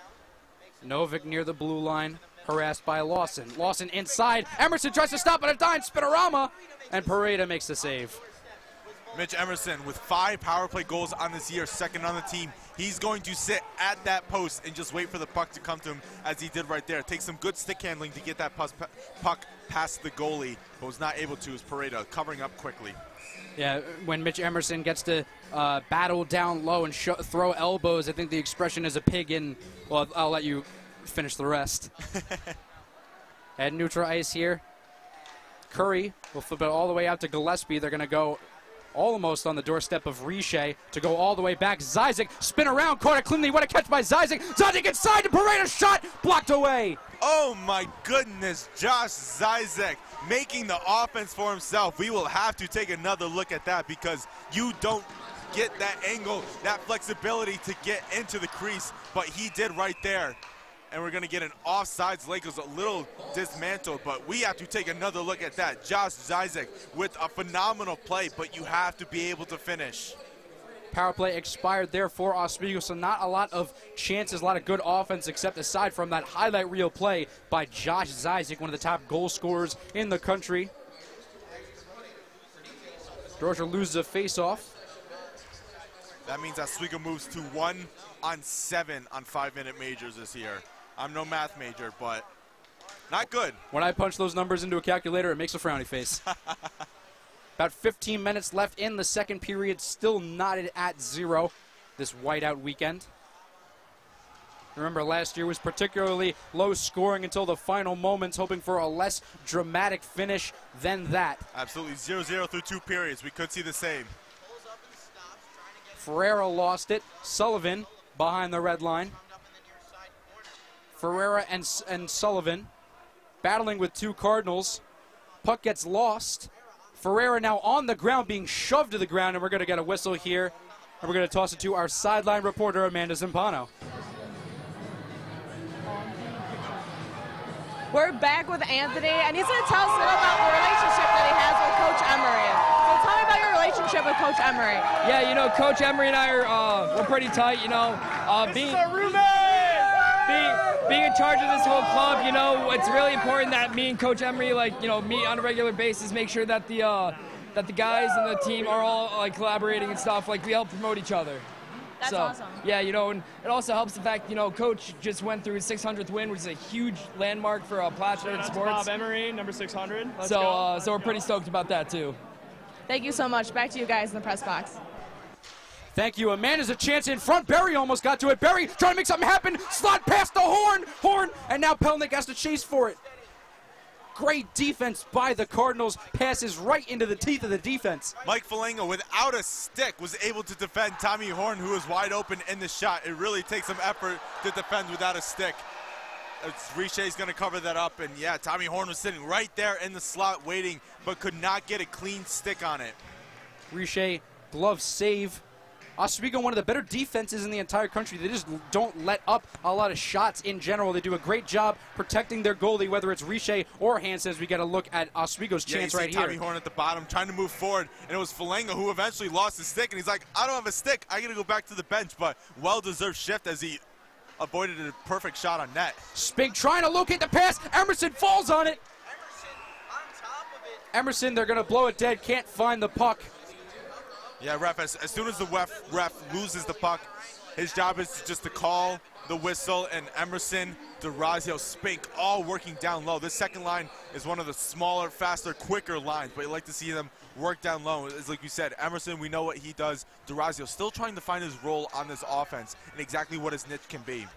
Speaker 5: Novick near the blue line. Harassed by Lawson. Lawson inside. Emerson tries to stop at a dime. Spinorama. And Pareda makes the save.
Speaker 8: Mitch Emerson with 5 power play goals on this year, second on the team. He's going to sit at that post and just wait for the puck to come to him as he did right there. Takes some good stick handling to get that puck past the goalie, but was not able to as Pareda covering up quickly.
Speaker 5: Yeah, when Mitch Emerson gets to battle down low and throw elbows, I think the expression is a pig in. Well, I'll let you finish the rest. At neutral ice here, Curry will flip it all the way out to Gillespie. They're going to go almost on the doorstep of Riche to go all the way back. Zizek spin around, caught it cleanly. What a catch by Zizek. Zizek inside to Pareda, shot blocked away.
Speaker 8: Oh my goodness, Josh Zizek making the offense for himself. We will have to take another look at that because you don't get that angle, that flexibility to get into the crease, but he did right there. And we're going to get an offsides. Lakers a little dismantled, but we have to take another look at that. Josh Zizek with a phenomenal play, but you have to be able to finish.
Speaker 5: Power play expired there for Oswego, so not a lot of chances, a lot of good offense, except aside from that highlight reel play by Josh Zizek, one of the top goal scorers in the country. Georgia loses a face-off.
Speaker 8: That means Oswego moves to 1 on 7 on 5-minute majors this year. I'm no math major, but not good.
Speaker 5: When I punch those numbers into a calculator, it makes a frowny face. About 15 minutes left in the second period, still knotted at 0 this whiteout weekend. Remember, last year was particularly low scoring until the final moments, hoping for a less dramatic finish than that.
Speaker 8: Absolutely. 0-0 through 2 periods. We could see the same.
Speaker 5: Ferreira lost it. Sullivan behind the red line. Ferreira and Sullivan battling with 2 Cardinals. Puck gets lost. Ferreira now on the ground, being shoved to the ground, and we're going to get a whistle here. And we're going to toss it to our sideline reporter, Amanda Zimpano.
Speaker 28: We're back with Anthony, and he's going to tell us a little about the relationship that he has with Coach Emery. So tell me about your relationship with Coach Emery.
Speaker 4: Yeah, you know, Coach Emery and I are we're pretty tight. You know, being in charge of this whole club, you know, it's really important that me and Coach Emery, like, you know, meet on a regular basis, make sure that the guys and the team are all like collaborating and stuff. Like, we help promote each other.
Speaker 28: That's
Speaker 4: so,
Speaker 28: awesome.
Speaker 4: Yeah, you know, and it also helps the fact, you know, Coach just went through his 600th win, which is a huge landmark for Plattsburgh sports.
Speaker 13: Bob Emery, number 600.
Speaker 4: So we're pretty stoked about that too.
Speaker 28: Thank you so much. Back to you guys in the press box.
Speaker 5: Thank you. Amanda's a chance in front. Barry almost got to it. Barry trying to make something happen. Slot past the Horn, and now Pelnick has to chase for it. Great defense by the Cardinals. Passes right into the teeth of the defense.
Speaker 8: Mike Falenga, without a stick, was able to defend Tommy Horn, who was wide open in the shot. It really takes some effort to defend without a stick. Richey's going to cover that up, and yeah, Tommy Horn was sitting right there in the slot waiting, but could not get a clean stick on it.
Speaker 5: Richey, glove save. Oswego, one of the better defenses in the entire country. They just don't let up a lot of shots in general. They do a great job protecting their goalie, whether it's Richey or Hansen, as we get a look at Oswego's chance right here.
Speaker 8: Tommy Horn at the bottom trying to move forward, and it was Falenga who eventually lost his stick, and he's like, I don't have a stick. I got to go back to the bench, but well-deserved shift as he avoided a perfect shot on net.
Speaker 5: Spig trying to locate the pass. Emerson falls on it. Emerson, they're going to blow it dead. Can't find the puck.
Speaker 8: Yeah, ref, as soon as the ref loses the puck, his job is just to call the whistle, and Emerson, DeRazio, Spink, all working down low. This second line is one of the smaller, faster, quicker lines, but you like to see them work down low. It's like you said, Emerson, we know what he does. DeRazio still trying to find his role on this offense and exactly what his niche can be.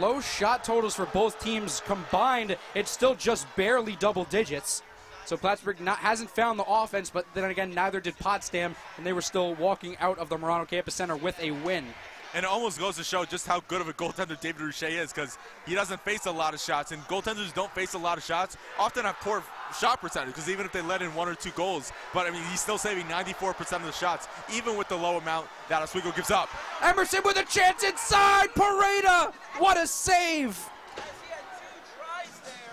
Speaker 5: Low shot totals for both teams combined. It's still just barely double digits. So Plattsburgh hasn't found the offense, but then again, neither did Potsdam, and they were still walking out of the Marano Campus Center with a win.
Speaker 8: And it almost goes to show just how good of a goaltender David Richey is, because he doesn't face a lot of shots, and goaltenders don't face a lot of shots, often have poor shot percentage, because even if they let in 1 or 2 goals, but I mean, he's still saving 94% of the shots, even with the low amount that Oswego gives up.
Speaker 5: Emerson with a chance inside, Pareda! What a save!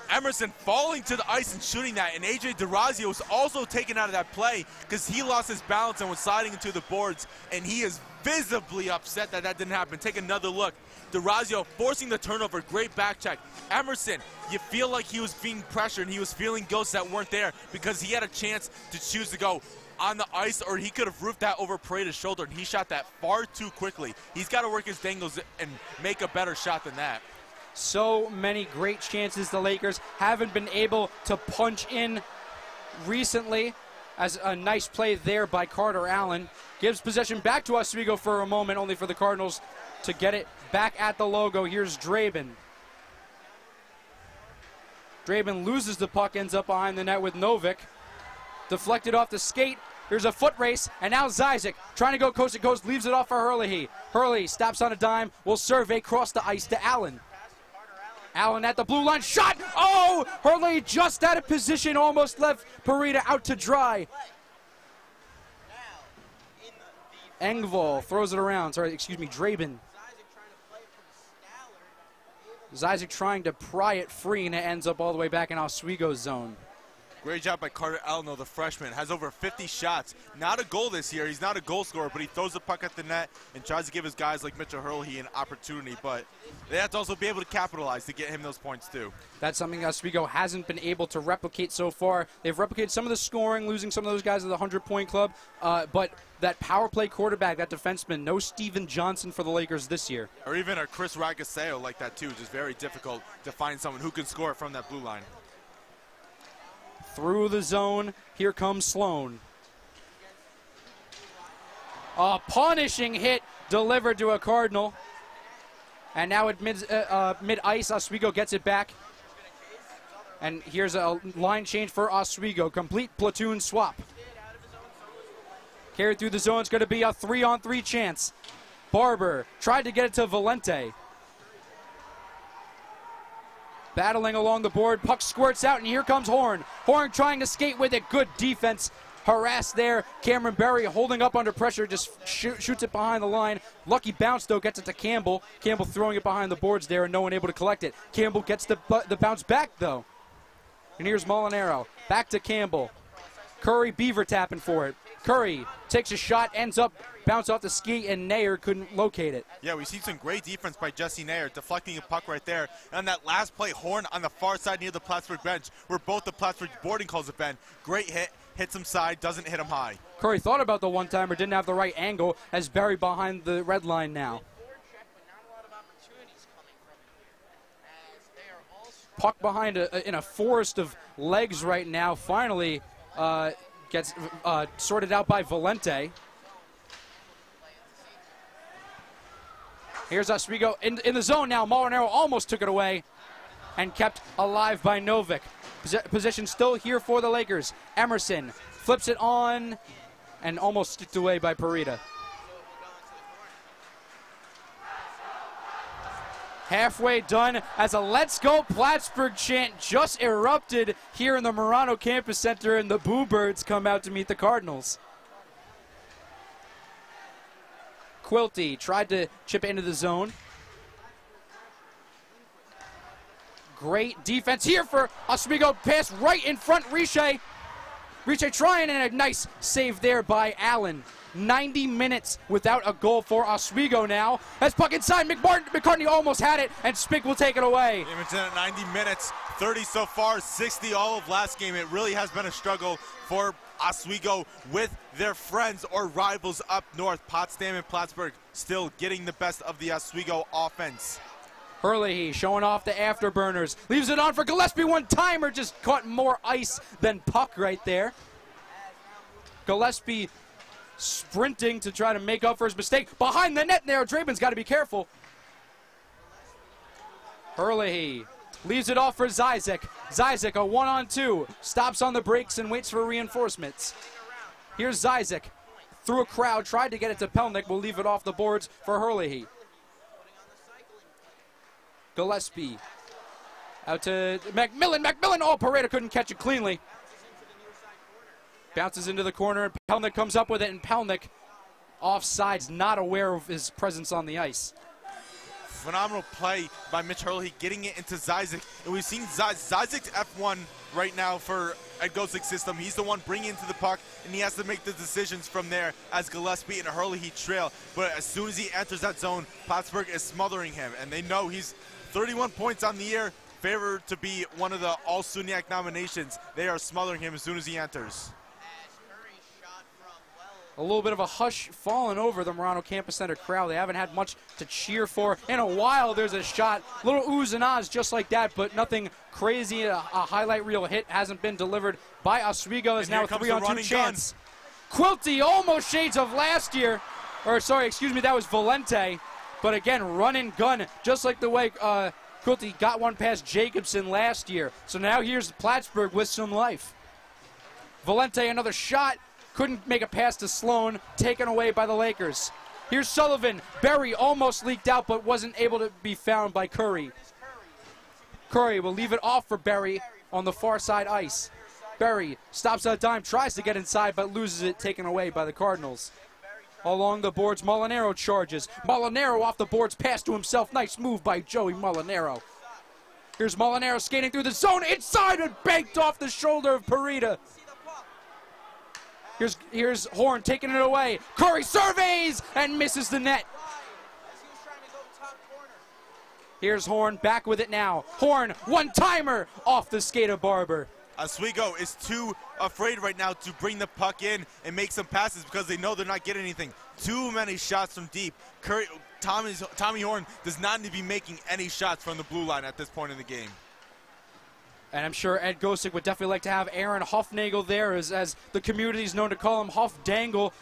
Speaker 8: Emerson falling to the ice and shooting that, and A.J. DeRazio was also taken out of that play because he lost his balance and was sliding into the boards, and he is visibly upset that that didn't happen. Take another look. DeRazio forcing the turnover, great back check. Emerson, you feel like he was being pressured, and he was feeling ghosts that weren't there because he had a chance to choose to go on the ice, or he could have roofed that over Pareda's shoulder, and he shot that far too quickly. He's got to work his dangles and make a better shot than that.
Speaker 5: So many great chances the Lakers haven't been able to punch in recently, as a nice play there by Carter Allen. Gives possession back to Oswego for a moment, only for the Cardinals to get it back at the logo. Here's Draben. Draben loses the puck, ends up behind the net with Novick. Deflected off the skate. Here's a foot race, and now Zizek trying to go coast to coast, leaves it off for Hurley. Hurley stops on a dime, will survey cross the ice to Allen. Allen at the blue line, shot! Oh! Hurley just out of position, almost left Pareda out to dry. Engvall throws it around, Draben. Zizek trying to pry it free, and it ends up all the way back in Oswego's zone.
Speaker 8: Great job by Carter Allen, the freshman. Has over 50 shots. Not a goal this year. He's not a goal scorer, but he throws the puck at the net and tries to give his guys like Mitchell Hurley an opportunity. But they have to also be able to capitalize to get him those points, too.
Speaker 5: That's something Oswego hasn't been able to replicate so far. They've replicated some of the scoring, losing some of those guys at the 100-point club. But that power play quarterback, that defenseman, no Steven Johnson for the Lakers this year.
Speaker 8: Or even a Chris Ragaseo like that, too. Just very difficult to find someone who can score from that blue line.
Speaker 5: Through the zone, here comes Sloan. A punishing hit delivered to a Cardinal. And now at mid-ice, Oswego gets it back. And here's a line change for Oswego. Complete platoon swap. Carried through the zone. It's going to be a 3-on-3 chance. Barber tried to get it to Valente. Battling along the board. Puck squirts out, and here comes Horn. Horn trying to skate with it. Good defense. Harassed there. Cameron Berry holding up under pressure, just shoots it behind the line. Lucky bounce, though, gets it to Campbell. Campbell throwing it behind the boards there, and no one able to collect it. Campbell gets the bounce back, though. And here's Molinaro. Back to Campbell. Curry beaver tapping for it. Curry takes a shot, ends up bounce off the ski, and Nair couldn't locate it.
Speaker 8: Yeah, we see some great defense by Jesse Nair, deflecting a puck right there. And on that last play, Horn on the far side near the Plattsburgh bench, where both the Plattsburgh boarding calls have been. Great hit, hits him side, doesn't hit him high.
Speaker 5: Curry thought about the one-timer, didn't have the right angle, as Barry behind the red line now. Puck behind in a forest of legs right now. Finally gets sorted out by Valente. Here's Oswego in the zone now. Molinaro almost took it away and kept alive by Novik. Position still here for the Lakers. Emerson flips it on and almost sticked away by Parita. Halfway done as a Let's Go Plattsburgh chant just erupted here in the Marano Campus Center, and the Boo Birds come out to meet the Cardinals. Quilty tried to chip it into the zone. Great defense here for Oswego. Pass right in front, Riche. Riche trying, and a nice save there by Allen. 90 minutes without a goal for Oswego now. As puck inside, McCartney almost had it, and Spick will take it away.
Speaker 8: Edmonton at 90 minutes, 30 so far, 60 all of last game. It really has been a struggle for Oswego with their friends or rivals up north. Potsdam and Plattsburgh still getting the best of the Oswego offense.
Speaker 5: Hurley showing off the afterburners. Leaves it on for Gillespie. One-timer, just caught more ice than puck right there. Gillespie sprinting to try to make up for his mistake. Behind the net there, Draben's got to be careful. Hurley leaves it off for Zizek. Zizek, a 1-on-2, stops on the brakes and waits for reinforcements. Here's Zizek. Through a crowd, tried to get it to Pelnick. Will leave it off the boards for Hurley. Gillespie out to McMillan. Oh, Pareda couldn't catch it cleanly. Bounces into the corner, and Pelnick comes up with it, and Pelnick offsides, not aware of his presence on the ice.
Speaker 8: Phenomenal play by Mitch Hurley, getting it into Zizek. And we've seen Zizek's F1 right now for Ed Goslik's system. He's the one bringing into the puck, and he has to make the decisions from there as Gillespie and Hurley trail. But as soon as he enters that zone, Plattsburgh is smothering him, and they know he's 31 points on the year, favored to be one of the All-Suniac nominations. They are smothering him as soon as he enters.
Speaker 5: A little bit of a hush falling over the Marano Campus Center crowd. They haven't had much to cheer for in a while. There's a shot, little oohs and ahs just like that, but nothing crazy. A highlight reel hit hasn't been delivered by Oswego. Is now a 3-on-2 chance. Quilty almost shades of last year. Or sorry, excuse me, that was Valente. But again, run and gun, just like the way Quilty got one past Jacobson last year. So now here's Plattsburgh with some life. Valente, another shot. Couldn't make a pass to Sloan, taken away by the Lakers. Here's Sullivan. Berry almost leaked out, but wasn't able to be found by Curry. Curry will leave it off for Berry on the far side ice. Berry stops at a dime, tries to get inside, but loses it, taken away by the Cardinals. Along the boards, Molinaro charges. Molinaro off the boards, pass to himself. Nice move by Joey Molinaro. Here's Molinaro skating through the zone, inside and banked off the shoulder of Parita. Here's Horn taking it away. Curry surveys and misses the net. Here's Horn back with it now. Horn, one-timer off the skate of Barber.
Speaker 8: Oswego is too afraid right now to bring the puck in and make some passes because they know they're not getting anything. Too many shots from deep. Tommy Horn does not need to be making any shots from the blue line at this point in the game.
Speaker 5: And I'm sure Ed Gosek would definitely like to have Aaron Huffnagel there, as the community is known to call him Huff Dangle,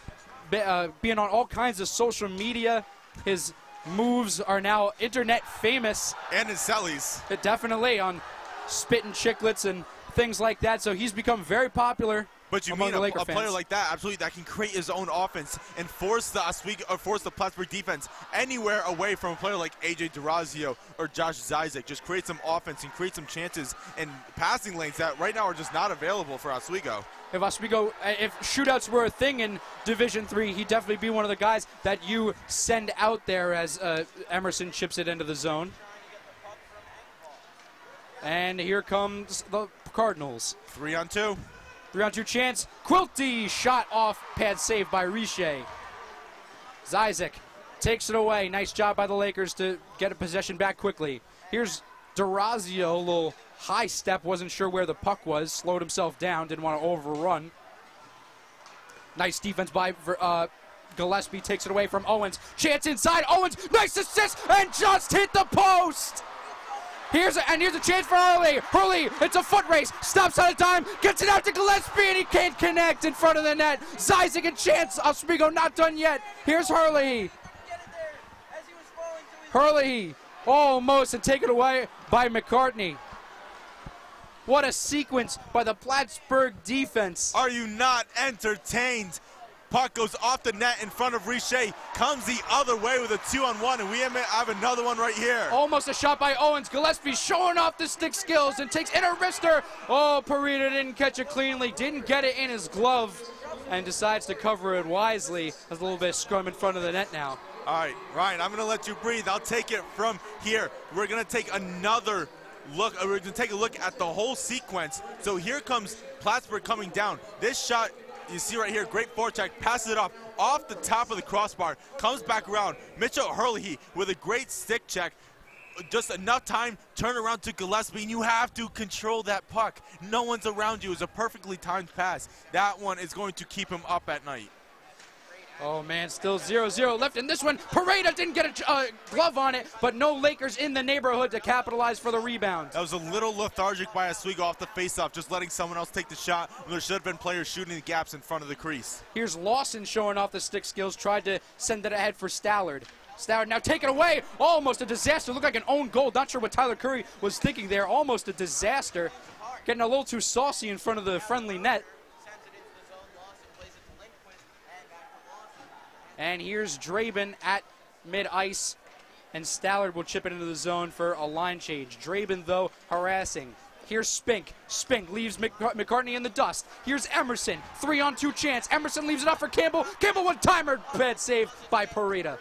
Speaker 5: being on all kinds of social media, His moves are now internet famous.
Speaker 8: And his sellies.
Speaker 5: Definitely, on spitting chiclets and things like that. So he's become very popular.
Speaker 8: But you mean a player like that, absolutely, that can create his own offense and force the Oswego, or force the Plattsburgh defense anywhere away from a player like A.J. Durazio or Josh Zizek. Just create some offense and create some chances and passing lanes that right now are just not available for Oswego.
Speaker 5: If Oswego, if shootouts were a thing in Division III, he'd definitely be one of the guys that you send out there as Emerson chips it into the zone. And here comes the Cardinals.
Speaker 8: 3-on-2.
Speaker 5: 3-on-2 chance. Quilty shot off. Pad save by Riche. Zizek takes it away. Nice job by the Lakers to get a possession back quickly. Here's Durazio, a little high step. Wasn't sure where the puck was. Slowed himself down. Didn't want to overrun. Nice defense by Gillespie. Takes it away from Owens. Chance inside. Owens. Nice assist and just hit the post. Here's a chance for Hurley. Hurley, it's a foot race. Stops on a dime. Gets it out to Gillespie, and he can't connect in front of the net. Zizek and chance. Oswego not done yet. Here's Hurley. Hurley almost, and taken away by McCartney. What a sequence by the Plattsburgh defense.
Speaker 8: Are you not entertained? Puck goes off the net in front of Riche, comes the other way with a 2-on-1, and we have another one right here.
Speaker 5: Almost a shot by Owens. Gillespie showing off the stick skills and takes in a wrister. Oh, Parita didn't catch it cleanly, didn't get it in his glove, and decides to cover it wisely. There's a little bit of scrum in front of the net now.
Speaker 8: All right, Ryan, I'm going to let you breathe. I'll take it from here. We're going to take another look. We're going to take a look at the whole sequence. So here comes Plattsburgh coming down. This shot, you see right here, great forecheck, passes it off the top of the crossbar, comes back around. Mitchell Hurley with a great stick check. Just enough time, turn around to Gillespie, and you have to control that puck. No one's around you. It's a perfectly timed pass. That one is going to keep him up at night.
Speaker 5: Oh, man, still 0-0 left in this one. Pareda didn't get a glove on it, but no Lakers in the neighborhood to capitalize for the rebound.
Speaker 8: That was a little lethargic by Oswego off the faceoff, just letting someone else take the shot. There should have been players shooting the gaps in front of the crease.
Speaker 5: Here's Lawson showing off the stick skills, tried to send it ahead for Stallard. Stallard now taken away. Almost a disaster. Looked like an own goal. Not sure what Tyler Curry was thinking there. Almost a disaster. Getting a little too saucy in front of the friendly net. And here's Draben at mid-ice, and Stallard will chip it into the zone for a line change. Draben, though, harassing. Here's Spink. Spink leaves McCartney in the dust. Here's Emerson. 3-on-2 chance. Emerson leaves it up for Campbell. Campbell one-timer. Bad save by Parita.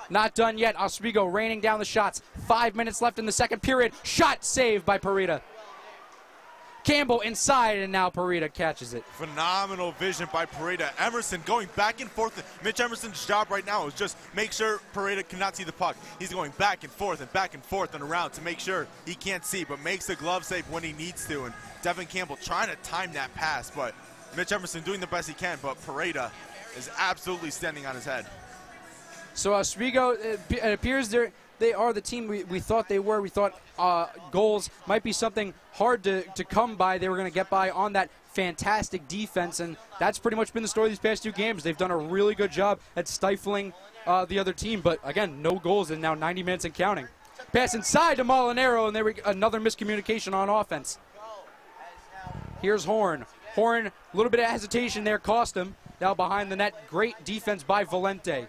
Speaker 5: Not done yet. Oswego raining down the shots. 5 minutes left in the second period. Shot saved by Parita. Campbell inside, and now Parita catches it.
Speaker 8: Phenomenal vision by Parita. Emerson going back and forth. Mitch Emerson's job right now is just make sure Parita cannot see the puck. He's going back and forth and around to make sure he can't see, but makes the glove save when he needs to. And Devin Campbell trying to time that pass, but Mitch Emerson doing the best he can, but Parita is absolutely standing on his head.
Speaker 5: So Oswego, it appears they are the team we thought they were. We thought goals might be something hard to come by. They were going to get by on that fantastic defense, and that's pretty much been the story of these past two games. They've done a really good job at stifling the other team, but again, no goals in now 90 minutes and counting. Pass inside to Molinaro, and there we another miscommunication on offense. Here's Horn. Horn, a little bit of hesitation there, cost him. Now behind the net, great defense by Valente.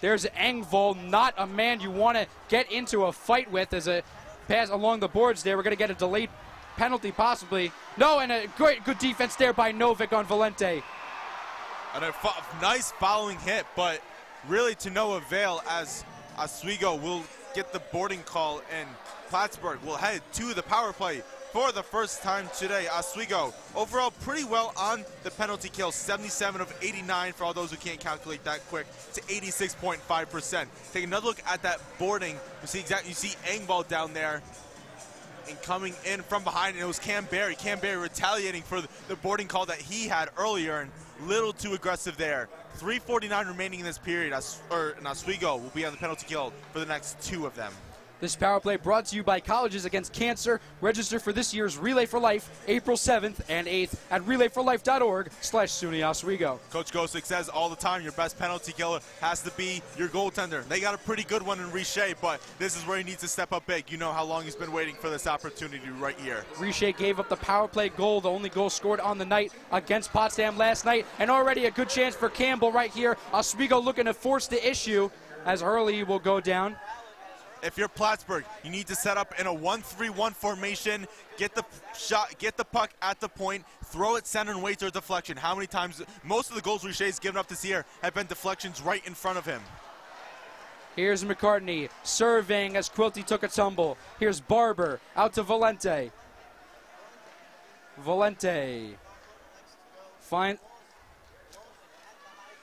Speaker 5: There's Engvall, not a man you want to get into a fight with. As a pass along the boards there. We're going to get a delayed penalty possibly. No, and a good defense there by Novik on Valente.
Speaker 8: And a nice following hit, but really to no avail, as Oswego will get the boarding call, and Plattsburgh will head to the power play for the first time today. Oswego overall pretty well on the penalty kill, 77 of 89 for all those who can't calculate that quick to 86.5%. Take another look at that boarding. You see Engvall down there and coming in from behind, and it was Cam Barry. Cam Barry retaliating for the boarding call that he had earlier, and little too aggressive there. 3:49 remaining in this period, and Oswego will be on the penalty kill for the next two of them.
Speaker 5: This power play brought to you by Colleges Against Cancer. Register for this year's Relay for Life, April 7th and 8th at relayforlife.org/SUNY Oswego.
Speaker 8: Coach Gosick says all the time your best penalty killer has to be your goaltender. They got a pretty good one in Richer, but this is where he needs to step up big. You know how long he's been waiting for this opportunity right here.
Speaker 5: Richer gave up the power play goal, the only goal scored on the night against Potsdam last night, and already a good chance for Campbell right here. Oswego looking to force the issue as Hurley will go down.
Speaker 8: If you're Plattsburgh, you need to set up in a 1-3-1 formation, get the shot, get the puck at the point, throw it center and wait for a deflection. How many times, most of the goals Richer's given up this year have been deflections right in front of him.
Speaker 5: Here's McCartney serving as Quilty took a tumble. Here's Barber out to Valente.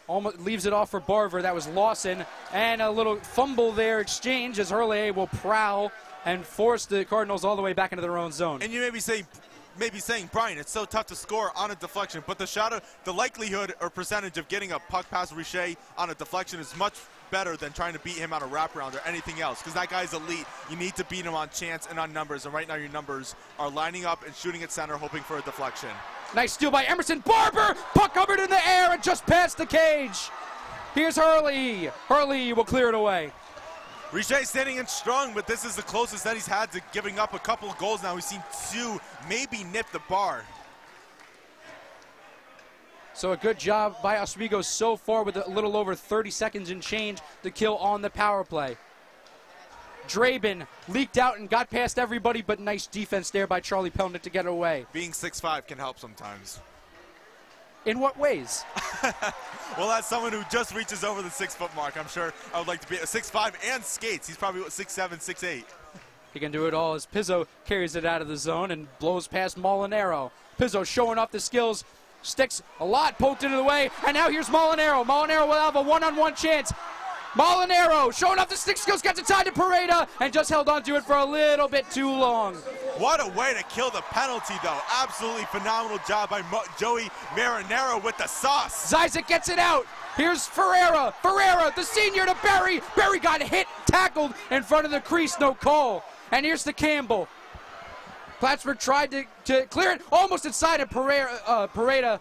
Speaker 5: Almost leaves it off for Barber. That was Lawson. And a little fumble there exchange as Hurley will prowl and force the Cardinals all the way back into their own zone.
Speaker 8: And you may be saying, Brian, it's so tough to score on a deflection, but the likelihood or percentage of getting a puck past Richer on a deflection is much better than trying to beat him on a wraparound or anything else, because that guy's elite. You need to beat him on chance and on numbers, and right now your numbers are lining up and shooting at center, hoping for a deflection.
Speaker 5: Nice steal by Emerson. Barber, puck covered in the air and just past the cage. Here's Hurley. Hurley will clear it away.
Speaker 8: Richer standing in strong, but this is the closest that he's had to giving up a couple of goals now. We've seen two maybe nip the bar.
Speaker 5: So a good job by Oswego so far with a little over 30 seconds and change to kill on the power play. Draben leaked out and got past everybody, but nice defense there by Charlie Pelnick to get away.
Speaker 8: Being 6'5" can help sometimes.
Speaker 5: In what ways?
Speaker 8: Well, as someone who just reaches over the 6 foot mark, I'm sure I would like to be a 6'5" and skates. He's probably 6'7", 6'8".
Speaker 5: He can do it all as Pizzo carries it out of the zone and blows past Molinaro. Pizzo showing off the skills. Sticks a lot, poked into the way, and now here's Molinaro. Molinaro will have a one-on-one chance. Molinaro showing off the stick skills, gets it tied to Pareda, and just held on to it for a little bit too long.
Speaker 8: What a way to kill the penalty, though. Absolutely phenomenal job by Joey Marinaro with the sauce.
Speaker 5: Zizek gets it out. Here's Ferreira. Ferreira, the senior to Berry. Berry got hit, tackled in front of the crease, no call. And here's to Campbell. Plattsburgh tried to clear it, almost inside of Pareda.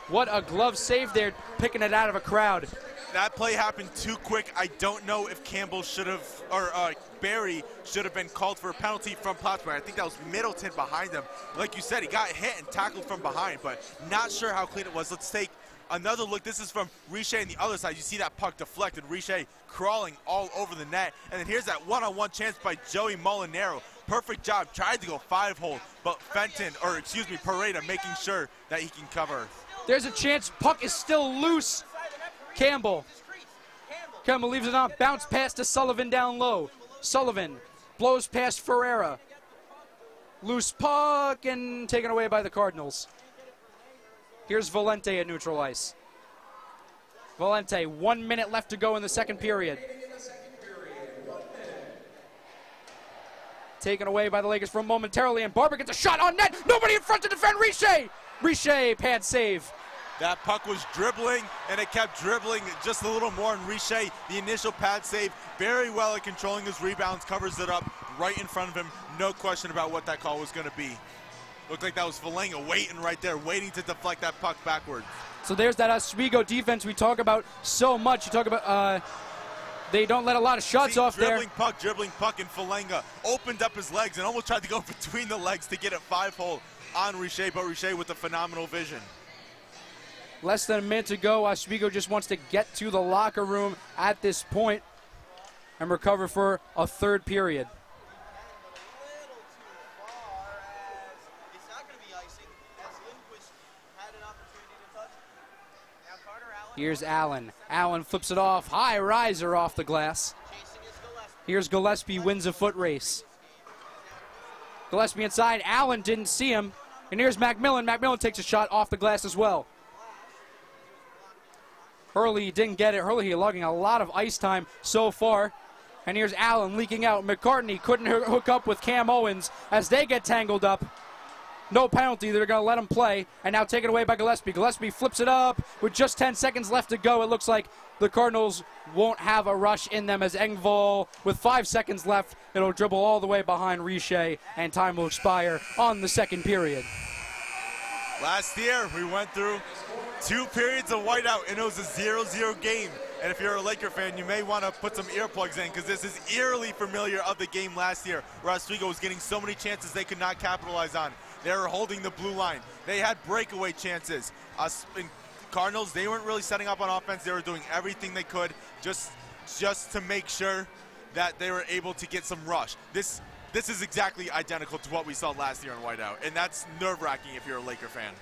Speaker 5: What a glove save there, picking it out of a crowd.
Speaker 8: That play happened too quick. I don't know if Campbell should have, or Barry should have been called for a penalty from Plattsburgh. I think that was Middleton behind him. Like you said, he got hit and tackled from behind, but not sure how clean it was. Let's take another look. This is from Richer on the other side. You see that puck deflected. Richer crawling all over the net. And then here's that one-on-one chance by Joey Molinaro. Perfect job. Tried to go 5-hole, but Pareda making sure that he can cover.
Speaker 5: There's a chance. Puck is still loose. Campbell leaves it on. Bounce pass to Sullivan down low. Sullivan blows past Ferreira. Loose puck and taken away by the Cardinals. Here's Valente at neutral ice. Valente, 1 minute left to go in the second period. Taken away by the Lakers from momentarily, and Barber gets a shot on net. Nobody in front to defend Richer. Richer, pad save.
Speaker 8: That puck was dribbling, and it kept dribbling just a little more, and Richer, the initial pad save, very well at controlling his rebounds, covers it up right in front of him. No question about what that call was going to be. Looked like that was Valenga waiting right there, waiting to deflect that puck backwards.
Speaker 5: So there's that Oswego defense we talk about so much. You talk about they don't let a lot of shots off there.
Speaker 8: Dribbling puck, and Valenga opened up his legs and almost tried to go between the legs to get it 5-hole on Richer, but Richer with a phenomenal vision.
Speaker 5: Less than a minute to go. Oswego just wants to get to the locker room at this point and recover for a third period. Here's Allen. Allen flips it off. High riser off the glass. Here's Gillespie, wins a foot race. Gillespie inside. Allen didn't see him. And here's Macmillan. Macmillan takes a shot off the glass as well. Hurley didn't get it. Hurley logging a lot of ice time so far. And here's Allen leaking out. McCartney couldn't hook up with Cam Owens as they get tangled up. no penalty. They're going to let him play, and now taken away by Gillespie. Gillespie flips it up with just 10 seconds left to go. It looks like the Cardinals won't have a rush in them as Engvall, with 5 seconds left, it'll dribble all the way behind Riche, and time will expire on the second period.
Speaker 8: Last year, we went through 2 periods of whiteout, and it was a 0-0 game. And if you're a Laker fan, you may want to put some earplugs in, because this is eerily familiar of the game last year, where Oswego was getting so many chances they could not capitalize on. They were holding the blue line. They had breakaway chances. Cardinals, they weren't really setting up on offense. They were doing everything they could just to make sure that they were able to get some rush. This is exactly identical to what we saw last year in whiteout, and that's nerve-wracking if you're a Laker fan.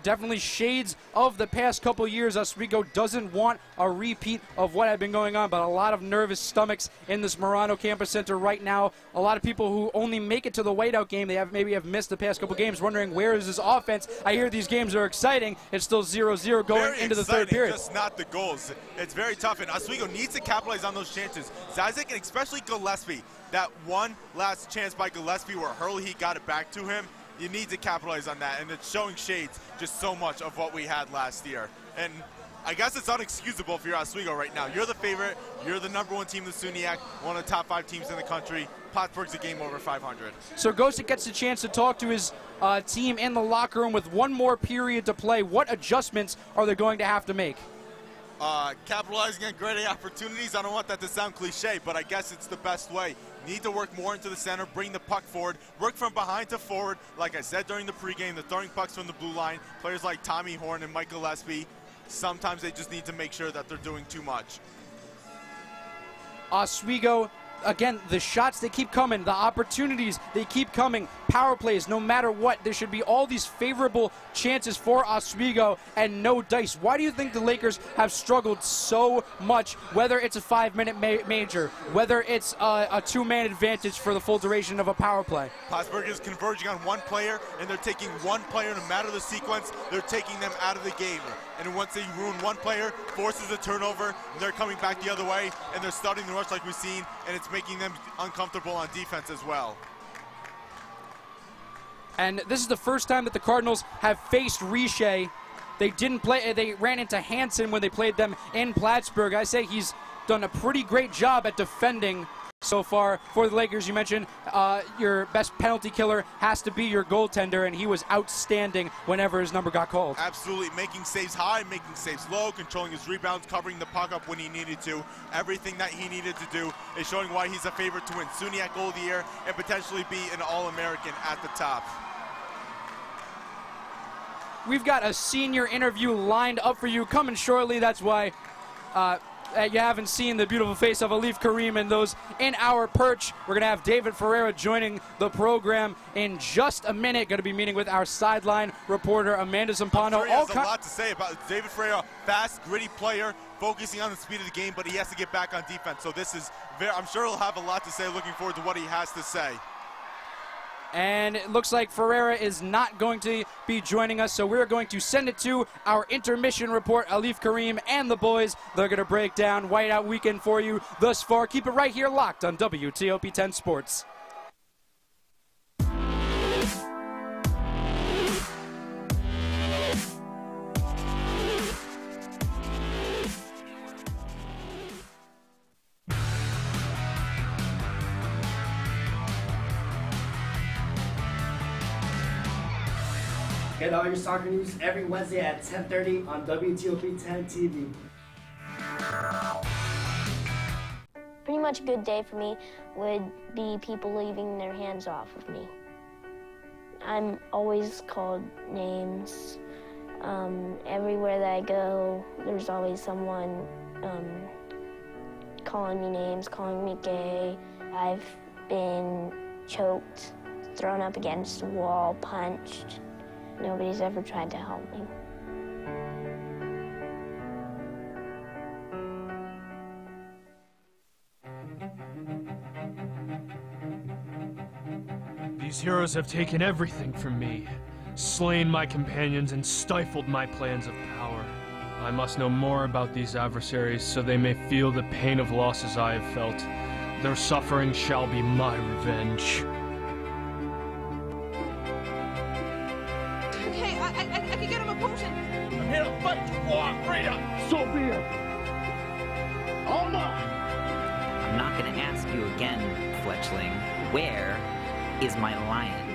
Speaker 5: Definitely shades of the past couple years. Oswego doesn't want a repeat of what had been going on, but a lot of nervous stomachs in this Marano Campus Center right now. A lot of people who only make it to the whiteout game, they maybe have missed the past couple games, wondering where is this offense. I hear these games are exciting. It's still 0-0 going into the third period.
Speaker 8: Just not the goals. It's very tough, and Oswego needs to capitalize on those chances. Zizek and especially Gillespie, that one last chance by Gillespie where Hurley got it back to him. You need to capitalize on that, and it's showing shades just so much of what we had last year. And I guess it's unexcusable if you're Oswego right now. You're the favorite. You're the #1 team in the SUNYAC, one of the top 5 teams in the country. Plattsburgh's a game over 500.
Speaker 5: So Gosick gets a chance to talk to his team in the locker room with one more period to play. What adjustments are they going to have to make?
Speaker 8: Capitalizing on great opportunities. I don't want that to sound cliche, but I guess it's the best way. Need to work more into the center, bring the puck forward, work from behind to forward. Like I said during the pregame, the throwing pucks from the blue line, players like Tommy Horn and Mike Gillespie, sometimes they just need to make sure that they're doing too much.
Speaker 5: Oswego, again, the shots, they keep coming. The opportunities, they keep coming. Power plays, no matter what. There should be all these favorable chances for Oswego and no dice. Why do you think the Lakers have struggled so much, whether it's a 5-minute major, whether it's a 2-man advantage for the full duration of a power play?
Speaker 8: Plattsburgh is converging on one player, and they're taking one player, no matter the sequence, they're taking them out of the game. And once they ruin one player, forces a turnover, and they're coming back the other way, and they're starting the rush like we've seen, and it's making them uncomfortable on defense as well.
Speaker 5: And this is the first time that the Cardinals have faced Riche. They didn't play. They ran into Hansen when they played them in Plattsburgh. I say he's done a pretty great job at defending so far for the Lakers. You mentioned your best penalty killer has to be your goaltender, and he was outstanding whenever his number got called.
Speaker 8: Absolutely, making saves high, making saves low, controlling his rebounds, covering the puck up when he needed to. Everything that he needed to do is showing why he's a favorite to win SUNYAC Goal of the Year and potentially be an All-American at the top.
Speaker 5: We've got a senior interview lined up for you coming shortly. That's why you haven't seen the beautiful face of Alif Karim and those in our perch. We're going to have David Ferreira joining the program in just a minute. Going to be meeting with our sideline reporter, Amanda Zampano.
Speaker 8: He has a lot to say about David Ferreira. Fast, gritty player, focusing on the speed of the game, but he has to get back on defense. So this is I'm sure he'll have a lot to say. Looking forward to what he has to say.
Speaker 5: And it looks like Ferreira is not going to be joining us, so we're going to send it to our intermission report, Alif Karim and the boys. They're going to break down Whiteout Weekend for you thus far. Keep it right here locked on WTOP 10 Sports.
Speaker 6: Get all your soccer news every Wednesday at 10:30 on WTOP 10 TV.
Speaker 11: Pretty much a good day for me would be people leaving their hands off of me. I'm always called names. Everywhere that I go, there's always someone calling me names, calling me gay. I've been choked, thrown up against a wall, punched. Nobody's ever tried to help me.
Speaker 9: These heroes have taken everything from me, slain my companions and stifled my plans of power. I must know more about these adversaries so they may feel the pain of losses I have felt. Their suffering shall be my revenge.
Speaker 15: ask you again, Fletchling, where is my lion?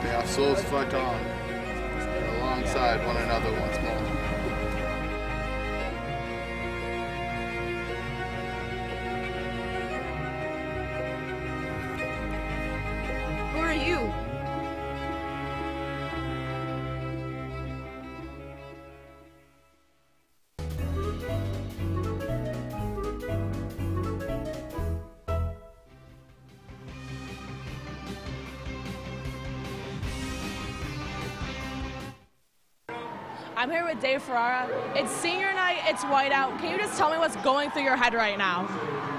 Speaker 17: May our souls fight on alongside one another once more.
Speaker 28: Who are you? I'm here with Dave Ferrara. It's senior night, it's whiteout. Can you just tell me what's going through your head right now?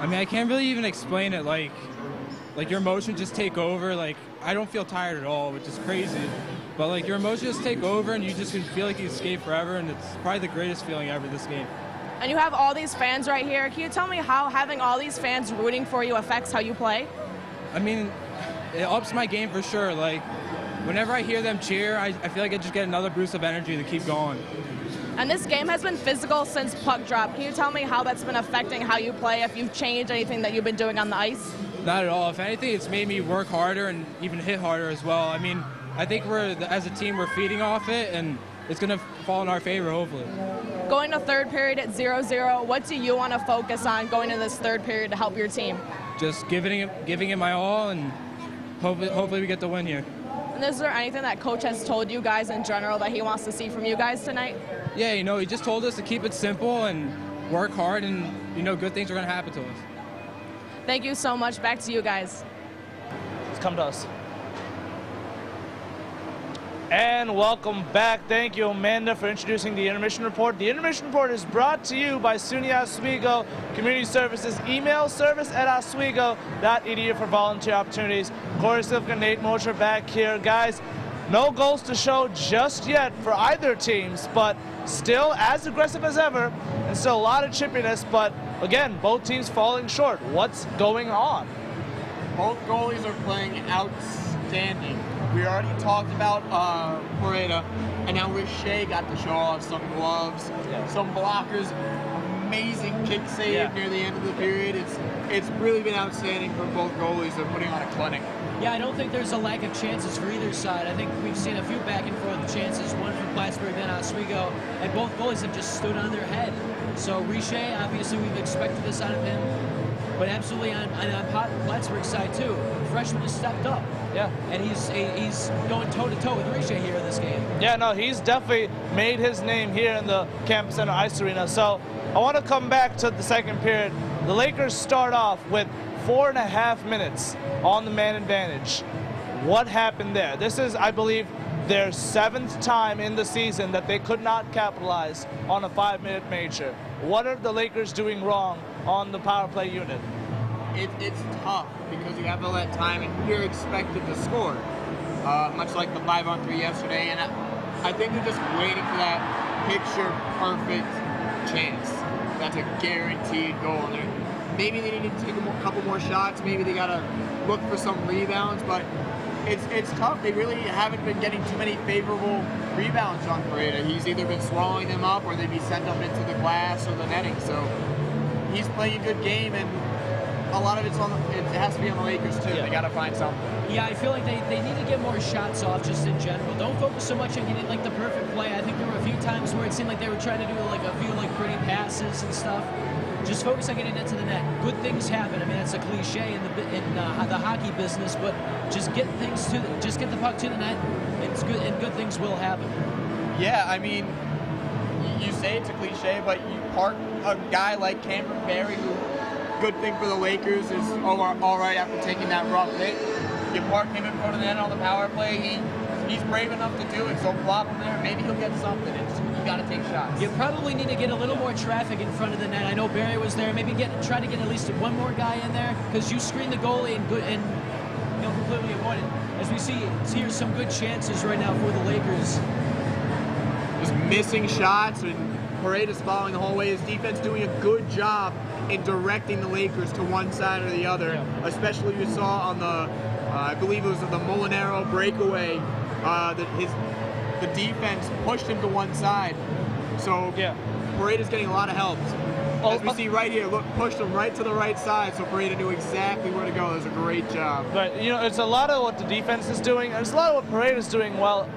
Speaker 19: I mean, I can't really even explain it. Like your emotions just take over. Like, I don't feel tired at all, which is crazy. But like your emotions just take over and you just can feel like you escape forever, and it's probably the greatest feeling ever, this game.
Speaker 28: And you have all these fans right here. Can you tell me how having all these fans rooting for you affects how you play?
Speaker 19: I mean, it ups my game for sure. Like, whenever I hear them cheer, I feel like I just get another boost of energy to keep going.
Speaker 28: And this game has been physical since puck drop. Can you tell me how that's been affecting how you play, if you've changed anything that you've been doing on the ice?
Speaker 19: Not at all. If anything, it's made me work harder and even hit harder as well. I mean, I think as a team, we're feeding off it, and it's going to fall in our favor, hopefully.
Speaker 28: Going to third period at 0-0, what do you want to focus on going into this third period to help your team?
Speaker 19: Just giving it my all, and hopefully we get the win here.
Speaker 28: And is there anything that Coach has told you guys in general that he wants to see from you guys tonight?
Speaker 19: Yeah, you know, he just told us to keep it simple and work hard, and, you know, good things are going to happen to us.
Speaker 28: Thank you so much. Back to you guys.
Speaker 1: Let's come to us. And welcome back. Thank you, Amanda, for introducing the Intermission Report. The Intermission Report is brought to you by SUNY Oswego Community Services. Email service@oswego.edu for volunteer opportunities. Corey Silka, Nate Mosher back here. Guys, no goals to show just yet for either teams, but still as aggressive as ever, and still a lot of chippiness, but again, both teams falling short. What's going on?
Speaker 2: Both goalies are playing outstanding. We already talked about Moreta, and now Richey got to show off some gloves, some blockers, amazing kick save near the end of the period. It's really been outstanding for both goalies. They're putting on a clinic.
Speaker 3: Yeah, I don't think there's a lack of chances for either side. I think we've seen a few back and forth chances, one for Plattsburgh, then Oswego, and both goalies have just stood on their head. So Richey, obviously we've expected this out of him, but absolutely on Plattsburgh's side too. Freshman has stepped up.
Speaker 1: Yeah.
Speaker 3: And he's going toe-to-toe with Richey here in this game.
Speaker 1: Yeah, no, he's definitely made his name here in the Campus Center Ice Arena. So I want to come back to the second period. The Lakers start off with 4.5 minutes on the man advantage. What happened there? This is, I believe, their 7th time in the season that they could not capitalize on a 5-minute major. What are the Lakers doing wrong on the power play unit?
Speaker 2: It's tough because you have to let time, and you're expected to score, much like the 5-on-3 yesterday. And I think they're just waiting for that picture-perfect chance. That's a guaranteed goal. Maybe they need to take a couple more shots. Maybe they got to look for some rebounds, but it's tough. They really haven't been getting too many favorable rebounds on Moreta. He's either been swallowing them up or they'd be sent up into the glass or the netting. So he's playing a good game, and a lot of it has to be on the Lakers too. They got to find something.
Speaker 3: Yeah, I feel like they need to get more shots off just in general. Don't focus so much on getting like the perfect play. I think there were a few times where it seemed like they were trying to do like a few like pretty passes and stuff. Just focus on getting into the net. Good things happen. I mean, it's a cliche in the hockey business, but just get the puck to the net. It's good, and good things will happen.
Speaker 2: Yeah, I mean, you say it's a cliche, but you park a guy like Cameron Barry, who, good thing for the Lakers, is all right after taking that rough hit. You park him in front of the net on the power play. He's brave enough to do it, so flop him there. Maybe he'll get something. You got to take shots.
Speaker 3: You probably need to get a little more traffic in front of the net. I know Barry was there. Maybe try to get at least one more guy in there, because you screen the goalie and he'll completely avoid it. As we see here's some good chances right now for the Lakers.
Speaker 2: Just missing shots, and Paredes following the whole way. His defense doing a good job in directing the Lakers to one side or the other. Especially you saw on the, I believe it was the Molinaro breakaway. The defense pushed him to one side. So Parade is getting a lot of help. As we see right here, look, pushed him right to the right side, so Parade knew exactly where to go. It was a great job.
Speaker 1: But, you know, it's a lot of what the defense is doing. There's a lot of what Parade is doing well.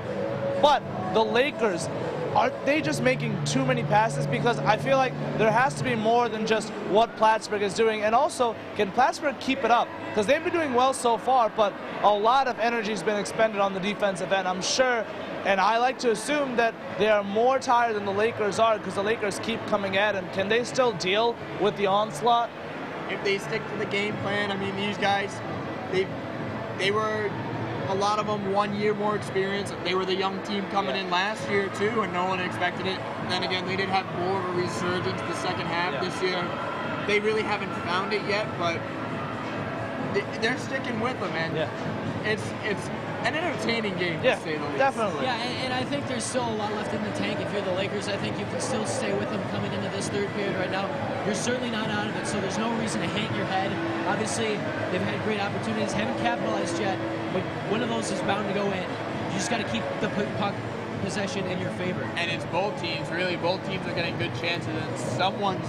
Speaker 1: But the Lakers, are they just making too many passes? Because I feel like there has to be more than just what Plattsburgh is doing. And also, can Plattsburgh keep it up? Because they've been doing well so far, but a lot of energy has been expended on the defensive end. I'm sure, and I like to assume that they are more tired than the Lakers are, because the Lakers keep coming at them. Can they still deal with the onslaught?
Speaker 2: If they stick to the game plan, I mean, these guys, they were, a lot of them 1 year more experience. They were the young team coming in last year too, and no one expected it. And then again, they did have more of a resurgence the second half this year. They really haven't found it yet, but they're sticking with them, and it's an entertaining game, to say the least.
Speaker 1: Definitely.
Speaker 3: Yeah, and I think there's still a lot left in the tank. If you're the Lakers, I think you can still stay with them coming into this third period right now. You're certainly not out of it, so there's no reason to hang your head. Obviously, they've had great opportunities, haven't capitalized yet, but one of those is bound to go in. You just got to keep the puck possession in your favor.
Speaker 2: And it's both teams, really. Both teams are getting good chances, and someone's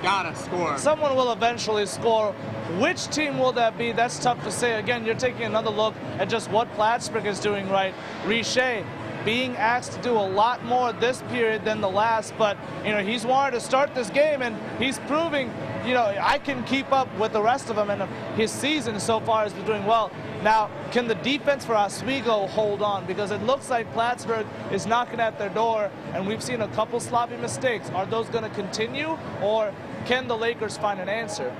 Speaker 2: got to score.
Speaker 1: Someone will eventually score. Which team will that be? That's tough to say. Again, you're taking another look at just what Plattsburgh is doing right. Richer being asked to do a lot more this period than the last, but, you know, he's wanted to start this game, and he's proving, you know, I can keep up with the rest of them, and his season so far has been doing well. Now, can the defense for Oswego hold on? Because it looks like Plattsburgh is knocking at their door, and we've seen a couple sloppy mistakes. Are those going to continue, or can the Lakers find an answer?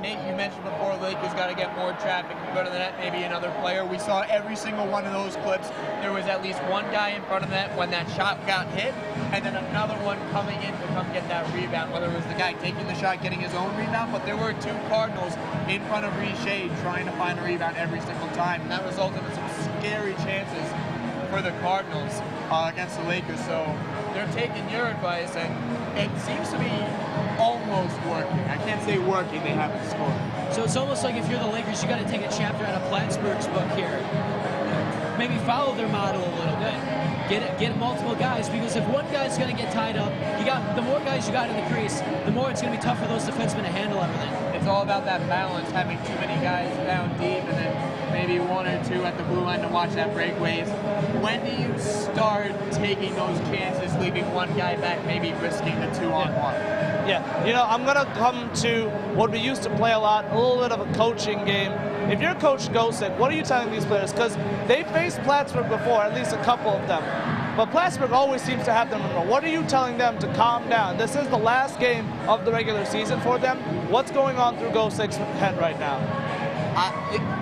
Speaker 2: Nate, you mentioned before, Lakers got to get more traffic in front of the net, maybe another player. We saw every single one of those clips. There was at least one guy in front of the net when that shot got hit, and then another one coming in to come get that rebound, whether it was the guy taking the shot, getting his own rebound, but there were two Cardinals in front of Richer trying to find a rebound every single time, and that resulted in some scary chances for the Cardinals against the Lakers. So they're taking your advice, and it seems to be almost working. I can't say working, they haven't scored.
Speaker 3: So it's almost like if you're the Lakers, you got to take a chapter out of Plattsburgh's book here. Maybe follow their model a little bit. Get multiple guys, because if one guy's going to get tied up, the more guys you got in the crease, the more it's going to be tough for those defensemen to handle everything.
Speaker 2: It's all about that balance, having too many guys down deep, and then maybe one or two at the blue line to watch that breakaways. When do you start taking those chances, leaving one guy back, maybe risking the 2-on-1?
Speaker 1: Yeah, you know, I'm going to come to what we used to play a lot, a little bit of a coaching game. If you're Coach Gosek, what are you telling these players? Because they faced Plattsburgh before, at least a couple of them. But Plattsburgh always seems to have them. What are you telling them to calm down? This is the last game of the regular season for them. What's going on through Gosek's head right now?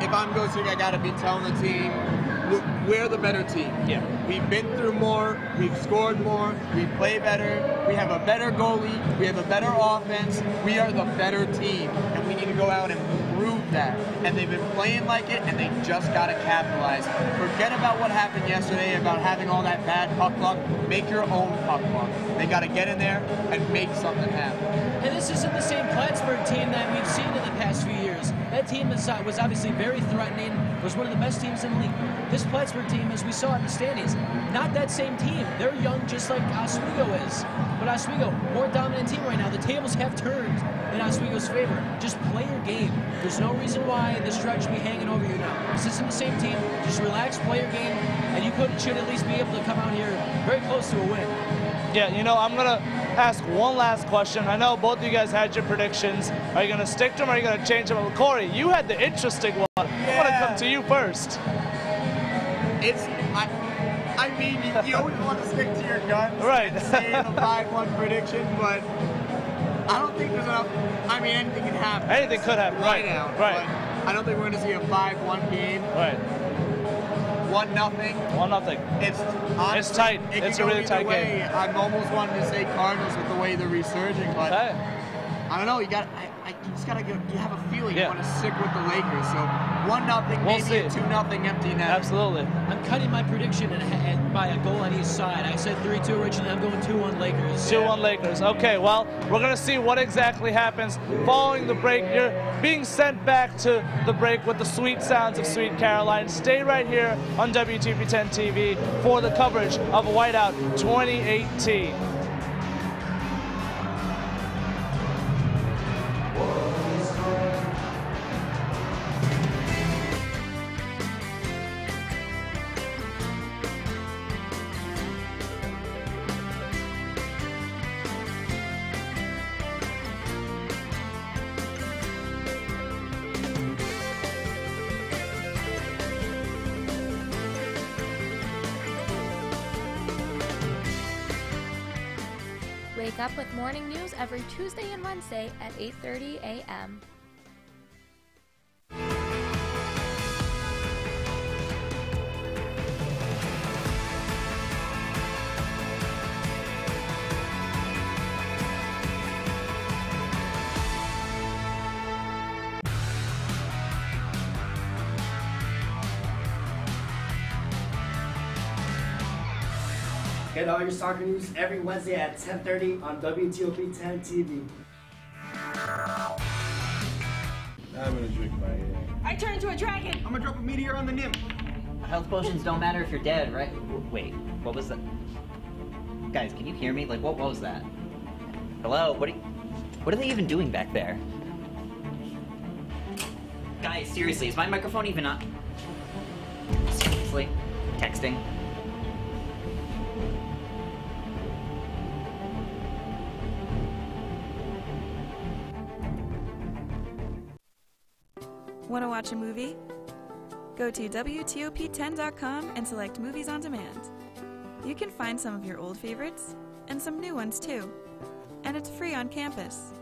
Speaker 2: If I'm Gosek, I got to be telling the team, we're the better team.
Speaker 1: Yeah.
Speaker 2: We've been through more, we've scored more, we play better, we have a better goalie, we have a better offense, we are the better team, and we need to go out and prove that. And they've been playing like it, and they just got to capitalize. Forget about what happened yesterday, about having all that bad puck luck. Make your own puck luck. They got to get in there and make something happen.
Speaker 3: And this isn't the same Plattsburgh team that we've seen in the past few years. That team was obviously very threatening, was one of the best teams in the league. This Plattsburgh team, as we saw in the standings, not that same team. They're young just like Oswego is. But Oswego, more dominant team right now. The tables have turned in Oswego's favor. Just play your game. There's no reason why this stretch should be hanging over you now. This isn't the same team. Just relax, play your game, and you should at least be able to come out here very close to a win.
Speaker 1: Yeah, you know, I'm going to ask one last question. I know both of you guys had your predictions. Are you going to stick to them or are you going to change them? Well, Corey, you had the interesting one. I want to come to you first.
Speaker 2: I mean, you always want to stick to your guns and say the 5-1 prediction, but I don't think there's enough. I mean, anything can happen.
Speaker 1: Anything could happen, right
Speaker 2: now.
Speaker 1: Right.
Speaker 2: But I don't think we're going to see a 5-1 game.
Speaker 1: Right.
Speaker 2: 1-0.
Speaker 1: 1-0. It's tight. It's a really tight game.
Speaker 2: I'm almost wanting to say Cardinals with the way they're resurging, but I don't know. You just gotta you have a feeling you want to stick with the Lakers. So 1-0, maybe a 2-0 empty net.
Speaker 1: Absolutely.
Speaker 3: I'm cutting my prediction by a goal on each side. I said 3-2 originally. I'm going 2-1 Lakers.
Speaker 1: 2-1 Lakers. Okay, well, we're going to see what exactly happens following the break. You're being sent back to the break with the sweet sounds of Sweet Caroline. Stay right here on WTOP 10 TV for the coverage of Whiteout 2018.
Speaker 12: Wake up with morning news every Tuesday and Wednesday at 8:30 a.m.
Speaker 6: Get all your soccer news every Wednesday at 10:30 on WTOP 10 TV.
Speaker 18: I'm gonna drink my
Speaker 28: I turn into a dragon.
Speaker 18: I'm gonna drop a meteor on the nymph.
Speaker 15: Health potions don't matter if you're dead, right? Wait, what was that? Guys, can you hear me? Like, what was that? Hello? What are they even doing back there? Guys, seriously, is my microphone even on? Seriously? Texting?
Speaker 20: Want to watch a movie? Go to WTOP10.com and select Movies on Demand. You can find some of your old favorites and some new ones too. And it's free on campus.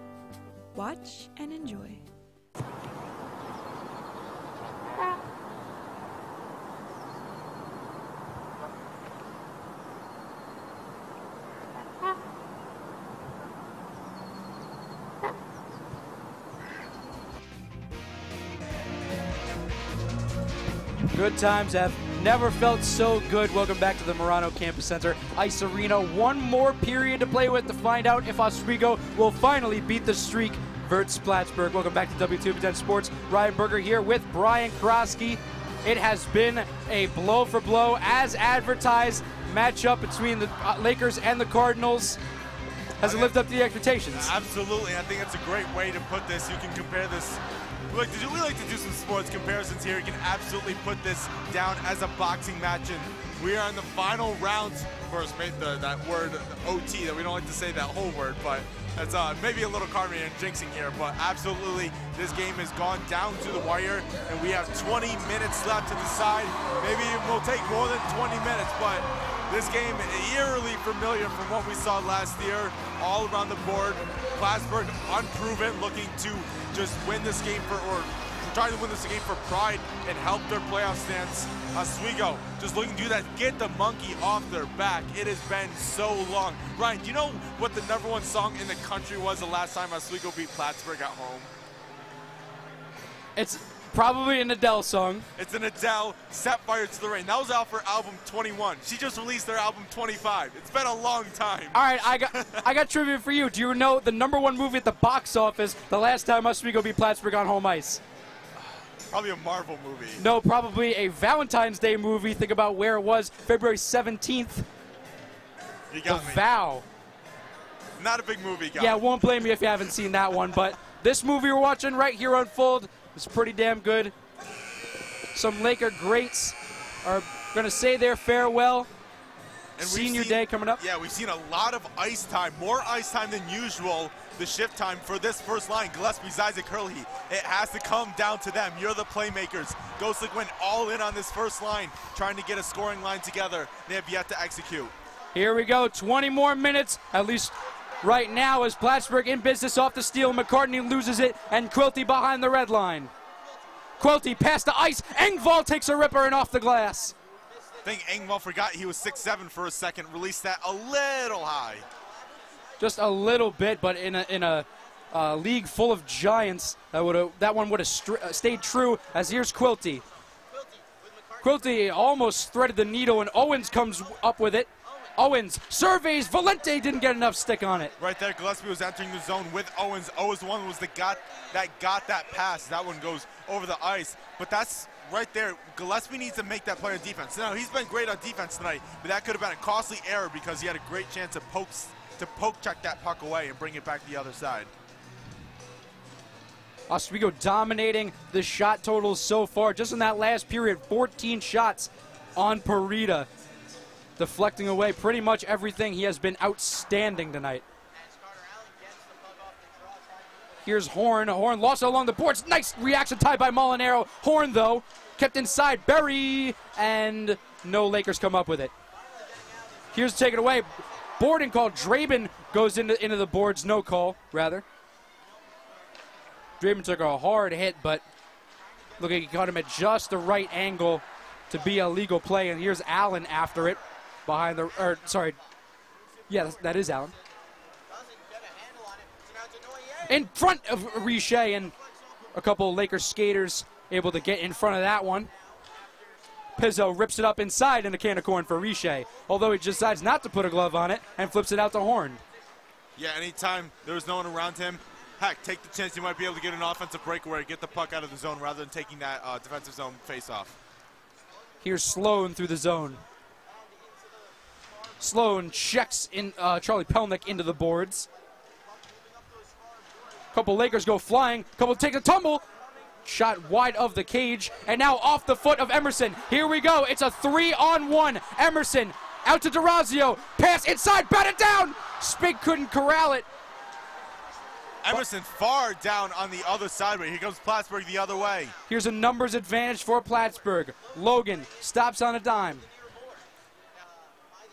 Speaker 20: Watch and enjoy.
Speaker 5: Good times have never felt so good. Welcome back to the Murano Campus Center Ice Arena. One more period to play with to find out if Oswego will finally beat the streak versus Plattsburgh. Welcome back to WTOP 10 Sports. Ryan Berger here with Brian Krosky. It has been a blow for blow, as advertised, matchup between the Lakers and the Cardinals. Has it lived up to the expectations?
Speaker 8: Absolutely. I think that's a great way to put this. You can compare this. We like to do some sports comparisons here. You can absolutely put this down as a boxing match, and we are in the final rounds. Of course, that word OT, that we don't like to say that whole word, but that's maybe a little karma and jinxing here. But absolutely, this game has gone down to the wire, and we have 20 minutes left to decide. Maybe it will take more than 20 minutes, but this game eerily familiar from what we saw last year, all around the board. Plattsburgh unproven, looking to just win this game or trying to win this game for pride and help their playoff stance. Oswego just looking to do that, get the monkey off their back. It has been so long. Ryan, do you know what the #1 song in the country was the last time Oswego beat Plattsburgh at home?
Speaker 5: It's probably an Adele song.
Speaker 8: It's an Adele, Set Fire to the Rain. That was off her album 21. She just released their album 25. It's been a long time.
Speaker 5: All right, I got trivia for you. Do you know the #1 movie at the box office the last time Oswego beat Plattsburgh on home ice?
Speaker 8: Probably a Marvel movie.
Speaker 5: No, probably a Valentine's Day movie. Think about where it was, February 17th.
Speaker 8: You got
Speaker 5: The
Speaker 8: me.
Speaker 5: Vow.
Speaker 8: Not a big movie, guy.
Speaker 5: Yeah, won't blame you if you haven't seen that one, but this movie we're watching right here unfold is pretty damn good. Some Laker greats are going to say their farewell.
Speaker 8: And
Speaker 5: Senior day coming up.
Speaker 8: Yeah, we've seen a lot of ice time, more ice time than usual. The shift time for this first line, Gillespie, Isaac, Hurley. It has to come down to them. You're the playmakers. Ghostlick went all in on this first line, trying to get a scoring line together. They have yet to execute.
Speaker 5: Here we go, 20 more minutes, at least right now, as Plattsburgh in business off the steal. McCartney loses it, and Quilty behind the red line. Quilty past the ice. Engvall takes a ripper and off the glass.
Speaker 8: I think Engvall forgot he was 6'7" for a second. Released that a little high.
Speaker 5: Just a little bit, but in a league full of giants, that one would have stayed true. As here's Quilty. Quilty almost threaded the needle, and Owens comes up with it. Owens surveys. Valente didn't get enough stick on it.
Speaker 8: Right there, Gillespie was entering the zone with Owens. Owens one was that got that pass. That one goes over the ice. But that's right there. Gillespie needs to make that play on defense. Now, he's been great on defense tonight, but that could have been a costly error because he had a great chance to poke check that puck away and bring it back to the other side.
Speaker 5: Oswego dominating the shot totals so far. Just in that last period, 14 shots on Parita. Deflecting away pretty much everything. He has been outstanding tonight. Here's Horn. Horn lost it along the boards. Nice reaction tied by Molinaro. Horn, though, kept inside. Berry, and no Lakers come up with it. Here's take it away. boarding call. Draben goes into the boards, no call, rather. Draben took a hard hit, but look, he caught him at just the right angle to be a legal play, and here's Allen after it behind the, or sorry, yeah, that is Allen. In front of Richer, and a couple of Lakers skaters able to get in front of that one. Pizzo rips it up inside in a can of corn for Richer, although he decides not to put a glove on it and flips it out to Horn.
Speaker 8: Yeah, anytime there was no one around him, heck, take the chance you might be able to get an offensive breakaway, get the puck out of the zone rather than taking that defensive zone face-off.
Speaker 5: Here's Sloan through the zone. Sloan checks in Charlie Pelnick into the boards. Couple Lakers go flying. Couple take a tumble. Shot wide of the cage. And now off the foot of Emerson. Here we go. It's a 3-on-1. Emerson out to DeRazio. Pass inside. Bat it down. Spink couldn't corral it.
Speaker 8: Emerson far down on the other side, but here comes Plattsburgh the other way.
Speaker 5: Here's a numbers advantage for Plattsburgh. Logan stops on a dime.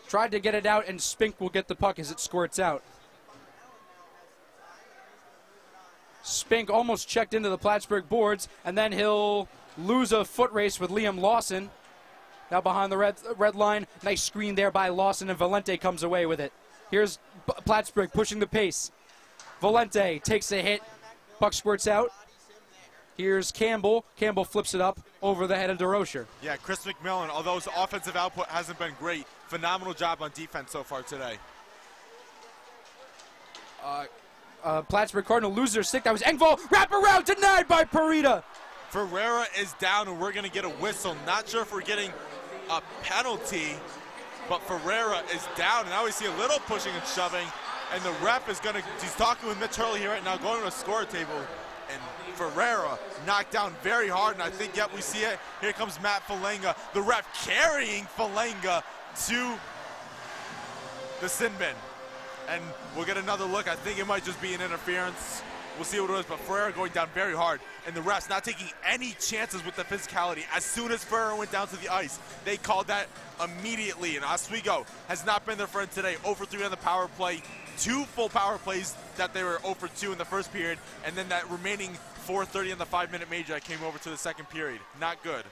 Speaker 5: Tried to get it out, and Spink will get the puck as it squirts out. Spink almost checked into the Plattsburgh boards, and then he'll lose a foot race with Liam Lawson. Now behind the red line. Nice screen there by Lawson, and Valente comes away with it. Here's Plattsburgh pushing the pace. Valente takes a hit. Puck squirts out. Here's Campbell. Campbell flips it up over the head of DeRocher.
Speaker 8: Yeah, Chris McMillan, although his offensive output hasn't been great, phenomenal job on defense so far today.
Speaker 5: Plattsburgh Cardinal lose their stick. That was Engvall. Wrap around, denied by Parita.
Speaker 8: Ferreira is down, and we're going to get a whistle. Not sure if we're getting a penalty, but Ferreira is down. And now we see a little pushing and shoving. And the ref is going to, he's talking with Mitch Hurley here right now, going to a score table. And Ferreira knocked down very hard, and I think, yep, we see it. Here comes Matt Falenga, the ref carrying Falenga to the sin bin. And we'll get another look. I think it might just be an interference. We'll see what it is, but Ferreira going down very hard. And the refs not taking any chances with the physicality. As soon as Ferreira went down to the ice, they called that immediately. And Oswego has not been their friend today. 0 for 3 on the power play. 2 full power plays that they were 0 for 2 in the first period, and then that remaining 4:30 in the 5-minute major that came over to the second period. Not good.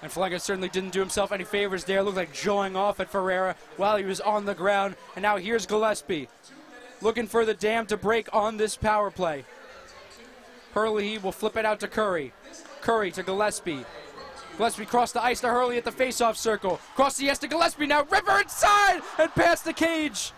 Speaker 5: And Falenga certainly didn't do himself any favors there. Looked like jawing off at Ferreira while he was on the ground. And now here's Gillespie looking for the dam to break on this power play. Hurley will flip it out to Curry. Curry to Gillespie. Gillespie crossed the ice to Hurley at the faceoff circle. Cross the ice to Gillespie now. River inside and past the cage.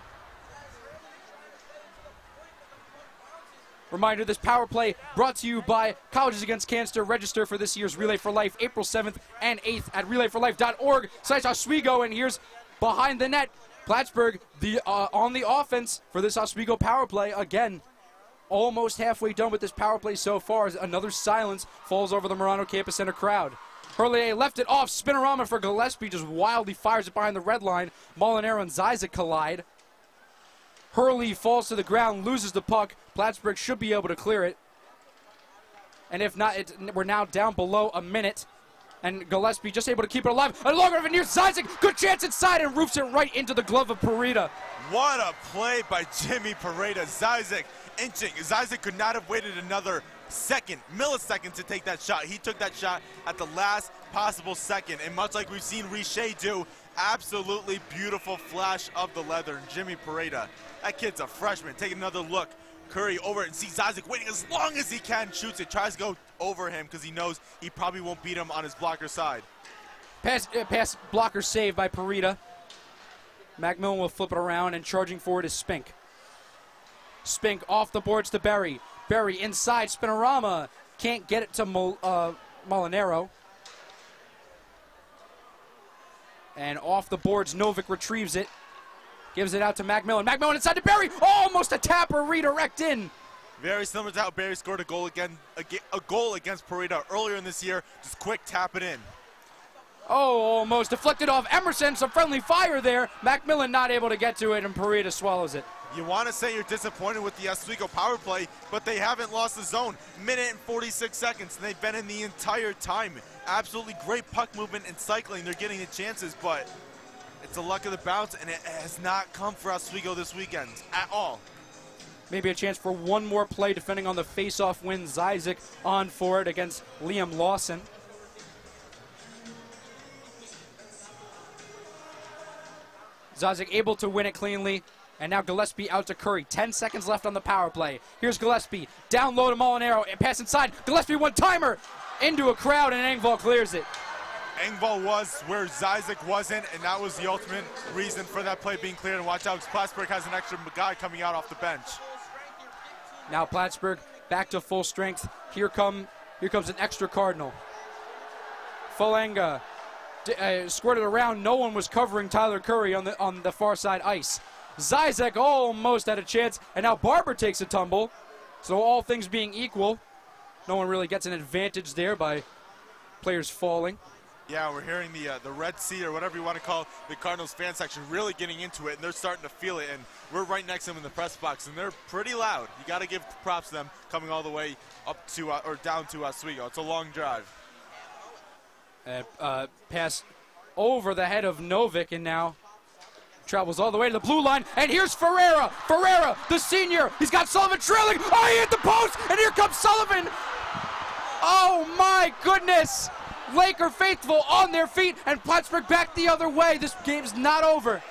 Speaker 5: Reminder, this power play brought to you by Colleges Against Cancer. Register for this year's Relay for Life, April 7th and 8th at relayforlife.org/Oswego. And here's behind the net, Plattsburgh on the offense for this Oswego power play. Again, almost halfway done with this power play so far as another silence falls over the Marano Campus Center crowd. Hurley left it off, spinorama for Gillespie, just wildly fires it behind the red line. Molinaro and Zizek collide. Hurley falls to the ground, loses the puck. Plattsburgh should be able to clear it. And if not, we're now down below a minute. And Gillespie just able to keep it alive. A longer of a near Zizek. Good chance inside and roofs it right into the glove of Parita.
Speaker 8: What a play by Jimmy Parita. Zizek inching. Zizek could not have waited another millisecond to take that shot. He took that shot at the last possible second. And much like we've seen Richer do, absolutely beautiful flash of the leather. And Jimmy Parita, that kid's a freshman. Take another look. Curry over it and sees Zizek waiting as long as he can. Shoots it. Tries to go over him because he knows he probably won't beat him on his blocker side.
Speaker 5: Pass blocker save by Parita. Macmillan will flip it around, and charging forward is Spink. Spink off the boards to Berry. Berry inside. Spinorama can't get it to Molinaro. And off the boards, Novick retrieves it. Gives it out to Macmillan. Macmillan inside to Berry. Almost a tapper redirect in.
Speaker 8: Very similar to how Berry scored a goal against Parita earlier in this year. Just quick tap it in.
Speaker 5: Oh, almost deflected off Emerson. Some friendly fire there. Macmillan not able to get to it, and Parita swallows it.
Speaker 8: You want to say you're disappointed with the Oswego power play, but they haven't lost the zone. Minute and 46 seconds, and they've been in the entire time. Absolutely great puck movement and cycling. They're getting the chances, but It's the luck of the bounce, and it has not come for Oswego this weekend at all.
Speaker 5: Maybe a chance for one more play defending on the face-off win. Zizek on for it against Liam Lawson. Zizek able to win it cleanly. And now Gillespie out to Curry. 10 seconds left on the power play. Here's Gillespie. Down low to Molinaro. Pass inside. Gillespie one-timer into a crowd, and Engvall clears it.
Speaker 8: Engvall was where Zizek wasn't, and that was the ultimate reason for that play being cleared. And watch out, because Plattsburgh has an extra guy coming out off the bench.
Speaker 5: Now Plattsburgh back to full strength. Here comes an extra Cardinal. Falanga squirted around. No one was covering Tyler Curry on the far side ice. Zizek almost had a chance, and now Barber takes a tumble. So all things being equal, no one really gets an advantage there by players falling.
Speaker 8: Yeah, we're hearing the Red Sea, or whatever you want to call the Cardinals fan section, really getting into it, and they're starting to feel it. And we're right next to them in the press box, and they're pretty loud. You got to give props to them coming all the way up to or down to Oswego. It's a long drive.
Speaker 5: Pass over the head of Novick, and now travels all the way to the blue line, and here's Ferreira. Ferreira, the senior. He's got Sullivan trailing. Oh, he hit the post, and here comes Sullivan. Oh, my goodness. Laker faithful on their feet, and Plattsburgh back the other way. This game's not over.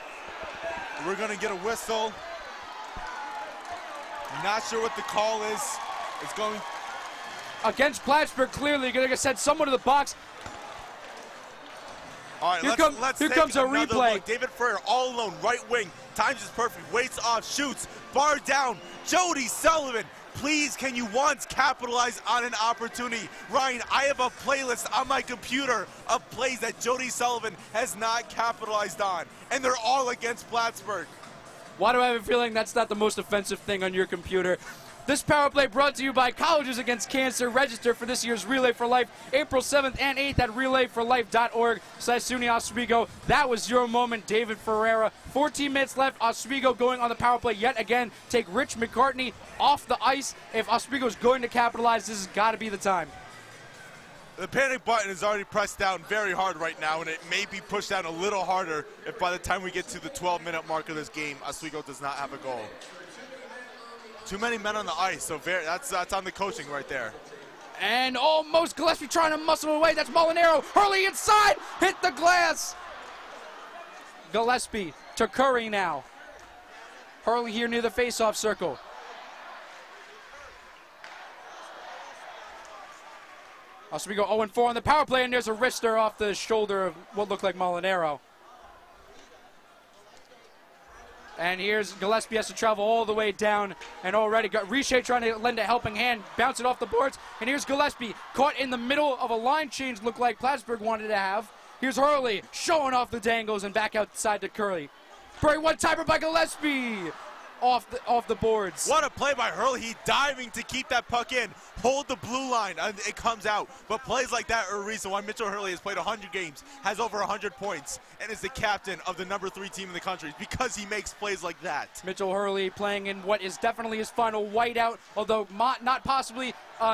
Speaker 8: We're going to get a whistle. Not sure what the call is. It's going
Speaker 5: against Plattsburgh, clearly. Going to send someone to the box.
Speaker 8: All right,
Speaker 5: here comes a replay.
Speaker 8: Look. David Ferrer all alone, right wing. Times is perfect. Waits off, shoots. Bar down. Jody Sullivan. Please, can you once capitalize on an opportunity? Ryan, I have a playlist on my computer of plays that Jody Sullivan has not capitalized on, and they're all against Plattsburgh.
Speaker 5: Why do I have a feeling that's not the most offensive thing on your computer? This power play brought to you by Colleges Against Cancer. Register for this year's Relay for Life, April 7th and 8th at relayforlife.org/SUNY Oswego. That was your moment, David Ferreira. 14 minutes left. Oswego going on the power play yet again. Take Rich McCartney off the ice. If Oswego's going to capitalize, this has got to be the time.
Speaker 8: The panic button is already pressed down very hard right now, and it may be pushed down a little harder if by the time we get to the 12-minute mark of this game, Oswego does not have a goal. Too many men on the ice, so that's on the coaching right there.
Speaker 5: And almost Gillespie trying to muscle away. That's Molinaro. Hurley inside. Hit the glass. Gillespie to Curry now. Hurley here near the face-off circle. Oswego 0-4 on the power play, and there's a wrister off the shoulder of what looked like Molinaro. And here's Gillespie has to travel all the way down, and already got Riche trying to lend a helping hand, bounce it off the boards. And here's Gillespie caught in the middle of a line change, looked like Plattsburgh wanted to have. Here's Hurley showing off the dangles and back outside to Curry. Curry one-timer by Gillespie off the boards.
Speaker 8: What a play by Hurley. He diving to keep that puck in, hold the blue line, and it comes out. But plays like that are a reason why Mitchell Hurley has played 100 games, has over 100 points, and is the captain of the #3 team in the country because he makes plays like that.
Speaker 5: Mitchell Hurley playing in what is definitely his final whiteout, although not possibly.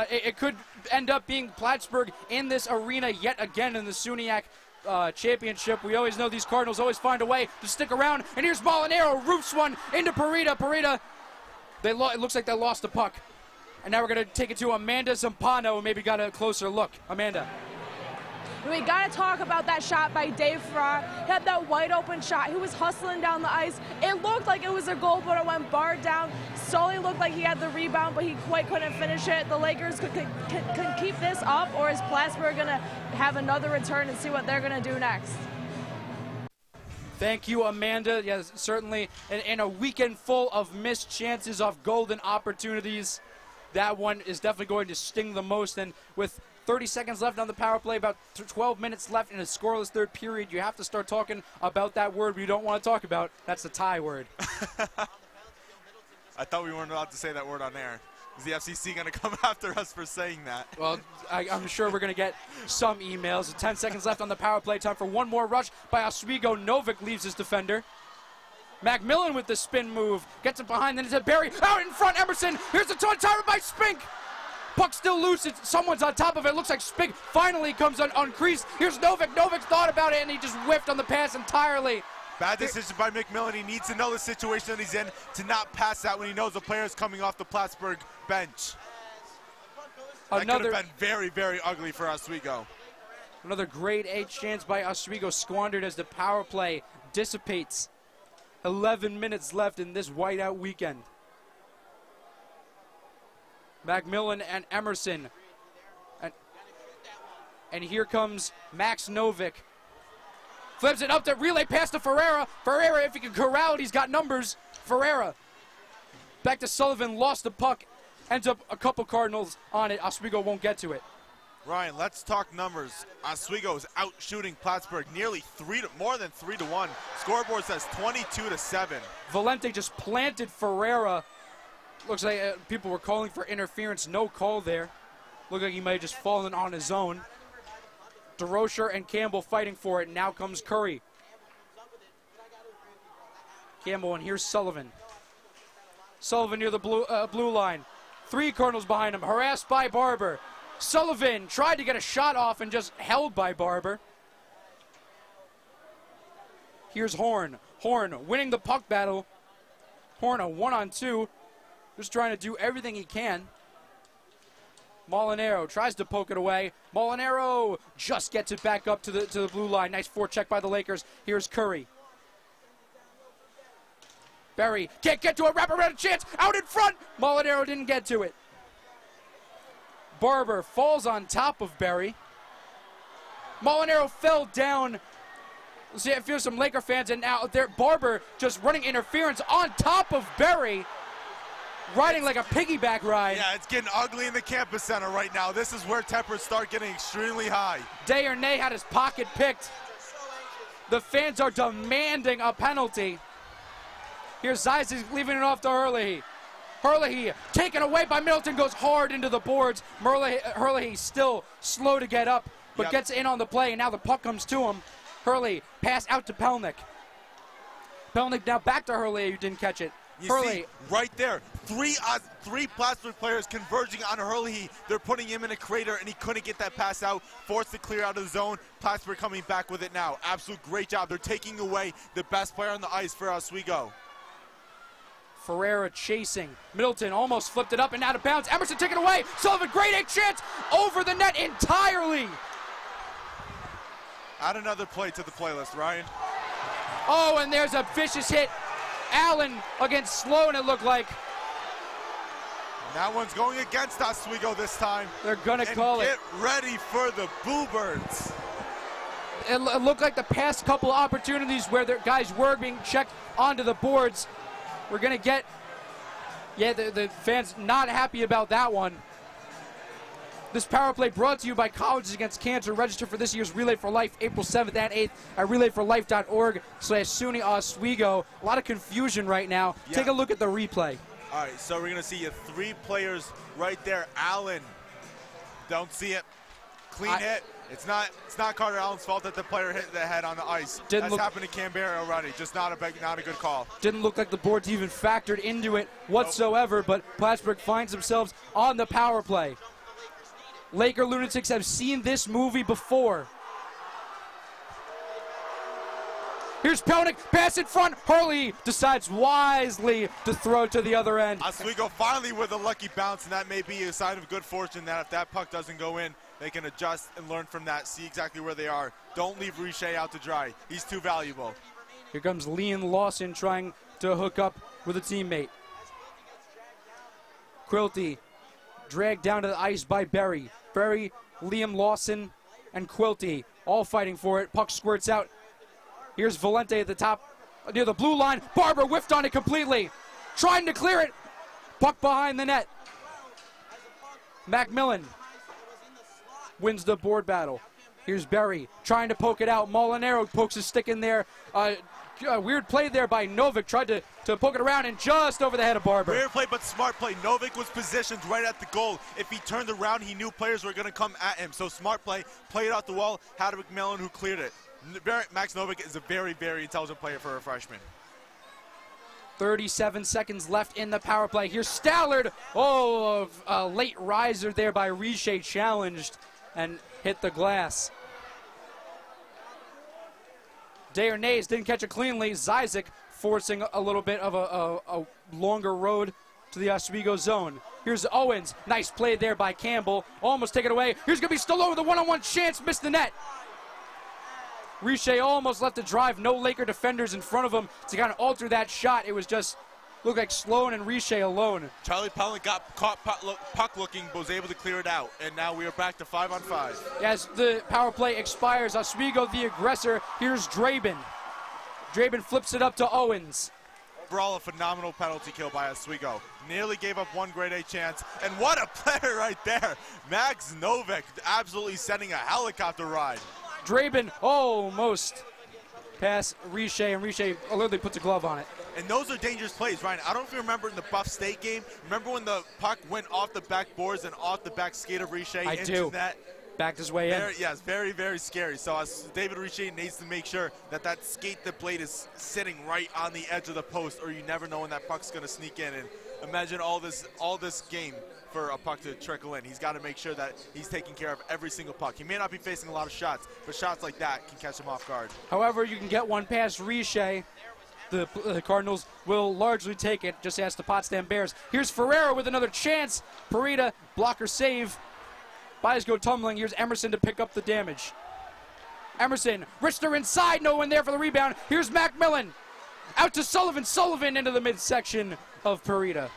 Speaker 5: It could end up being Plattsburgh in this arena yet again in the SUNYAC championship. We always know these Cardinals always find a way to stick around. And here's Molinaro, roofs one into Parita. Parita, it looks like they lost the puck. And now we're going to take it to Amanda Zampano, who maybe got a closer look. Amanda.
Speaker 28: We got to talk about that shot by Dave Ferrar. He had that wide open shot. He was hustling down the ice. It looked like it was a goal, but it went barred down. Sully looked like he had the rebound, but he quite couldn't finish it. The Lakers could keep this up, or is Plattsburgh going to have another return and see what they're going to do next?
Speaker 5: Thank you, Amanda. Yes, certainly in a weekend full of missed chances, of golden opportunities, that one is definitely going to sting the most. And with 30 seconds left on the power play, about 12 minutes left in a scoreless third period, you have to start talking about that word we don't want to talk about. That's the tie word.
Speaker 8: I thought we weren't allowed to say that word on air. Is the FCC going to come after us for saying that?
Speaker 5: Well, I'm sure we're going to get some emails. 10 seconds left on the power play. Time for one more rush by Oswego. Novick leaves his defender. Macmillan with the spin move. Gets it behind, then it's a Barry. Out in front, Emerson. Here's the timer by Spink. Puck still loose. Someone's on top of it. Looks like Spink finally comes uncreased. Here's Novick. Novick thought about it, and he just whiffed on the pass entirely.
Speaker 8: Bad decision by McMillan. He needs to know the situation that he's in to not pass that when he knows the player is coming off the Plattsburgh bench. That could have been very, very ugly for Oswego.
Speaker 5: Another grade A chance by Oswego squandered as the power play dissipates. 11 minutes left in this whiteout weekend. McMillan and Emerson. And here comes Max Novick. Flips it up to relay pass to Ferreira. Ferreira, if he can corral it, he's got numbers. Ferreira. Back to Sullivan, lost the puck. Ends up a couple Cardinals on it. Oswego won't get to it.
Speaker 8: Ryan, let's talk numbers. Oswego is out shooting Plattsburgh nearly more than 3-1. Scoreboard says 22-7.
Speaker 5: Valente just planted Ferreira. Looks like people were calling for interference. No call there. Looked like he might have just fallen on his own. DeRocher and Campbell fighting for it. Now comes Curry. Campbell, and here's Sullivan. Sullivan near the blue line. 3 Cardinals behind him, harassed by Barber. Sullivan tried to get a shot off and just held by Barber. Here's Horn. Horn winning the puck battle. Horn a 1-on-2. Just trying to do everything he can. Molinaro tries to poke it away. Molinaro just gets it back up to the blue line. Nice forecheck by the Lakers. Here's Curry. Berry can't get to a wraparound chance. Out in front. Molinaro didn't get to it. Barber falls on top of Berry. Molinaro fell down. See, I feel some Laker fans, and now Barber just running interference on top of Berry. Riding like a piggyback ride.
Speaker 8: Yeah, it's getting ugly in the campus center right now. This is where tempers start getting extremely high.
Speaker 5: Desharnais had his pocket picked. The fans are demanding a penalty. Here's Zeiss leaving it off to Herlihy. Herlihy taken away by Middleton, goes hard into the boards. Herlihy still slow to get up, but gets in on the play, and now the puck comes to him. Herlihy pass out to Pelnick. Pelnick now back to Herlihy, who didn't catch it.
Speaker 8: You see, right there, three Plattsburgh players converging on Herlihy. They're putting him in a crater, and he couldn't get that pass out. Forced to clear out of the zone. Plattsburgh coming back with it now. Absolute great job. They're taking away the best player on the ice for Oswego.
Speaker 5: Ferreira chasing. Middleton almost flipped it up and out of bounds. Emerson taken away. Sullivan, great A chance over the net entirely.
Speaker 8: Add another play to the playlist, Ryan.
Speaker 5: Oh, and there's a vicious hit. Allen against Sloan, it looked like.
Speaker 8: And that one's going against Oswego this time.
Speaker 5: They're going to call it.
Speaker 8: Get ready for the Boo Birds.
Speaker 5: It looked like the past couple opportunities where their guys were being checked onto the boards. We're going to get, the fans not happy about that one. This power play brought to you by Colleges Against Cancer. Register for this year's Relay for Life, April 7th and 8th at relayforlife.org/SUNY Oswego. A lot of confusion right now. Yeah. Take a look at the replay.
Speaker 8: All right, so we're going to see 3 players right there. Allen, don't see it. Clean hit. It's not Carter Allen's fault that the player hit the head on the ice. That's happened to Canberra already. Just not a good call.
Speaker 5: Didn't look like the boards even factored into it whatsoever, but Plattsburgh finds themselves on the power play. Laker lunatics have seen this movie before. Here's Pelnick, pass in front. Herlihy decides wisely to throw to the other end.
Speaker 8: Oswego finally with a lucky bounce, and that may be a sign of good fortune that if that puck doesn't go in, they can adjust and learn from that, see exactly where they are. Don't leave Richer out to dry. He's too valuable.
Speaker 5: Here comes Liam Lawson trying to hook up with a teammate. Quilty dragged down to the ice by Berry. Berry, Liam Lawson, and Quilty all fighting for it. Puck squirts out. Here's Valente at the top near the blue line. Barber whiffed on it completely. Trying to clear it. Puck behind the net. Macmillan wins the board battle. Here's Berry trying to poke it out. Molinaro pokes his stick in there. A weird play there by Novick. Tried to poke it around and just over the head of Barber.
Speaker 8: Weird play, but smart play. Novick was positioned right at the goal. If he turned around, he knew players were going to come at him. So smart play. Played it off the wall. Had McMillan who cleared it. Max Novick is a very, very intelligent player for a freshman.
Speaker 5: 37 seconds left in the power play. Here's Stallard. Oh, a late riser there by Richer, challenged and hit the glass. Dayornays didn't catch it cleanly. Zyzik forcing a little bit of a longer road to the Oswego zone. Here's Owens. Nice play there by Campbell. Almost taken away. Here's going to be Stallone with a one-on-one chance. Missed the net. Riche almost left the drive. No Laker defenders in front of him to kind of alter that shot. It was just looked like Sloan and Riche alone.
Speaker 8: Charlie Pellant got caught puck looking, but was able to clear it out. And now we are back to 5-on-5.
Speaker 5: As the power play expires, Oswego the aggressor. Here's Draben. Draben flips it up to Owens.
Speaker 8: Overall, a phenomenal penalty kill by Oswego. Nearly gave up one grade A chance. And what a player right there. Max Novak absolutely sending a helicopter ride.
Speaker 5: Draben almost past Riche, and Riche literally puts a glove on it.
Speaker 8: And those are dangerous plays, Ryan. I don't know if you remember in the Buff State game. Remember when the puck went off the backboards and off the back skate of Riche into that?
Speaker 5: Backed his way in.
Speaker 8: Yes, very, very scary. So David Riche needs to make sure that that skate the blade is sitting right on the edge of the post, or you never know when that puck's going to sneak in. And imagine all this game for a puck to trickle in. He's got to make sure that he's taking care of every single puck. He may not be facing a lot of shots, but shots like that can catch him off guard.
Speaker 5: However, you can get one past Riche. The Cardinals will largely take it, just ask the Potsdam Bears. Here's Ferreira with another chance. Parita, blocker save. Buys go tumbling. Here's Emerson to pick up the damage. Emerson, Richter inside, no one there for the rebound. Here's Macmillan. Out to Sullivan. Sullivan into the midsection of Parita.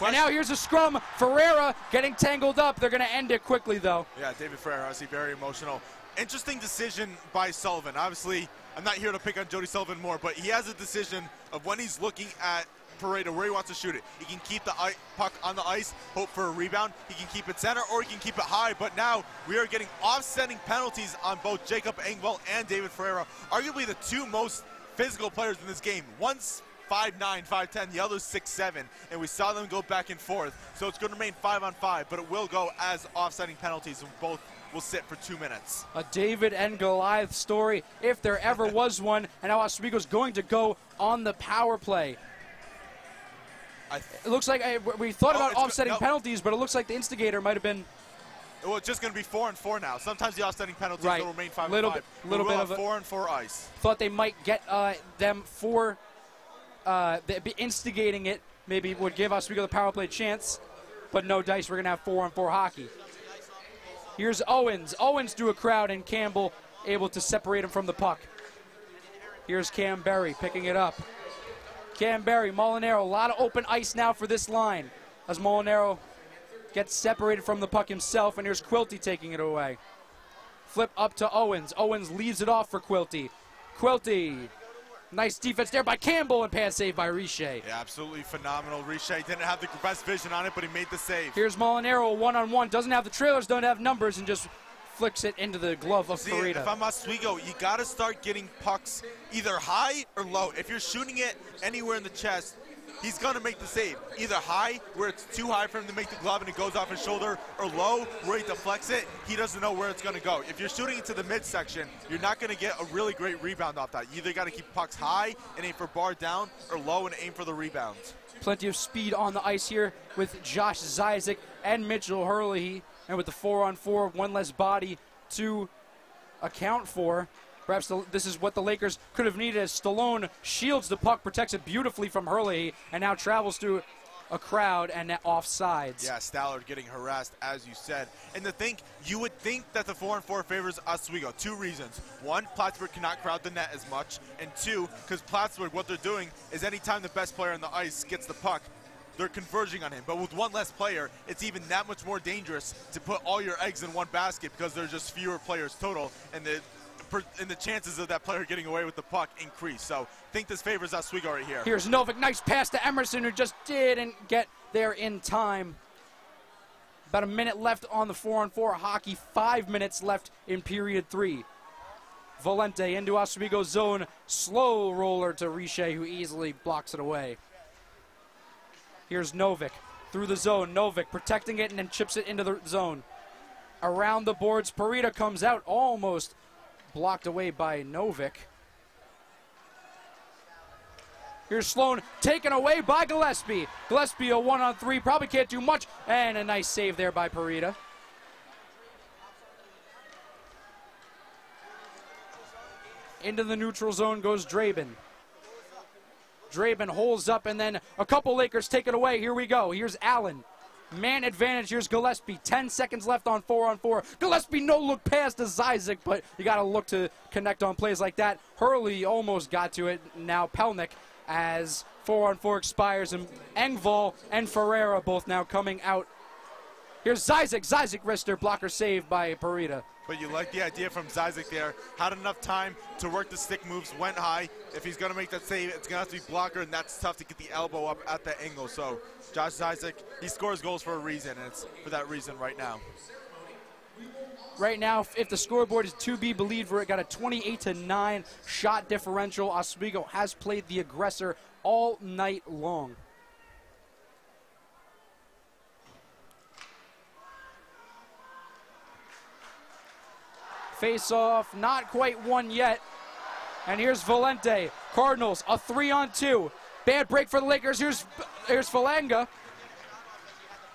Speaker 5: And now here's a scrum. Ferreira getting tangled up. They're going to end it quickly, though.
Speaker 8: Yeah, David Ferreira, obviously very emotional. Interesting decision by Sullivan. Obviously, I'm not here to pick on Jody Sullivan more, but he has a decision of when he's looking at Parita, where he wants to shoot it. He can keep the puck on the ice, hope for a rebound. He can keep it center, or he can keep it high. But now we are getting offsetting penalties on both Jacob Engvall and David Ferreira, arguably the two most physical players in this game. One's 5'9", 5'10", the other's 6'7", and we saw them go back and forth. So it's going to remain 5-on-5, but it will go as offsetting penalties, and both will sit for 2 minutes.
Speaker 5: A David and Goliath story, if there ever was one, and now Oswego's going to go on the power play. It looks like we thought about offsetting penalties, but it looks like the instigator might have been.
Speaker 8: Well, it's just going to be 4-on-4 now. Sometimes the offsetting penalties will remain 5-on-5.
Speaker 5: Little bit of
Speaker 8: 4-on-4 ice.
Speaker 5: Thought they might get them for instigating it. Maybe would give Oswego the power play chance, but no dice. We're going to have 4-on-4 hockey. Here's Owens. Owens through a crowd, and Campbell able to separate him from the puck. Here's Cam Berry picking it up. Cam Berry, Molinaro, a lot of open ice now for this line as Molinaro gets separated from the puck himself, and here's Quilty taking it away. Flip up to Owens. Owens leaves it off for Quilty. Quilty, nice defense there by Campbell, and pass save by Riche.
Speaker 8: Yeah, absolutely phenomenal. Riche didn't have the best vision on it, but he made the save.
Speaker 5: Here's Molinaro, one-on-one, doesn't have the trailers, don't have numbers, and just flicks it into the glove of Parita.
Speaker 8: If I'm Oswego, you got to start getting pucks either high or low. If you're shooting it anywhere in the chest, he's going to make the save. Either high, where it's too high for him to make the glove and it goes off his shoulder, or low, where he deflects it, he doesn't know where it's going to go. If you're shooting it to the midsection, you're not going to get a really great rebound off that. You either got to keep pucks high and aim for bar down, or low and aim for the rebound.
Speaker 5: Plenty of speed on the ice here with Josh Zyzik and Mitchell Hurley. And with the 4-on-4, one less body to account for. Perhaps this is what the Lakers could have needed, as Stallone shields the puck, protects it beautifully from Hurley, and now travels through a crowd and offsides.
Speaker 8: Yeah, Stallard getting harassed, as you said. And you would think that the 4-on-4 favors Oswego. Two reasons. One, Plattsburgh cannot crowd the net as much. And two, because Plattsburgh, what they're doing is anytime the best player on the ice gets the puck, they're converging on him. But with one less player, it's even that much more dangerous to put all your eggs in one basket, because there's just fewer players total, and the chances of that player getting away with the puck increase. So I think this favors Oswego right here.
Speaker 5: Here's Novak, nice pass to Emerson, who just didn't get there in time. About a minute left on the 4-on-4 hockey, 5 minutes left in period 3. Valente into Oswego's zone, slow roller to Riche, who easily blocks it away. Here's Novik through the zone. Novik protecting it and then chips it into the zone. Around the boards, Parita comes out, almost blocked away by Novik. Here's Sloan taken away by Gillespie. Gillespie a 1-on-3, probably can't do much, and a nice save there by Parita. Into the neutral zone goes Draben. Draben holds up, and then a couple Lakers take it away. Here we go. Here's Allen. Man advantage. Here's Gillespie. 10 seconds left on 4-on-4. Gillespie no-look pass to Zizek, but you got to look to connect on plays like that. Hurley almost got to it. Now Pelnick as 4-on-4 expires, and Engvall and Ferreira both now coming out. Here's Zizek. Zizek wrister blocker saved by Parita.
Speaker 8: But you like the idea from Zizek there. Had enough time to work the stick moves, went high. If he's going to make that save, it's going to have to be blocker, and that's tough to get the elbow up at the angle. So Josh Zizek, he scores goals for a reason, and it's for that reason right now.
Speaker 5: Right now, if the scoreboard is to be believed, we're got a 28-9 shot differential. Oswego has played the aggressor all night long. Face-off, not quite won yet. And here's Valente. Cardinals, a 3-on-2. Bad break for the Lakers. Here's Falanga.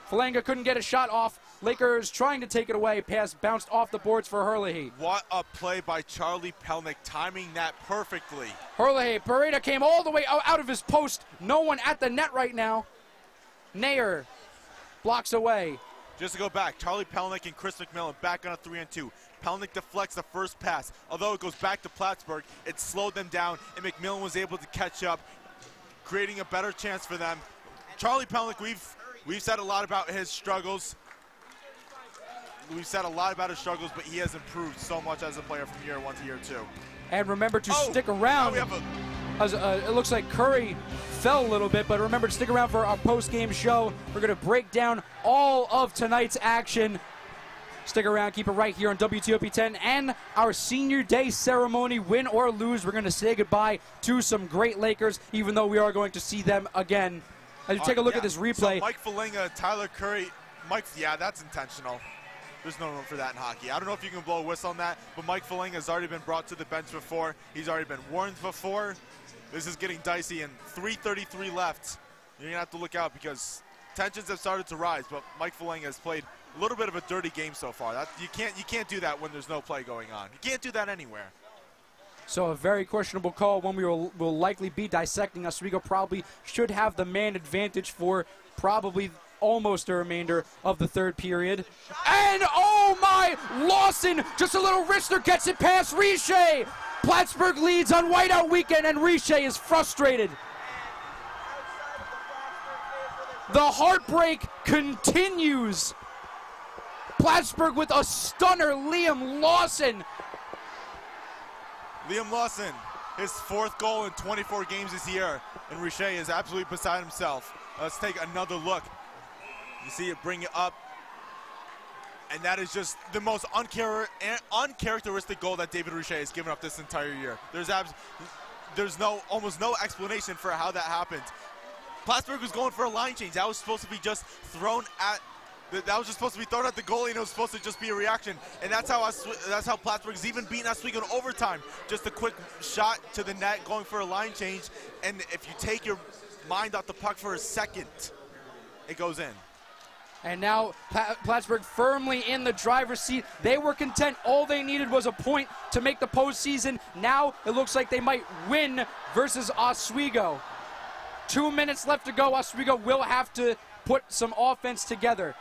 Speaker 5: Falanga couldn't get a shot off. Lakers trying to take it away. Pass bounced off the boards for Herlihy.
Speaker 8: What a play by Charlie Pelnick, timing that perfectly.
Speaker 5: Herlihy, Pareda came all the way out of his post. No one at the net right now. Nair blocks away.
Speaker 8: Just to go back, Charlie Pelnick and Chris McMillan back on a 3-on-2. Pelnick deflects the first pass. Although it goes back to Plattsburgh, it slowed them down, and McMillan was able to catch up, creating a better chance for them. Charlie Pelnick, we've said a lot about his struggles. We've said a lot about his struggles, but he has improved so much as a player from year 1 to year 2.
Speaker 5: And remember to stick around. It looks like Curry fell a little bit, but remember to stick around for our post-game show. We're going to break down all of tonight's action. Stick around, keep it right here on WTOP 10 and our senior day ceremony. Win or lose, we're going to say goodbye to some great Lakers, even though we are going to see them again. As you take a look at this replay.
Speaker 8: So Mike Falanga, Tyler Curry, yeah, that's intentional. There's no room for that in hockey. I don't know if you can blow a whistle on that, but Mike Falanga has already been brought to the bench before. He's already been warned before. This is getting dicey, and 3:33 left. You're going to have to look out because tensions have started to rise, but Mike Falanga has played a little bit of a dirty game so far. You can't do that when there's no play going on. You can't do that anywhere.
Speaker 5: So a very questionable call, one we will likely be dissecting. Oswego probably should have the man advantage for probably almost the remainder of the third period. And oh my, Lawson, just a little wrister gets it past Riche. Plattsburgh leads on Whiteout Weekend, and Riche is frustrated. The heartbreak continues. Plattsburgh with a stunner, Liam Lawson.
Speaker 8: Liam Lawson, his 4th goal in 24 games this year, and Riche is absolutely beside himself. Let's take another look. You see it bring it up, and that is just the most uncharacteristic goal that David Riche has given up this entire year. There's almost no explanation for how that happened. Plattsburgh was going for a line change. That was supposed to be just thrown at. That was just supposed to be thrown at the goalie, and it was supposed to just be a reaction. And that's how Plattsburgh's even beaten Oswego in overtime. Just a quick shot to the net, going for a line change. And if you take your mind off the puck for a second, it goes in.
Speaker 5: And now Plattsburgh firmly in the driver's seat. They were content. All they needed was a point to make the postseason. Now it looks like they might win versus Oswego. 2 minutes left to go. Oswego will have to put some offense together.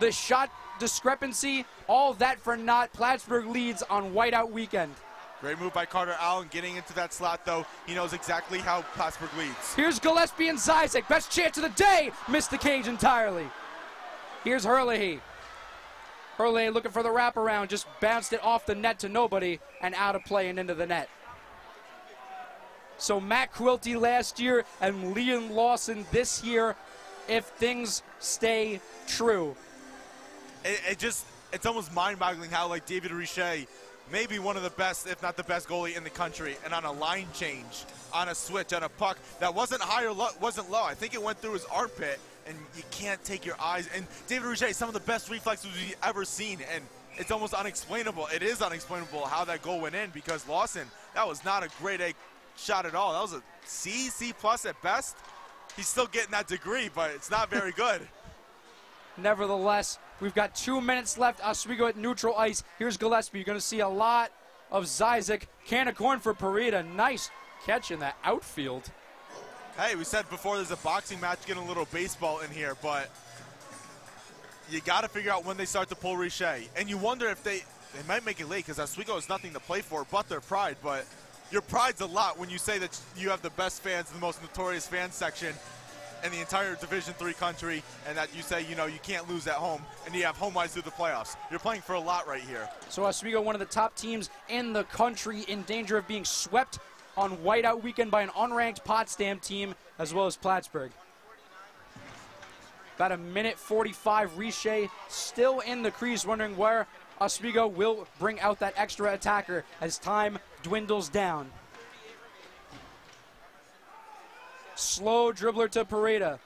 Speaker 5: The shot discrepancy, all that for naught. Plattsburgh leads on Whiteout Weekend.
Speaker 8: Great move by Carter Allen getting into that slot, though. He knows exactly how Plattsburgh leads.
Speaker 5: Here's Gillespie and Zizek. Best chance of the day. Missed the cage entirely. Here's Herlihy. Herlihy looking for the wraparound. Just bounced it off the net to nobody and out of play and into the net. So Matt Quilty last year and Liam Lawson this year, if things stay true.
Speaker 8: It's almost mind-boggling how, like, David Riche, maybe one of the best, if not the best goalie in the country, and on a line change, on a switch, on a puck that wasn't high or wasn't low. I think it went through his armpit, and you can't take your eyes. And David Riche, some of the best reflexes we've ever seen, and it's almost unexplainable. It is unexplainable how that goal went in, because Lawson, that was not a grade A shot at all. That was a C plus at best. He's still getting that degree, but it's not very good.
Speaker 5: Nevertheless, we've got 2 minutes left. Oswego at neutral ice. Here's Gillespie. You're going to see a lot of Zizek. Can of corn for Parita. Nice catch in that outfield.
Speaker 8: Hey, we said before there's a boxing match, getting a little baseball in here, but you got to figure out when they start to pull Richey. And you wonder if they might make it late because Oswego has nothing to play for but their pride. But your pride's a lot when you say that you have the best fans, the most notorious fan section in the entire Division III country, and that you say, you know, you can't lose at home, and you have home ice through the playoffs. You're playing for a lot right here.
Speaker 5: So Oswego, one of the top teams in the country, in danger of being swept on Whiteout Weekend by an unranked Potsdam team, as well as Plattsburgh. About a minute 45, Richey still in the crease, wondering where Oswego will bring out that extra attacker as time dwindles down. Slow dribbler to Pareda.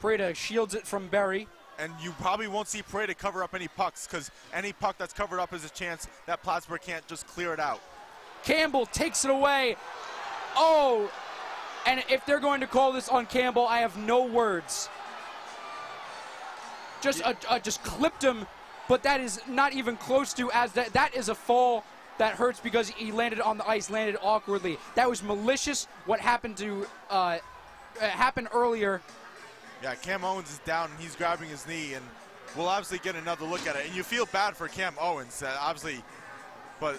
Speaker 5: Pareda shields it from Berry.
Speaker 8: And you probably won't see Pareda cover up any pucks because any puck that's covered up is a chance that Plattsburgh can't just clear it out.
Speaker 5: Campbell takes it away. Oh, and if they're going to call this on Campbell, I have no words. Just clipped him, but that is not even close to as that is a fall that hurts because he landed on the ice, landed awkwardly. That was malicious. What happened to happened earlier.
Speaker 8: Yeah, Cam Owens is down and he's grabbing his knee, and we'll obviously get another look at it. And you feel bad for Cam Owens, obviously, but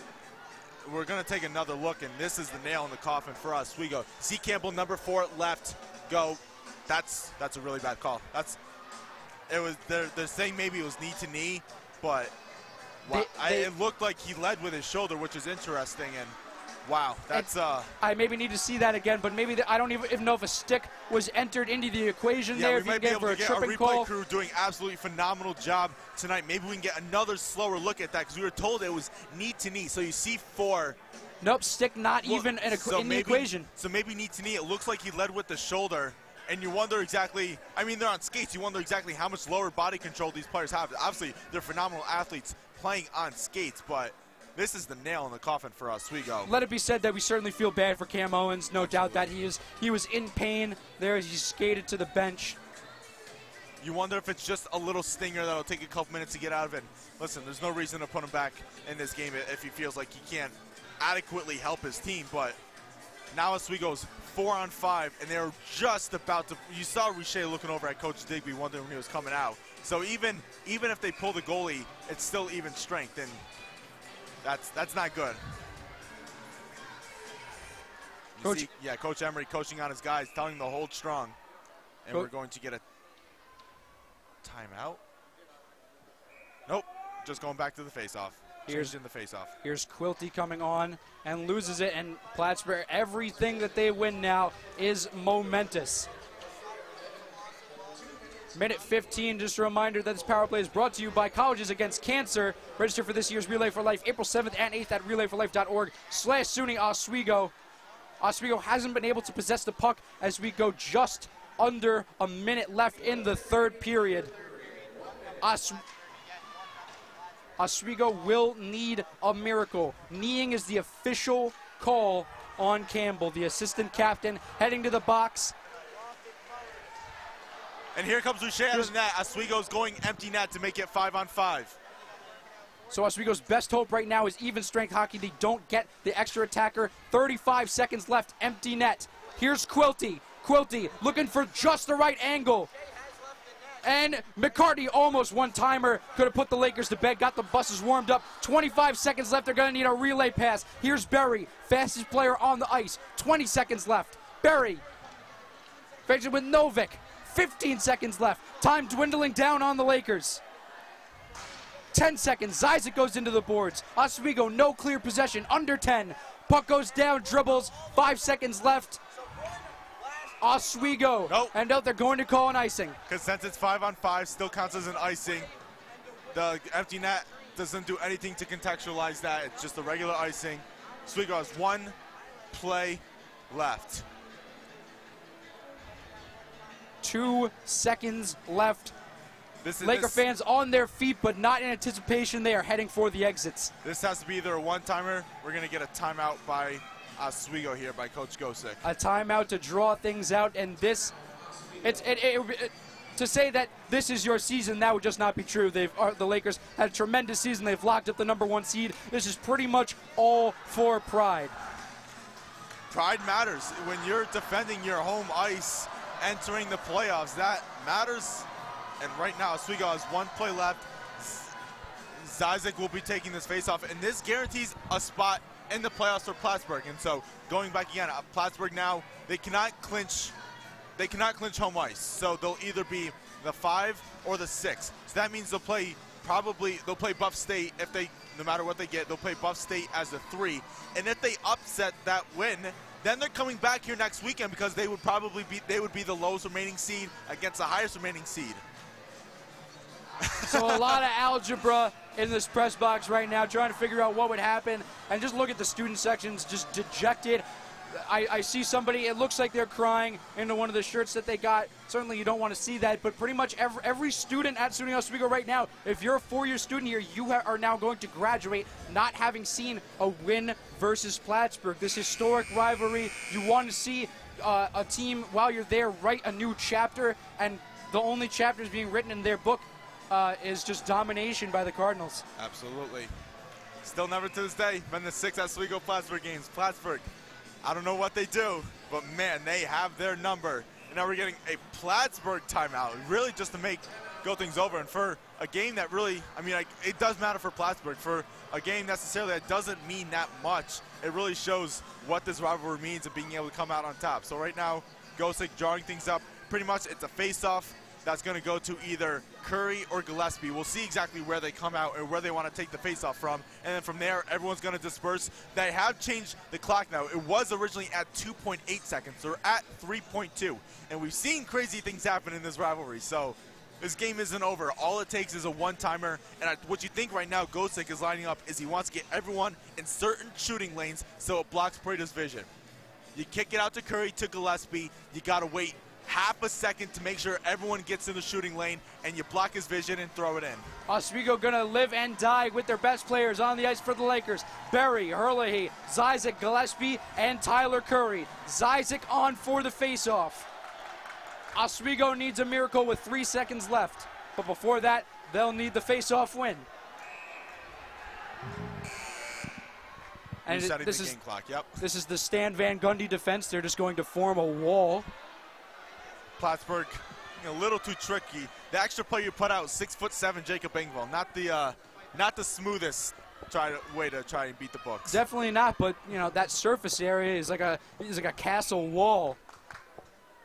Speaker 8: we're going to take another look, and this is the nail in the coffin for us. We go. C. Campbell, number 4, left, go. That's a really bad call. They're saying maybe it was knee to knee, but it looked like he led with his shoulder, which is interesting. And wow, that's
Speaker 5: I maybe need to see that again, but maybe I don't even know if a stick was entered into the equation there.
Speaker 8: Yeah,
Speaker 5: if
Speaker 8: we might be able
Speaker 5: for
Speaker 8: to
Speaker 5: a
Speaker 8: get
Speaker 5: tripping
Speaker 8: our replay
Speaker 5: call.
Speaker 8: crew doing absolutely phenomenal job tonight. Maybe we can get another slower look at that because we were told it was knee to knee. So you see 4.
Speaker 5: Nope, stick not even in the equation.
Speaker 8: So maybe knee to knee. It looks like he led with the shoulder. And you wonder exactly, I mean, they're on skates. You wonder exactly how much lower body control these players have. Obviously, they're phenomenal athletes playing on skates, but this is the nail in the coffin for Oswego.
Speaker 5: Let it be said that we certainly feel bad for Cam Owens. No doubt that he was in pain there as he skated to the bench.
Speaker 8: You wonder if it's just a little stinger that'll take a couple minutes to get out of it. Listen, there's no reason to put him back in this game if he feels like he can't adequately help his team, but now Oswego's 4-on-5, and they're just about to. You saw Richey looking over at Coach Digby, wondering when he was coming out. So even if they pull the goalie, it's still even strength, and that's not good. See, Coach Emery coaching on his guys, telling them to hold strong, and we're going to get a timeout. Nope, just going back to the faceoff. Here's in the face-off.
Speaker 5: Here's Quilty coming on and loses it, and Plattsburgh, everything that they win now is momentous. Minute 15, just a reminder that this power play is brought to you by Colleges Against Cancer. Register for this year's Relay for Life, April 7th and 8th at relayforlife.org/SUNY Oswego. Oswego hasn't been able to possess the puck as we go just under a minute left in the third period. Oswego will need a miracle. Kneeing is the official call on Campbell, the assistant captain, heading to the box.
Speaker 8: And here comes Richey out of the net. Oswego's going empty net to make it 5-on-5.
Speaker 5: So Oswego's best hope right now is even strength hockey. They don't get the extra attacker. 35 seconds left, empty net. Here's Quilty. Quilty looking for just the right angle. And McCarty almost one-timer. Could have put the Lakers to bed. Got the buses warmed up. 25 seconds left. They're going to need a relay pass. Here's Berry, fastest player on the ice. 20 seconds left. Berry faces with Novik. 15 seconds left. Time dwindling down on the Lakers. 10 seconds. Zizek goes into the boards. Oswego, no clear possession. Under 10. Puck goes down, dribbles. 5 seconds left. Oswego.
Speaker 8: Nope.
Speaker 5: And they're going to call an icing.
Speaker 8: Because since it's 5-on-5, still counts as an icing. The empty net doesn't do anything to contextualize that. It's just a regular icing. Oswego has 1 play left.
Speaker 5: 2 seconds left. Laker fans on their feet, but not in anticipation. They are heading for the exits.
Speaker 8: This has to be either a one-timer. We're going to get a timeout by Oswego here by Coach Gosick.
Speaker 5: A timeout to draw things out, and this, to say that this is your season, that would just not be true. The Lakers had a tremendous season. They've locked up the #1 seed. This is pretty much all for pride.
Speaker 8: Pride matters. When you're defending your home ice, entering the playoffs, that matters. And right now, Oswego has 1 play left. Zizek will be taking this faceoff, and this guarantees a spot in the playoffs for Plattsburgh. And so, going back again, Plattsburgh now, they cannot clinch home ice. So they'll either be the 5 or the 6. So that means they'll play Buff State no matter what they get, they'll play Buff State as a 3. And if they upset that win, then they're coming back here next weekend because they would be the lowest remaining seed against the highest remaining seed.
Speaker 5: So a lot of algebra in this press box right now, trying to figure out what would happen. And just look at the student sections, just dejected. I see somebody, it looks like they're crying into one of the shirts that they got. Certainly you don't want to see that, but pretty much every student at SUNY Oswego right now, if you're a 4-year student here, you are now going to graduate not having seen a win versus Plattsburgh. This historic rivalry, you want to see a team, while you're there, write a new chapter, and the only chapters being written in their book is just domination by the Cardinals.
Speaker 8: Absolutely. Still never to this day been the 6 Oswego-Plattsburgh games. Plattsburgh, I don't know what they do, but man, they have their number. And now we're getting a Plattsburgh timeout, really just to go things over. And for a game that really, it does matter for Plattsburgh. For a game necessarily that doesn't mean that much, it really shows what this rivalry means and being able to come out on top. So right now, Gosick drawing things up. Pretty much it's a face-off that's going to go to either Curry or Gillespie. We'll see exactly where they come out and where they want to take the face-off from. And then from there, everyone's going to disperse. They have changed the clock now. It was originally at 2.8 seconds. They're at 3.2. And we've seen crazy things happen in this rivalry. So this game isn't over. All it takes is a one-timer. And what you think right now Gosick is lining up is he wants to get everyone in certain shooting lanes so it blocks Paredes' vision. You kick it out to Curry, to Gillespie. You got to wait half a second to make sure everyone gets in the shooting lane, and you block his vision and throw it in.
Speaker 5: Oswego gonna live and die with their best players on the ice for the Lakers. Berry, Herlihy, Zizek, Gillespie, and Tyler Curry. Zizek on for the faceoff. Oswego needs a miracle with 3 seconds left, but before that, they'll need the faceoff win. And this is
Speaker 8: game clock. Yep.
Speaker 5: This is the Stan Van Gundy defense. They're just going to form a wall.
Speaker 8: Plattsburgh, a little too tricky. The extra player you put out, 6'7", Jacob Engvall, not the smoothest way to try and beat the books.
Speaker 5: Definitely not, but that surface area is like a castle wall.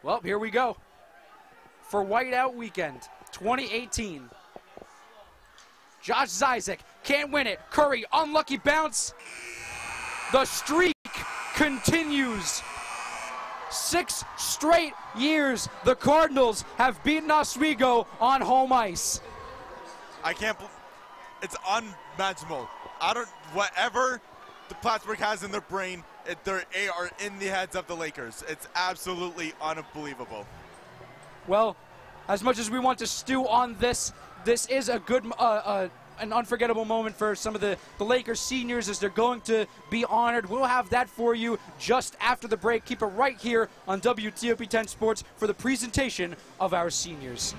Speaker 5: Well, here we go for Whiteout Weekend 2018. Josh Zizek can't win it. Curry, unlucky bounce. The streak continues. 6 straight years the Cardinals have beaten Oswego on home ice.
Speaker 8: I can't believe it's unimaginable. Whatever the Plattsburgh has in their brain, they are in the heads of the Lakers. It's absolutely unbelievable.
Speaker 5: Well, as much as we want to stew on this is a good an unforgettable moment for some of the Lakers seniors as they're going to be honored. We'll have that for you just after the break. Keep it right here on WTOP 10 Sports for the presentation of our seniors.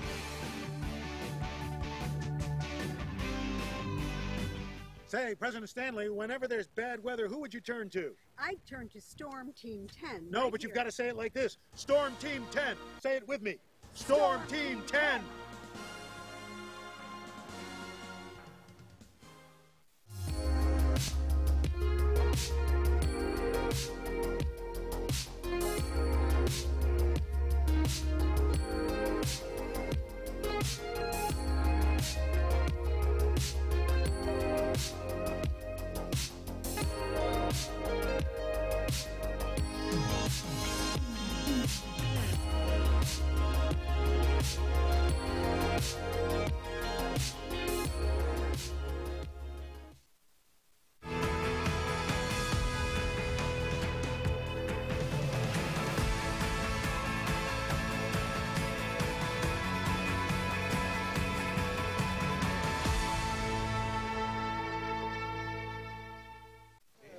Speaker 10: Say, President Stanley, whenever there's bad weather, who would you turn to?
Speaker 14: I'd turn to Storm Team 10.
Speaker 10: No, but you've got to say it like this. Storm Team 10. Say it with me. Storm Team 10.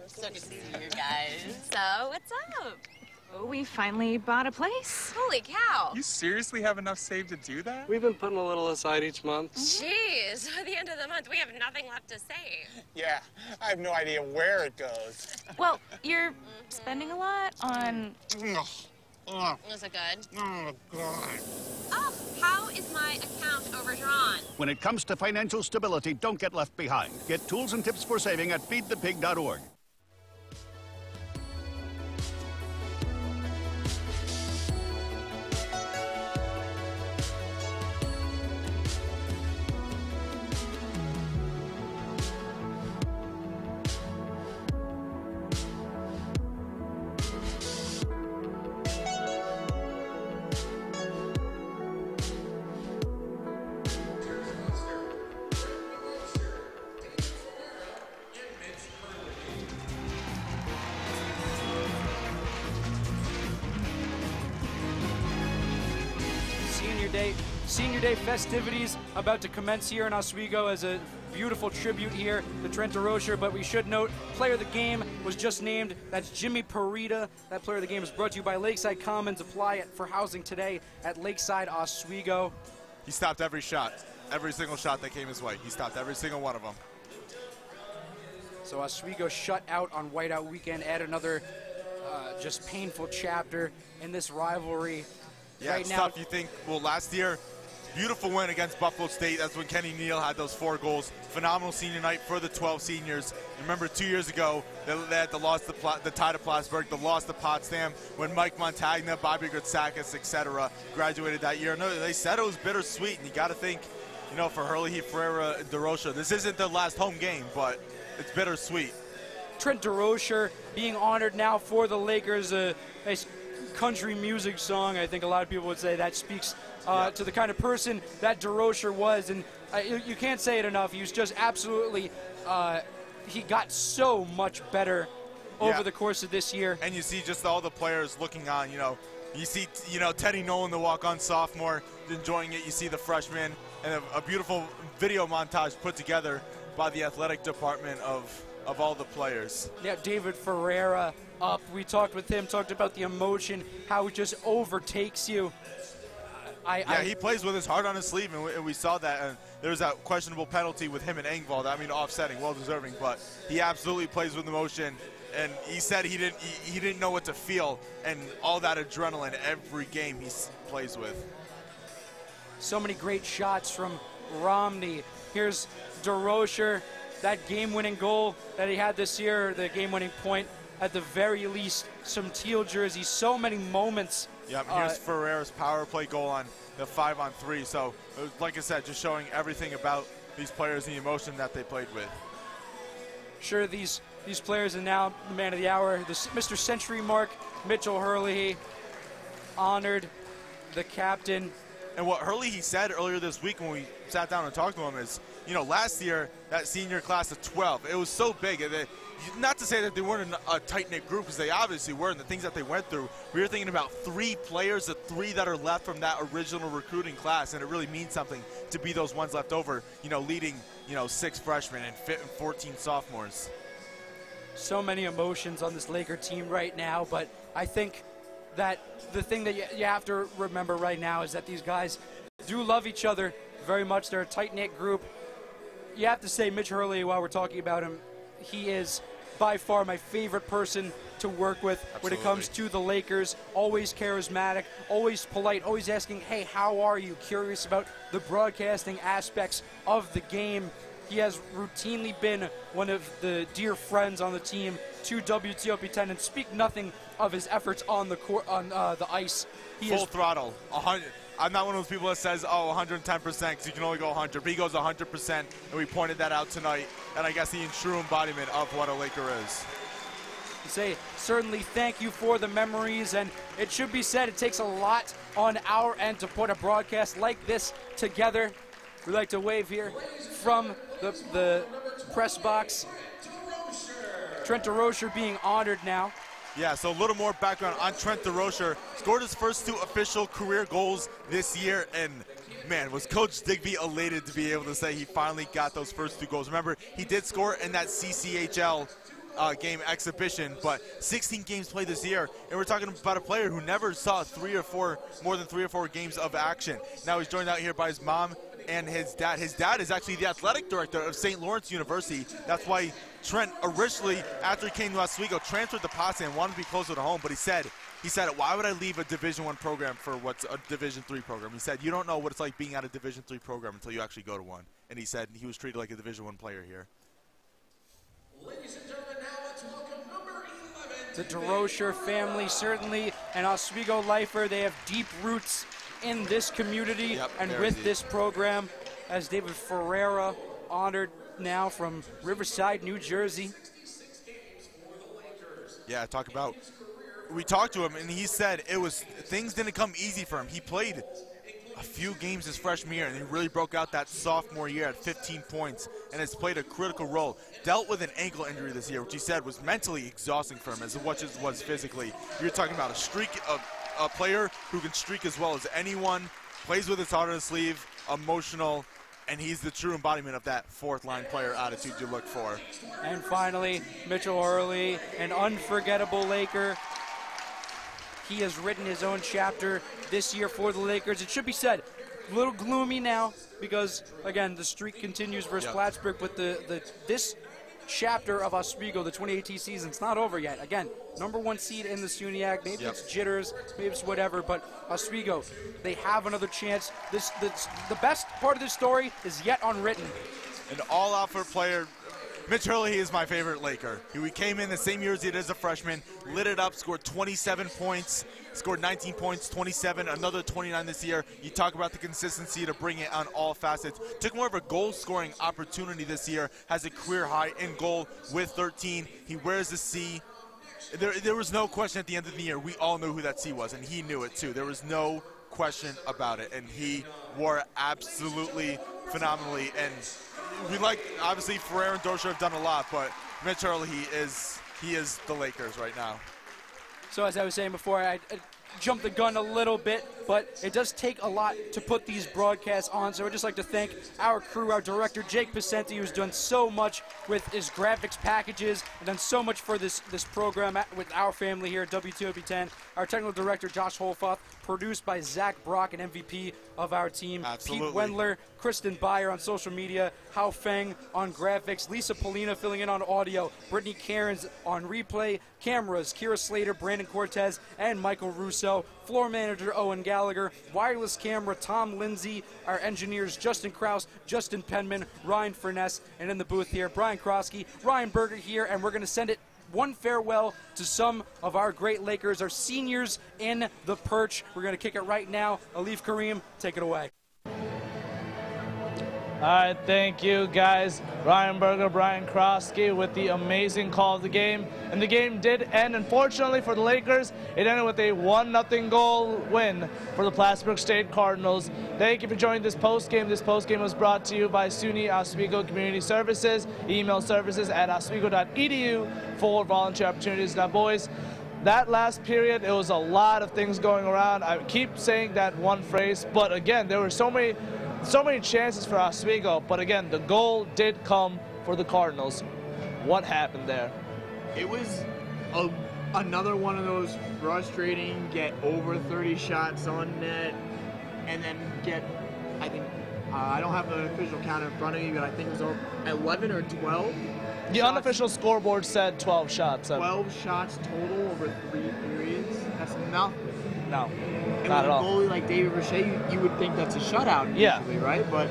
Speaker 21: So good to see you guys. So, what's up?
Speaker 7: We finally bought a place.
Speaker 16: Holy cow!
Speaker 21: You seriously have enough saved to do that?
Speaker 22: We've been putting a little aside each month.
Speaker 16: Jeez, at the end of the month, we have nothing left to save.
Speaker 21: Yeah, I have no idea where it goes.
Speaker 7: Well, you're spending a lot on...
Speaker 16: Was it good?
Speaker 21: Oh, God.
Speaker 16: Oh, how is my account overdrawn?
Speaker 27: When it comes to financial stability, don't get left behind. Get tools and tips for saving at feedthepig.org.
Speaker 5: Senior Day festivities about to commence here in Oswego as a beautiful tribute here to Trent DeRocher, but we should note player of the game was just named. That's Jimmy Parita. That player of the game is brought to you by Lakeside Commons. Apply it for housing today at Lakeside Oswego.
Speaker 8: He stopped every shot, every single shot that came his way. He stopped every single one of them.
Speaker 5: So Oswego shut out on Whiteout Weekend. Add another just painful chapter in this rivalry.
Speaker 8: Yeah,
Speaker 5: right
Speaker 8: it's
Speaker 5: now,
Speaker 8: tough. You think, well, last year, beautiful win against Buffalo State. That's when Kenny Neal had those 4 goals. Phenomenal senior night for the 12 seniors. Remember 2 years ago, they had the loss to the tie to Plattsburgh, the loss to Potsdam, when Mike Montagna, Bobby Gritsakis, etc. graduated that year. No, they said it was bittersweet, and you got to think, you know, for Hurley, Ferreira, and DeRocher, this isn't their last home game, but it's bittersweet.
Speaker 5: Trent DeRocher being honored now for the Lakers, a country music song. I think a lot of people would say that speaks to the kind of person that DeRocher was, and you can't say it enough. He was just absolutely, he got so much better over the course of this year.
Speaker 8: And you see just all the players looking on, you know, you see, you know, Teddy Nolan, the walk-on sophomore, enjoying it. You see the freshman, and a beautiful video montage put together by the athletic department of all the players.
Speaker 5: Yeah, David Ferreira up. We talked with him, talked about the emotion, how it just overtakes you.
Speaker 8: He plays with his heart on his sleeve, and we saw that. And there was that questionable penalty with him and Engvall. I mean, offsetting, well-deserving, but he absolutely plays with emotion. And he said he didn't know what to feel, and all that adrenaline every game he plays with.
Speaker 5: So many great shots from Romney. Here's DeRocher, that game-winning goal that he had this year, the game-winning point. At the very least, some teal jerseys, so many moments.
Speaker 8: Yep, here's Ferreira's power play goal on the 5-on-3. So, like I said, just showing everything about these players and the emotion that they played with.
Speaker 5: Sure, these players are now the man of the hour. Mr. Century Mark, Mitchell Hurley, honored the captain.
Speaker 8: And what Hurley, he said earlier this week when we sat down and talked to him is, you know, last year, that senior class of 12, it was so big. Not to say that they weren't a tight-knit group, because they obviously were, and the things that they went through. We were thinking about 3 players, the 3 that are left from that original recruiting class, and it really means something to be those ones left over, you know, leading, you know, 6 freshmen and 14 sophomores.
Speaker 5: So many emotions on this Laker team right now, but I think that the thing that you have to remember right now is that these guys do love each other very much. They're a tight-knit group. You have to say Mitch Hurley, while we're talking about him, he is by far my favorite person to work with when it comes to the Lakers. Always charismatic, always polite, always asking, hey, how are you? Curious about the broadcasting aspects of the game. He has routinely been one of the dear friends on the team to WTOP 10, and speak nothing of his efforts on the court, on the ice. He
Speaker 8: Full throttle, 100. I'm not one of those people that says, oh, 110%, because you can only go 100. But he goes 100%, and we pointed that out tonight. And I guess the true embodiment of what a Laker is.
Speaker 5: Say certainly thank you for the memories, and it should be said it takes a lot on our end to put a broadcast like this together. We'd like to wave here from the press box. Trent DeRocher being honored now.
Speaker 8: Yeah, so a little more background on Trent DeRocher. Scored his first 2 official career goals this year, and man, was Coach Digby elated to be able to say he finally got those first 2 goals. Remember, he did score in that CCHL game exhibition, but 16 games played this year, and we're talking about a player who never saw more than 3 or 4 games of action. Now he's joined out here by his mom and his dad. His dad is actually the athletic director of St. Lawrence University. That's why Trent originally, after he came to Oswego, transferred to Potsdam and wanted to be closer to home, but he said, why would I leave a Division I program for what's a Division III program? He said, you don't know what it's like being at a Division III program until you actually go to one. And he said he was treated like a Division I player here.
Speaker 5: Ladies and gentlemen, now let's welcome number 11. The DeRocher family, certainly an Oswego lifer. They have deep roots in this community and with this program, as David Ferreira, honored now from Riverside, New Jersey.
Speaker 8: Yeah, we talked to him, and he said things didn't come easy for him. He played a few games his freshman year, and he really broke out that sophomore year at 15 points and has played a critical role. Dealt with an ankle injury this year, which he said was mentally exhausting for him as much as it was physically. You're talking about a player who can streak as well as anyone, plays with his heart on his sleeve, emotional, and he's the true embodiment of that fourth-line player attitude you look for.
Speaker 5: And finally, Mitchell Hurley, an unforgettable Laker. He has written his own chapter this year for the Lakers. It should be said, a little gloomy now because, again, the streak continues versus Plattsburgh, but this chapter of Oswego, the 2018 season, it's not over yet. Again, #1 seed in the SUNYAC. Maybe it's jitters, maybe it's whatever, but Oswego, they have another chance. The best part of this story is yet unwritten.
Speaker 8: An all-out player. Mitch Hurley is my favorite Laker. He came in the same year as he did as a freshman, lit it up, scored 27 points, scored 19 points, 27, another 29 this year. You talk about the consistency to bring it on all facets. Took more of a goal-scoring opportunity this year, has a career high in goal with 13. He wears the C. There was no question at the end of the year. We all knew who that C was, and he knew it too. There was no question about it, and he wore it absolutely phenomenally. And obviously Ferrer and Dozier have done a lot, but Mitch Hurley, he is the Lakers right now.
Speaker 5: So as I was saying before, I jumped the gun a little bit, but it does take a lot to put these broadcasts on. So I'd just like to thank our crew, our director, Jake Pacenti, who's done so much with his graphics packages and done so much for this program with our family here at WTOP 10. Our technical director, Josh Holfoth, produced by Zach Brock, an MVP of our team.
Speaker 8: Absolutely.
Speaker 5: Pete Wendler, Kristen Byer on social media, Hao Feng on graphics, Lisa Polina filling in on audio, Brittany Cairns on replay, cameras, Kira Slater, Brandon Cortez, and Michael Russo, floor manager Owen Gallagher, wireless camera Tom Lindsay, our engineers Justin Kraus, Justin Penman, Ryan Furness, and in the booth here, Brian Krosky, Ryan Berger here, and we're going to send it one farewell to some of our great Lakers, our seniors in the perch. We're going to kick it right now. Alif Kareem, take it away.
Speaker 1: All right, thank you, guys. Ryan Berger, Brian Krosky with the amazing call of the game. And the game did end, unfortunately, for the Lakers. It ended with a 1-0 goal win for the Plattsburgh State Cardinals. Thank you for joining this postgame. This postgame was brought to you by SUNY Oswego Community Services. Email services at oswego.edu for volunteer opportunities. Now, boys, that last period, it was a lot of things going around. I keep saying that one phrase, but again, there were so many chances for Oswego, but again, the goal did come for the Cardinals. What happened there?
Speaker 2: It was another one of those frustrating, get over 30 shots on net, and then get, I think, I don't have the official count in front of me, but I think it was 11 or 12.
Speaker 1: The unofficial scoreboard said 12 shots.
Speaker 2: 12 shots total over 3 periods. That's nothing.
Speaker 1: No,
Speaker 2: and
Speaker 1: not at all.
Speaker 2: With a goalie like David Roche, you would think that's a shutout usually, right? But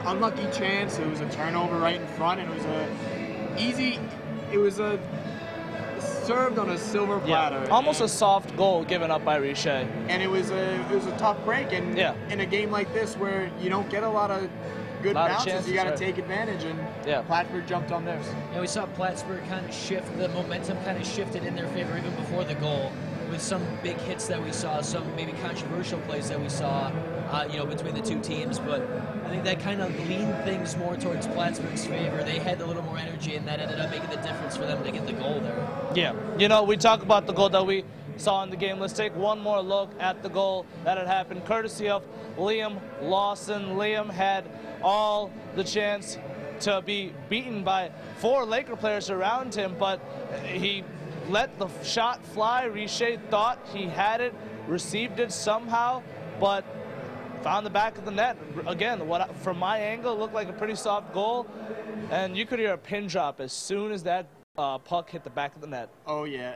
Speaker 2: unlucky chance. It was a turnover right in front, and it was served on a silver platter.
Speaker 1: Yeah, almost a soft goal given up by Riche.
Speaker 2: And it was a tough break. And in a game like this where you don't get a lot of good bounces, you got to take advantage, and Plattsburgh jumped on theirs.
Speaker 3: And we saw Plattsburgh kind of shift, the momentum kind of shifted in their favor even before the goal, with some big hits that we saw, some maybe controversial plays that we saw, between the two teams. But I think that kind of leaned things more towards Plattsburgh's favor. They had a little more energy, and that ended up making the difference for them to get the goal there.
Speaker 1: Yeah, we talk about the goal that we saw in the game. Let's take one more look at the goal that had happened, courtesy of Liam Lawson. Liam had all the chance. to be beaten by 4 Laker players around him, but he let the shot fly. Riche thought he had it, received it somehow, but found the back of the net. Again, from my angle, it looked like a pretty soft goal, and you could hear a pin drop as soon as that puck hit the back of the net.
Speaker 2: Oh, yeah.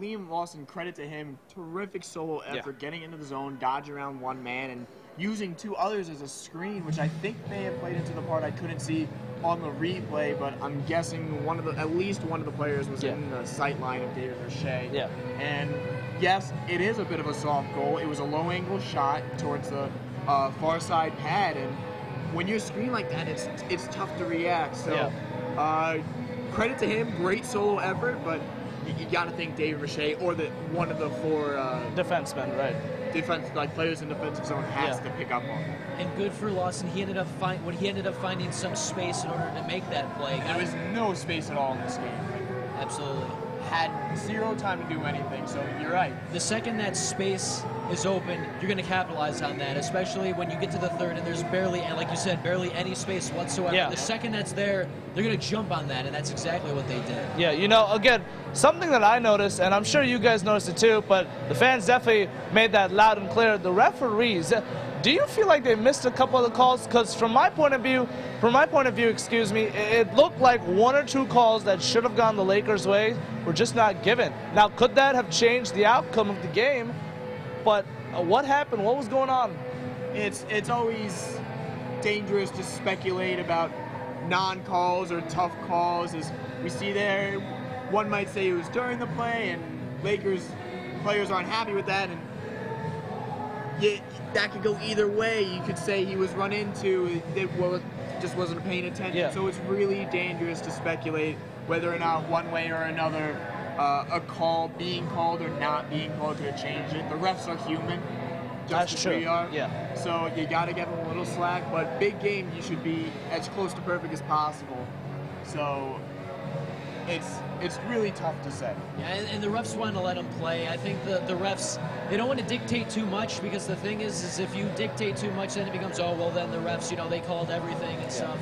Speaker 2: Liam Lawson, credit to him. Terrific solo effort, getting into the zone, dodging around one man, and using 2 others as a screen, which I think may have played into the part I couldn't see on the replay, but I'm guessing at least one of the players was in the sight line of David Riche.
Speaker 1: Yeah.
Speaker 2: And yes, it is a bit of a soft goal. It was a low-angle shot towards the far side pad, and when you're screened like that, it's tough to react. So, credit to him, great solo effort, but you got to think David Riche or one of the 4
Speaker 1: defensemen, right?
Speaker 2: Players in defensive zone has to pick up on it.
Speaker 3: And good for Lawson. He ended up finding some space in order to make that play.
Speaker 2: There was no space at all in this game.
Speaker 3: Absolutely.
Speaker 2: Had 0 time to do anything, so you're right.
Speaker 3: The second that space is open, you're going to capitalize on that, especially when you get to the third and there's barely, and like you said, barely any space whatsoever.
Speaker 1: Yeah.
Speaker 3: The second that's there, they're going to jump on that, and that's exactly what they did.
Speaker 1: Yeah, you know, again, something that I noticed, and I'm sure you guys noticed it too, but the fans definitely made that loud and clear. The referees, do you feel like they missed a couple of the calls? Because from my point of view, excuse me, it looked like 1 or 2 calls that should have gone the Lakers' way were just not given. Now, could that have changed the outcome of the game? But what happened? What was going on?
Speaker 2: It's always dangerous to speculate about non-calls or tough calls. As we see there, one might say it was during the play, and Lakers players aren't happy with that, and that could go either way. You could say he was run into, just wasn't paying attention.
Speaker 1: Yeah.
Speaker 2: So it's really dangerous to speculate whether or not one way or another a call being called or not being called could change it. The refs are human, just as we are.
Speaker 1: Yeah.
Speaker 2: So you got to give them a little slack, but big game, you should be as close to perfect as possible. So it's really tough to say.
Speaker 3: Yeah, and the refs want to let them play. I think the refs, they don't want to dictate too much, because the thing is if you dictate too much, then it becomes, oh, well, then the refs, they called everything and stuff.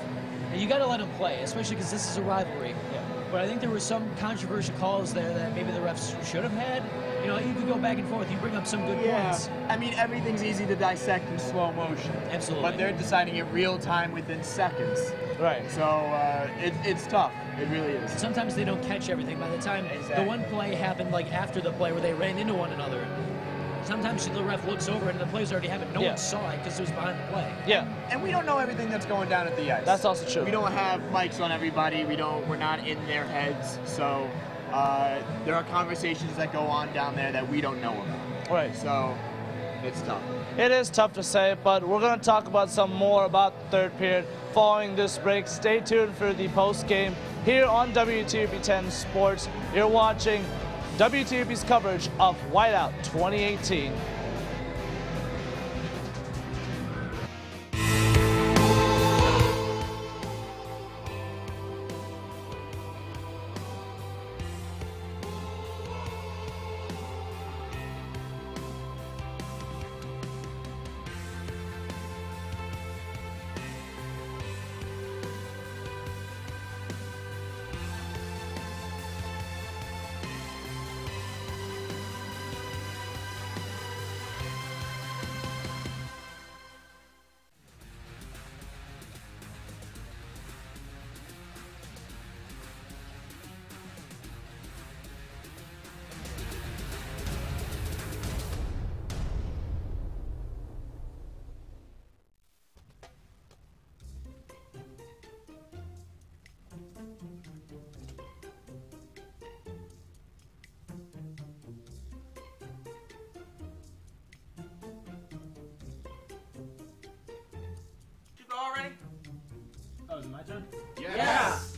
Speaker 3: And you got to let them play, especially because this is a rivalry.
Speaker 1: Yeah.
Speaker 3: But I think there were some controversial calls there that maybe the refs should have had. You could go back and forth. You bring up some good points.
Speaker 2: I mean, everything's easy to dissect in slow motion.
Speaker 3: Absolutely.
Speaker 2: But they're deciding it real time within seconds.
Speaker 1: Right.
Speaker 2: So it's tough. It really is.
Speaker 3: Sometimes they don't catch everything. By the time the one play happened, like after the play where they ran into one another, sometimes the ref looks over and the play's already happened. No one saw it because it was behind the play.
Speaker 1: Yeah.
Speaker 2: And we don't know everything that's going down at the ice.
Speaker 1: That's also true.
Speaker 2: We don't have mics on everybody. We're not in their heads. So there are conversations that go on down there that we don't know about.
Speaker 1: Right.
Speaker 2: So it's tough.
Speaker 1: It is tough to say, but we're going to talk about some more about the third period following this break. Stay tuned for the post game here on WTOP 10 Sports. You're watching WTOP's coverage of Whiteout 2018.
Speaker 4: Already? Oh, is it my turn?
Speaker 2: Yes.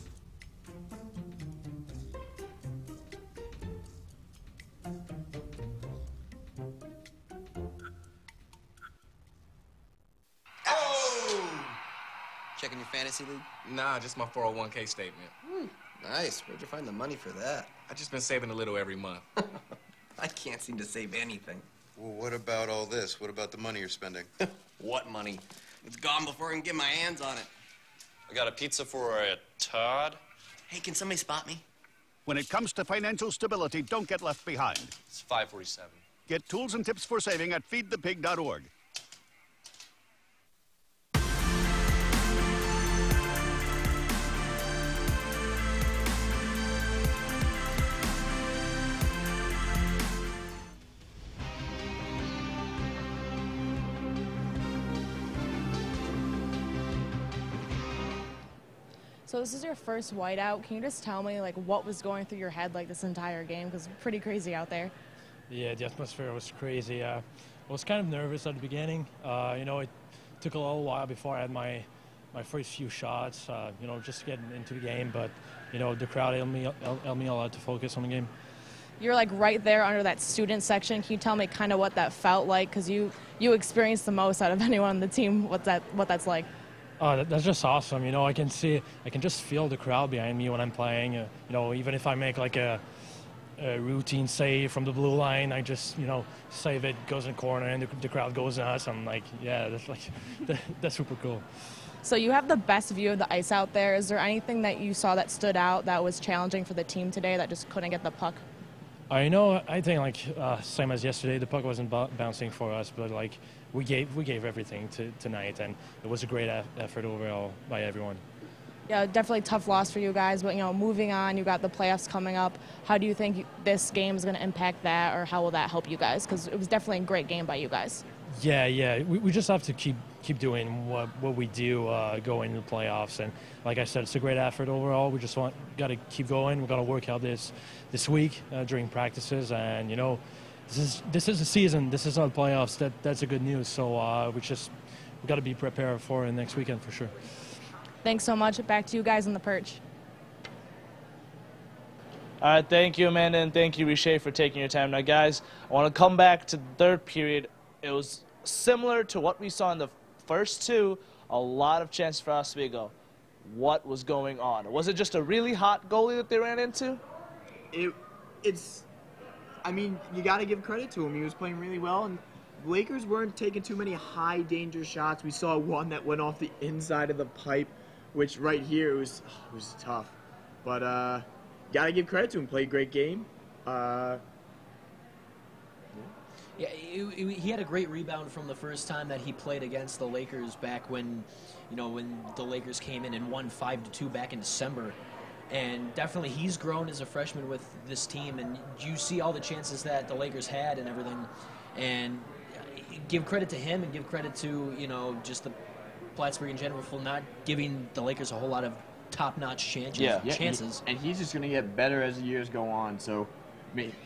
Speaker 9: Checking your fantasy league?
Speaker 11: Nah, just my 401k statement.
Speaker 9: Nice. Where'd you find the money for that?
Speaker 11: I just been saving a little every month.
Speaker 9: I can't seem to save anything.
Speaker 13: Well, what about all this? What about the money you're spending?
Speaker 9: What money? It's gone before I can get my hands on it.
Speaker 12: I got a pizza for a Todd.
Speaker 9: Hey, can somebody spot me?
Speaker 27: When it comes to financial stability, don't get left behind.
Speaker 12: It's 547.
Speaker 27: Get tools and tips for saving at feedthepig.org.
Speaker 28: So this is your first whiteout. Can you just tell me like what was going through your head like this entire game? Because it's pretty crazy out there.
Speaker 13: Yeah, the atmosphere was crazy. I was kind of nervous at the beginning. It took a little while before I had my first few shots, just getting into the game. But, the crowd helped me a lot to focus on the game.
Speaker 28: You're like right there under that student section. Can you tell me kind of what that felt like? Because you experienced the most out of anyone on the team. What that's like?
Speaker 13: That's just awesome. I can just feel the crowd behind me when I'm playing. Even if I make like a routine save from the blue line, I just, save it, goes in the corner, and the crowd goes nuts. I'm like, yeah, that's super cool.
Speaker 28: So you have the best view of the ice out there. Is there anything that you saw that stood out that was challenging for the team today that just couldn't get the puck?
Speaker 13: I think same as yesterday, the puck wasn't bouncing for us, but we gave everything tonight, and it was a great effort overall by everyone.
Speaker 28: Yeah, definitely tough loss for you guys, but moving on, you got the playoffs coming up. How do you think this game is going to impact that, or how will that help you guys? Because it was definitely a great game by you guys.
Speaker 13: Yeah, we just have to keep doing what we do going into the playoffs, and like I said, it's a great effort overall. We just got to keep going. We're going to work out this week during practices, and this is the season. This is our playoffs. That's a good news. So we got to be prepared for it next weekend for sure.
Speaker 28: Thanks so much. Back to you guys on the perch.
Speaker 1: All right, thank you, Amanda, and thank you, Riche, for taking your time. Now, guys, I want to come back to the third period. It was similar to what we saw in the first two, a lot of chances for Oswego. What was going on? Was it just a really hot goalie that they ran into?
Speaker 2: I mean, you got to give credit to him. He was playing really well, and the Lakers weren't taking too many high-danger shots. We saw one that went off the inside of the pipe, which right here was tough. But got to give credit to him. Played a great game.
Speaker 3: Yeah, he had a great rebound from the first time that he played against the Lakers back when the Lakers came in and won 5-2 back in December. And definitely he's grown as a freshman with this team, and you see all the chances that the Lakers had and everything. And give credit to him and give credit to, just the Plattsburgh in general for not giving the Lakers a whole lot of top-notch chances.
Speaker 2: And he's just going to get better as the years go on. So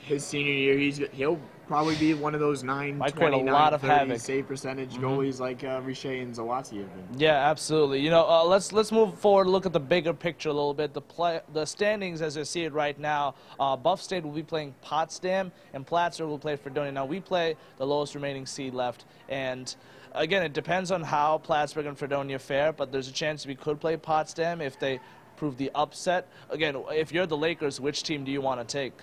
Speaker 2: his senior year, he'll probably be one of those 9-29-30 save percentage goalies like Riche and Zawatsi have been.
Speaker 1: Yeah, absolutely. Let's move forward, look at the bigger picture a little bit. The standings as I see it right now, Buff State will be playing Potsdam, and Plattsburgh will play Fredonia. Now, we play the lowest remaining seed left, and again, it depends on how Plattsburgh and Fredonia fare, but there's a chance we could play Potsdam if they prove the upset. Again, if you're the Lakers, which team do you want to take?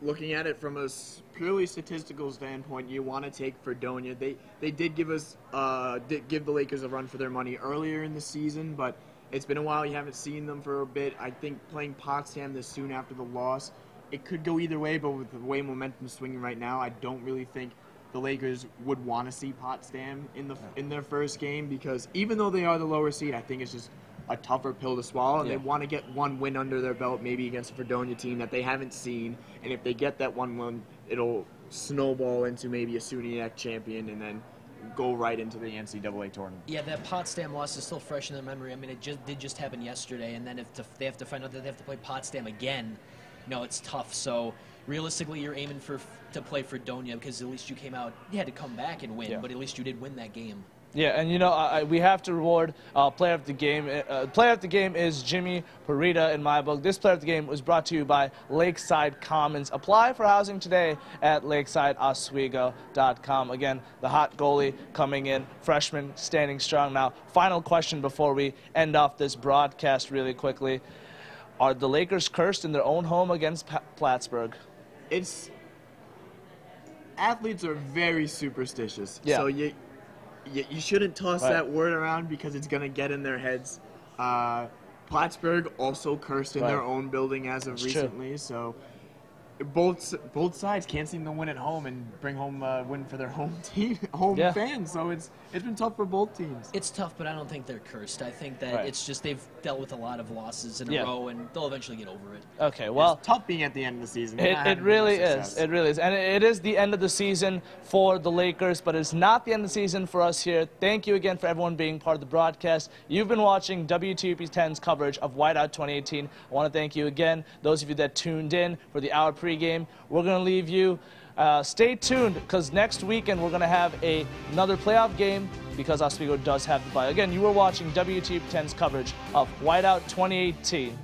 Speaker 2: Looking at it from a purely statistical standpoint, you want to take Fredonia. They did give the Lakers a run for their money earlier in the season, but it's been a while. You haven't seen them for a bit. I think playing Potsdam this soon after the loss, it could go either way, but with the way momentum's swinging right now, I don't really think the Lakers would want to see Potsdam in their first game, because even though they are the lower seed, I think it's just a tougher pill to swallow, and they want to get one win under their belt, maybe against a Fredonia team that they haven't seen, and if they get that one win, it'll snowball into maybe a SUNY champion and then go right into the NCAA tournament.
Speaker 3: Yeah, that Potsdam loss is still fresh in their memory. I mean, it did just happen yesterday, and then if they have to find out that they have to play Potsdam again, it's tough. So realistically, you're aiming to play Fredonia, because at least you came out, you had to come back and win, but at least you did win that game.
Speaker 1: Yeah, and we have to reward player of the game. Player of the game is Jimmy Parita in my book. This player of the game was brought to you by Lakeside Commons. Apply for housing today at lakesideoswego.com. Again, the hot goalie coming in, freshman, standing strong. Now, final question before we end off this broadcast really quickly. Are the Lakers cursed in their own home against Plattsburgh?
Speaker 2: Athletes are very superstitious.
Speaker 1: Yeah.
Speaker 2: So You shouldn't toss that word around because it's going to get in their heads. Plattsburgh also cursed in their own building as of recently, so both sides can't seem to win at home and bring home win for their home team, fans. So it's been tough for both teams.
Speaker 3: It's tough, but I don't think they're cursed. I think that it's just they've dealt with a lot of losses in a row, and they'll eventually get over it.
Speaker 1: Okay, well,
Speaker 2: it's tough being at the end of the season.
Speaker 1: It really is. It really is, and it is the end of the season for the Lakers, but it's not the end of the season for us here. Thank you again for everyone being part of the broadcast. You've been watching WTOP 10's coverage of Whiteout 2018. I want to thank you again, those of you that tuned in for the hour pregame. We're going to leave you. Stay tuned, because next weekend we're going to have another playoff game because Oswego does have the bye. Again, you were watching WTOP 10's coverage of Whiteout 2018.